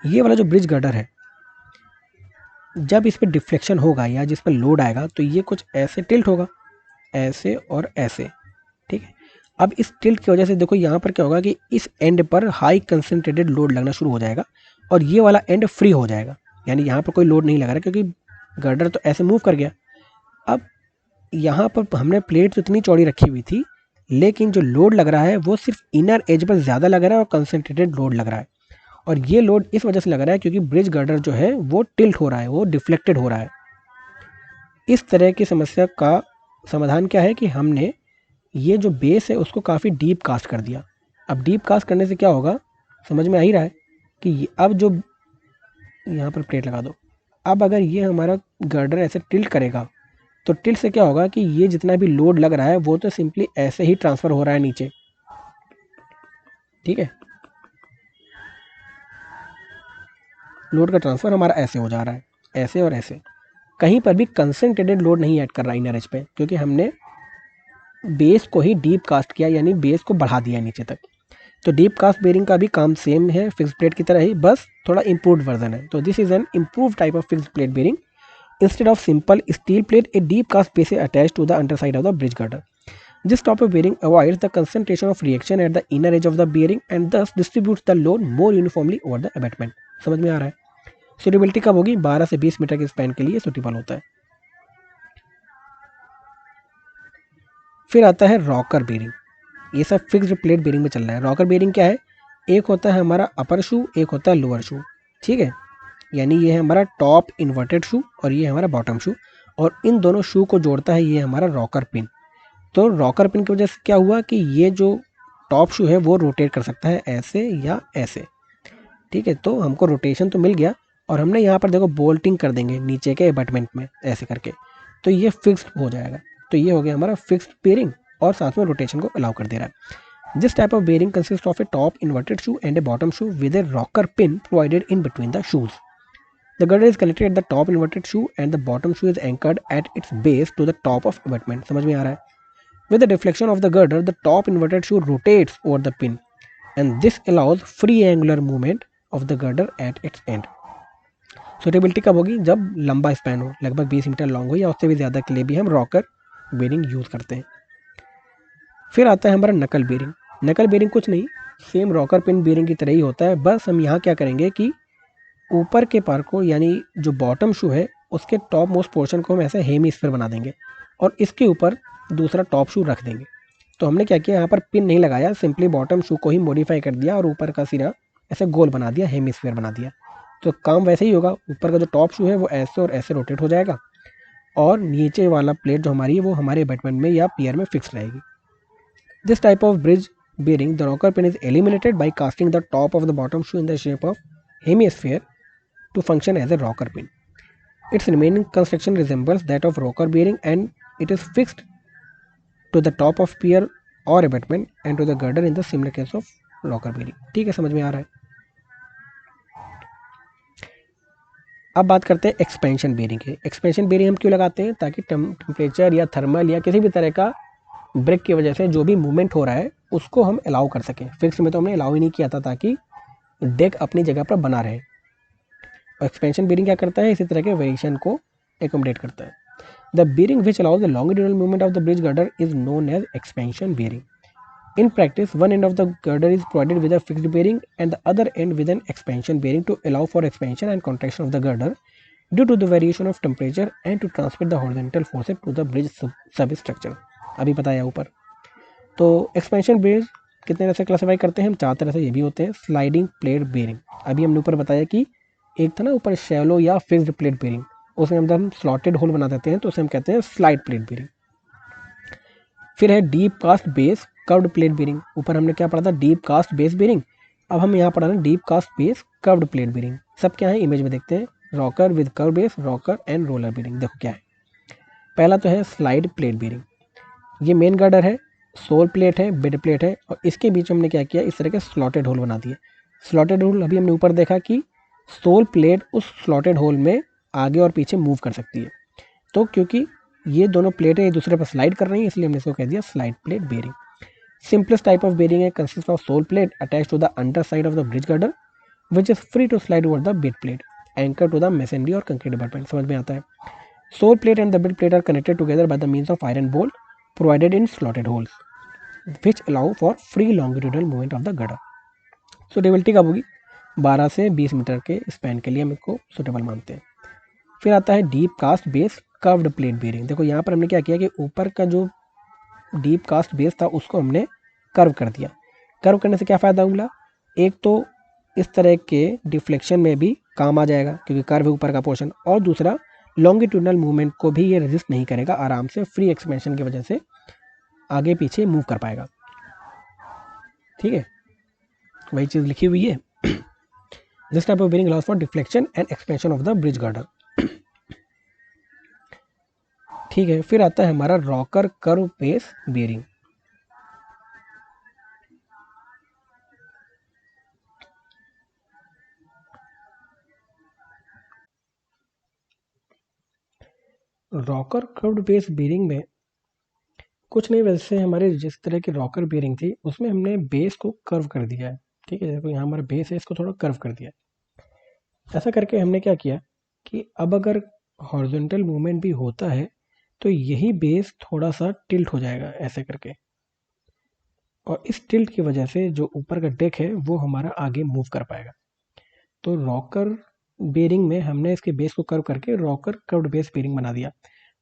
ये वाला जो ब्रिज गार्डर है, जब इस पर डिफ्लेक्शन होगा या जिस पर लोड आएगा तो ये कुछ ऐसे टिल्ट होगा, ऐसे और ऐसे। ठीक है, अब इस टिल्ट की वजह से देखो यहाँ पर क्या होगा कि इस एंड पर हाई कंसनट्रेटेड लोड लगना शुरू हो जाएगा और ये वाला एंड फ्री हो जाएगा, यानी यहाँ पर कोई लोड नहीं लग रहा क्योंकि गर्डर तो ऐसे मूव कर गया। अब यहाँ पर हमने प्लेट तो इतनी चौड़ी रखी हुई थी, लेकिन जो लोड लग रहा है वो सिर्फ इनर एज पर ज़्यादा लग रहा है और कंसनट्रेटेड लोड लग रहा है। और ये लोड इस वजह से लग रहा है क्योंकि ब्रिज गर्डर जो है वो टिल्ट हो रहा है, वो डिफ्लेक्टेड हो रहा है। इस तरह की समस्या का समाधान क्या है कि हमने ये जो बेस है उसको काफ़ी डीप कास्ट कर दिया। अब डीप कास्ट करने से क्या होगा, समझ में आ ही रहा है कि अब जो यहाँ पर प्लेट लगा दो, अब अगर ये हमारा गर्डर ऐसे टिल्ट करेगा तो टिल्ट से क्या होगा कि ये जितना भी लोड लग रहा है वो तो सिंपली ऐसे ही ट्रांसफ़र हो रहा है नीचे, ठीक है। लोड का ट्रांसफ़र हमारा ऐसे हो जा रहा है, ऐसे और ऐसे। कहीं पर भी कंसंट्रेटेड लोड नहीं ऐड कर रहा इनर एज पे, क्योंकि हमने बेस को ही डीप कास्ट किया, यानी बेस को बढ़ा दिया नीचे तक। तो डीप कास्ट बेरिंग का भी काम सेम है फिक्स प्लेट की तरह ही, बस थोड़ा इम्प्रूव्ड वर्जन है। तो this is an improve type of fix plate bearing. Instead of simple steel plate, a deep cast base is attached to the underside of the bridge girder. This type of bearing avoids the concentration of reaction at the inner edge of the bearing and thus distributes the load more uniformly over the abutment. समझ में आ रहा है। Suitability कब होगी, 12 से 20 metre के span के लिए सुटेबल होता है। फिर आता है रॉकर बेरिंग। ये सब फिक्स्ड प्लेट बेरिंग में चल रहा है। रॉकर बेरिंग क्या है, एक होता है हमारा अपर शू, एक होता है लोअर शू, ठीक है। यानी ये है हमारा टॉप इन्वर्टेड शू और ये है हमारा बॉटम शू, और इन दोनों शू को जोड़ता है ये हमारा रॉकर पिन। तो रॉकर पिन की वजह से क्या हुआ कि ये जो टॉप शू है वो रोटेट कर सकता है ऐसे या ऐसे, ठीक है। तो हमको रोटेशन तो मिल गया, और हमने यहाँ पर देखो बोल्टिंग कर देंगे नीचे के अबटमेंट में ऐसे करके, तो ये फिक्स्ड हो जाएगा। तो ये हो गया हमारा फिक्स्ड बेरिंग और साथ में रोटेशन को अलाउ कर दे रहा है। This type of bearing consist of a top inverted shoe and a bottom shoe with a rocker pin provided in between the shoes. The girder is connected at the top inverted shoe and the bottom shoe is anchored at its base to the top of abutment. समझ में आ रहा है। With the deflection of the girder, the top inverted shoe rotates over the pin and this allows free angular movement of the girder at its end. Suitability कब होगी, जब लंबा span हो, लगभग 20 मीटर लॉन्ग हो या उससे भी ज़्यादा के लिए भी हम रॉकर बेरिंग यूज़ करते हैं। फिर आता है हमारा नकल बेरिंग। नकल बेरिंग कुछ नहीं, सेम रॉकर पिन बेरिंग की तरह ही होता है, बस हम यहाँ क्या करेंगे कि ऊपर के पार्ट को, यानी जो बॉटम शू है उसके टॉप मोस्ट पोर्शन को हम ऐसे हेमीस्फीयर बना देंगे और इसके ऊपर दूसरा टॉप शू रख देंगे। तो हमने क्या किया, यहाँ पर पिन नहीं लगाया, सिंपली बॉटम शू को ही मॉडिफाई कर दिया और ऊपर का सिरा ऐसे गोल बना दिया, हेमीस्फीयर बना दिया। तो काम वैसे ही होगा, ऊपर का जो टॉप शू है वो ऐसे और ऐसे रोटेट हो जाएगा और नीचे वाला प्लेट जो हमारी है वो हमारे अबटमेंट में या पियर में फिक्स रहेगी। This type of bridge bearing, the rocker pin is eliminated by casting the top of the bottom shoe in the shape of hemisphere to function as a rocker pin. Its remaining construction resembles that of rocker bearing and it is fixed to the top of pier or abutment and to the girder in the similar case of rocker bearing. ठीक है, समझ में आ रहा है। अब बात करते हैं एक्सपेंशन बेरिंग के। एक्सपेंशन बेरिंग हम क्यों लगाते हैं, ताकि टेम्परेचर या थर्मल या किसी भी तरह का ब्रेक की वजह से जो भी मूवमेंट हो रहा है उसको हम अलाउ कर सकें। फिक्स में तो हमने अलाउ ही नहीं किया था ताकि डेक अपनी जगह पर बना रहे। और एक्सपेंशन बेरिंग क्या करता है, इसी तरह के वेरिएशन को एकोमोडेट करता है। The bearing which allows the longitudinal movement of the bridge girder is known as expansion bearing. In practice, one end of the girder is provided with a fixed bearing and the other end with an expansion bearing to allow for expansion and contraction of the girder due to the variation of temperature and to transmit the horizontal forces to the bridge substructure. अभी बताया ऊपर। तो expansion bearing कितने तरह से classify करते हैं हम, 4 तरह से ये भी होते हैं। स्लाइडिंग प्लेट बेरिंग, अभी हमने ऊपर बताया कि एक था ना ऊपर शैलो या फिक्स्ड प्लेट बेरिंग, उसमें हम स्लॉटेड होल बना देते हैं तो उसे हम कहते हैं स्लाइड प्लेट बेरिंग। फिर है deep cast base curved plate bearing. ऊपर हमने क्या पढ़ा था, डीप कास्ट बेस बेरिंग, अब हम यहाँ पढ़ा रहे हैं deep cast base curved plate bearing. सब क्या है इमेज में देखते हैं, rocker with curve base, rocker and roller bearing. देखो क्या है, पहला तो है स्लाइड प्लेट बेरिंग। ये मेन गर्डर है, सोल प्लेट है, बेड प्लेट है और इसके बीच में हमने क्या किया, इस तरह के स्लॉटेड होल बना दिए। स्लॉटेड होल अभी हमने ऊपर देखा कि सोल प्लेट उस स्लॉटेड होल में आगे और पीछे मूव कर सकती है। तो क्योंकि ये दोनों प्लेटें एक दूसरे पर स्लाइड कर रही हैं इसलिए हमने इसको कह दिया slide plate bearing. Simplest type of bearing है consists of sole plate attached to the underside of the bridge girder which is free to slide over the bed plate anchored to the masonry or concrete abutment। समझ में आता है। Sole plate and the bed plate are connected together by the means of iron bolt provided in slotted holes which allow for free longitudinal movement of the girder। Suitability कब होगी, 12 से 20 metre के span के लिए हम इसको suitable मानते हैं। फिर आता है deep cast base curved plate bearing. देखो यहाँ पर हमने क्या किया कि ऊपर का जो डीप कास्ट बेस था उसको हमने कर्व कर दिया। कर्व करने से क्या फ़ायदा हुआ? एक तो इस तरह के डिफ्लेक्शन में भी काम आ जाएगा क्योंकि कर्व है ऊपर का पोर्शन, और दूसरा लॉन्गिट्यूडनल मूवमेंट को भी ये रेजिस्ट नहीं करेगा, आराम से फ्री एक्सपेंशन की वजह से आगे पीछे मूव कर पाएगा। ठीक है, वही चीज़ लिखी हुई है। This type of bearing allows for deflection and expansion of the bridge girder. ठीक है, फिर आता है हमारा rocker curve base bearing. Rocker curved base bearing में कुछ नहीं, वैसे हमारे जिस तरह की रॉकर बेरिंग थी उसमें हमने बेस को कर्व कर दिया है। ठीक है, देखो यहाँ हमारा बेस है, इसको थोड़ा कर्व कर दिया। ऐसा करके हमने क्या किया कि अब अगर हॉरिजॉन्टल मूवमेंट भी होता है तो यही बेस थोड़ा सा टिल्ट हो जाएगा ऐसे करके, और इस टिल्ट की वजह से जो ऊपर का डेक है वो हमारा आगे मूव कर पाएगा। तो रॉकर बेरिंग में हमने इसके बेस को कर्व करके रॉकर कर्व्ड बेस बेरिंग बना दिया,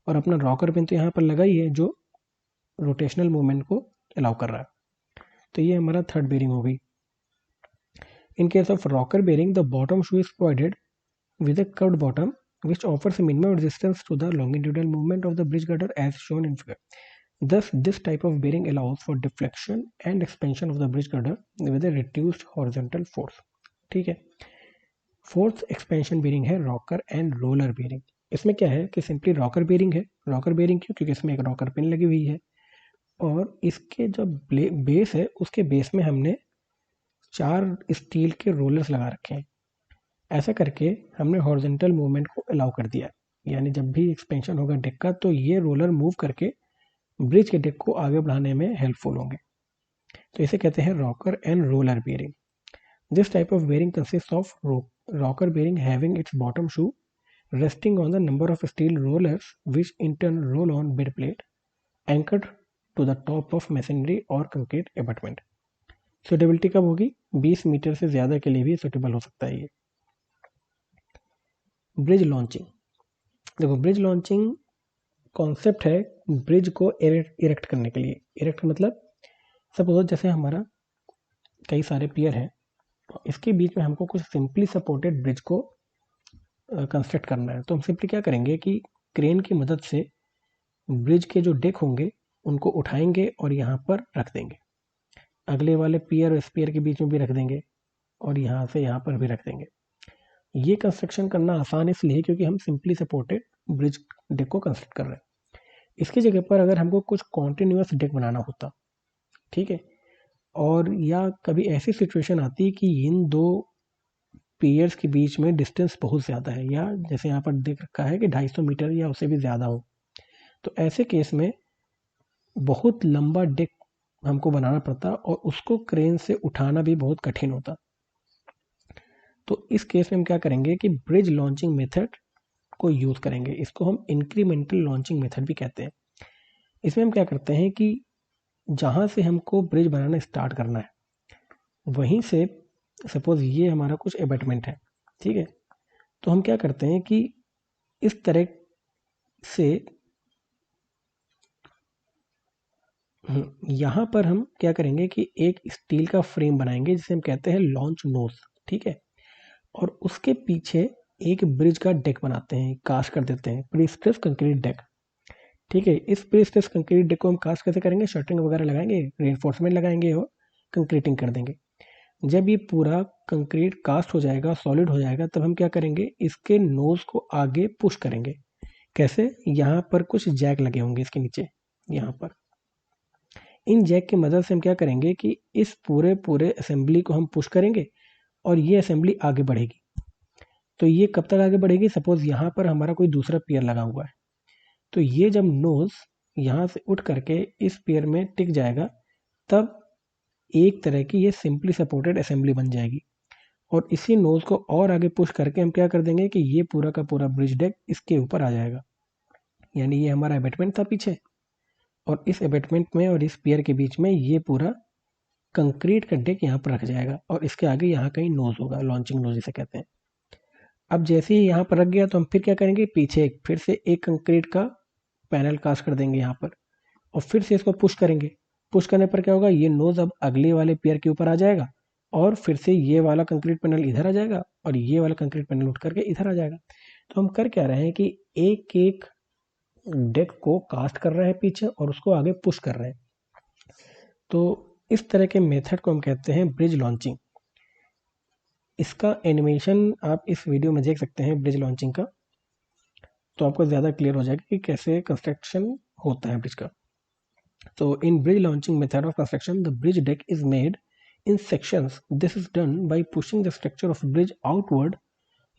और अपना रॉकर पिन तो यहाँ पर लगा ही है जो रोटेशनल मूवमेंट को अलाउ कर रहा है। तो ये हमारा थर्ड बेरिंग हो गई। In case of rocker bearing, the bottom shoe is provided with a curved bottom, which offers a minimum resistance to the longitudinal movement of the bridge girder as shown in figure. Thus, this type of bearing allows for deflection and expansion of the bridge girder with a reduced horizontal force. ठीक है, fourth expansion bearing है rocker and roller bearing. इसमें क्या है कि simply rocker bearing है। Rocker bearing क्यों? क्योंकि इसमें एक रॉकर पिन लगी हुई है, और इसके जो बेस है उसके बेस में हमने 4 स्टील के रोलर्स लगा रखे हैं। ऐसा करके हमने हॉरिजॉन्टल मूवमेंट को अलाउ कर दिया, यानी जब भी एक्सपेंशन होगा डेक का तो ये रोलर मूव करके ब्रिज के डेक को आगे बढ़ाने में हेल्पफुल होंगे। तो इसे कहते हैं rocker and roller bearing. This type of bearing consist of rocker bearing having its bottom shoe resting on the number of steel rollers which in turn roll on bed plate anchored to the top of masonry or concrete abutment. Suitability कब होगी? 20 metre से ज़्यादा के लिए भी suitable हो सकता है ये। ब्रिज लॉन्चिंग, देखो ब्रिज लॉन्चिंग कॉन्सेप्ट है ब्रिज को इरेक्ट करने के लिए। इरेक्ट मतलब सपोज जैसे हमारा कई सारे पियर हैं, इसके बीच में हमको कुछ सिंपली सपोर्टेड ब्रिज को कंस्ट्रक्ट करना है। तो हम सिंपली क्या करेंगे कि क्रेन की मदद से ब्रिज के जो डेक होंगे उनको उठाएंगे और यहाँ पर रख देंगे, अगले वाले पियर और स्पियर के बीच में भी रख देंगे, और यहाँ से यहाँ पर भी रख देंगे। ये कंस्ट्रक्शन करना आसान इसलिए क्योंकि हम सिंपली सपोर्टेड ब्रिज डेक को कंस्ट्रक्ट कर रहे हैं। इसकी जगह पर अगर हमको कुछ कॉन्टिन्यूस डेक बनाना होता, ठीक है, और या कभी ऐसी सिचुएशन आती कि इन दो पियर्स के बीच में डिस्टेंस बहुत ज़्यादा है, या जैसे यहाँ पर देख रखा है कि 250 मीटर या उससे भी ज़्यादा हो, तो ऐसे केस में बहुत लंबा डेक हमको बनाना पड़ता और उसको क्रेन से उठाना भी बहुत कठिन होता। तो इस केस में हम क्या करेंगे कि ब्रिज लॉन्चिंग मेथड को यूज़ करेंगे। इसको हम इंक्रीमेंटल लॉन्चिंग मेथड भी कहते हैं। इसमें हम क्या करते हैं कि जहाँ से हमको ब्रिज बनाना स्टार्ट करना है वहीं से, सपोज ये हमारा कुछ एबटमेंट है, ठीक है, तो हम क्या करते हैं कि इस तरह से यहाँ पर हम क्या करेंगे कि एक स्टील का फ्रेम बनाएंगे जिसे हम कहते हैं लॉन्च नोज, ठीक है, और उसके पीछे एक ब्रिज का डेक बनाते हैं, कास्ट कर देते हैं, प्रीस्ट्रेस कंक्रीट डेक। ठीक है, इस प्रीस्ट्रेस कंक्रीट डेक को हम कास्ट कैसे करेंगे? शटरिंग वगैरह लगाएंगे, रेनफोर्समेंट लगाएंगे और कंक्रीटिंग कर देंगे। जब ये पूरा कंक्रीट कास्ट हो जाएगा, सॉलिड हो जाएगा, तब हम क्या करेंगे? इसके नोज को आगे पुश करेंगे। कैसे? यहाँ पर कुछ जैक लगे होंगे इसके नीचे, यहाँ पर। इन जैक की मदद से हम क्या करेंगे कि इस पूरे असेंबली को हम पुश करेंगे और ये असेंबली आगे बढ़ेगी। तो ये कब तक आगे बढ़ेगी? सपोज यहाँ पर हमारा कोई दूसरा पेयर लगा हुआ है, तो ये जब नोज यहाँ से उठ करके इस पेयर में टिक जाएगा, तब एक तरह की ये सिंपली सपोर्टेड असेंबली बन जाएगी। और इसी नोज को और आगे पुश करके हम क्या कर देंगे कि ये पूरा का पूरा ब्रिज डेक इसके ऊपर आ जाएगा। यानी ये हमारा एबेटमेंट था पीछे, और इस एबेटमेंट में और इस पियर के बीच में ये पूरा कंक्रीट का डेक यहाँ पर रख जाएगा, और इसके आगे यहाँ कहीं नोज होगा, लॉन्चिंग नोज जिसे कहते हैं। अब जैसे ही यहाँ पर रख गया तो हम फिर क्या करेंगे? पीछे फिर से एक कंक्रीट का पैनल कास्ट कर देंगे यहाँ पर, और फिर से इसको पुश करेंगे। पुश करने पर क्या होगा, ये नोज अब अगले वाले पेयर के ऊपर आ जाएगा और फिर से ये वाला कंक्रीट पैनल इधर आ जाएगा और ये वाला कंक्रीट पैनल उठ करके इधर आ जाएगा। तो हम कर क्या रहे हैं कि एक एक डेक को कास्ट कर रहे हैं पीछे और उसको आगे पुश कर रहे हैं। तो इस तरह के मेथड को हम कहते हैं ब्रिज लॉन्चिंग। इसका एनिमेशन आप इस वीडियो में देख सकते हैं ब्रिज लॉन्चिंग का, तो आपको ज़्यादा क्लियर हो जाएगा कि कैसे कंस्ट्रक्शन होता है ब्रिज का। So in bridge launching method of construction, the bridge deck is made in sections. This is done by pushing the structure of bridge outward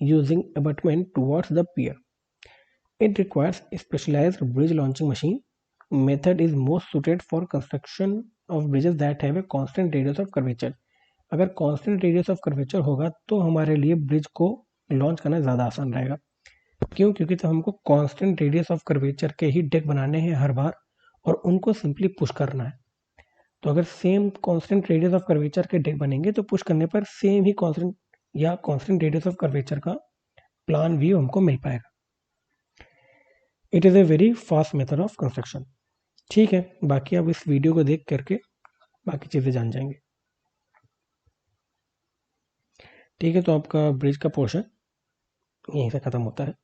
using abutment towards the pier. It requires a specialized bridge launching machine. Method is most suited for construction of bridges that have a constant radius of curvature. अगर constant radius of curvature होगा तो हमारे लिए bridge को launch करना ज़्यादा आसान रहेगा। क्यों? क्योंकि तो हमको कांस्टेंट रेडियस ऑफ कर्वेचर के ही डेक बनाने हैं हर बार और उनको सिंपली पुश करना है। तो अगर same constant radius of curvature के डेक बनेंगे तो पुश करने पर सेम ही कांस्टेंट या कांस्टेंट रेडियस ऑफ कर्वेचर का प्लान व्यू हमको मिल पाएगा। It is a very fast method of construction. ठीक है, बाकी आप इस वीडियो को देख करके बाकी चीज़ें जान जाएंगे। ठीक है, तो आपका ब्रिज का पोर्शन यहीं से ख़त्म होता है।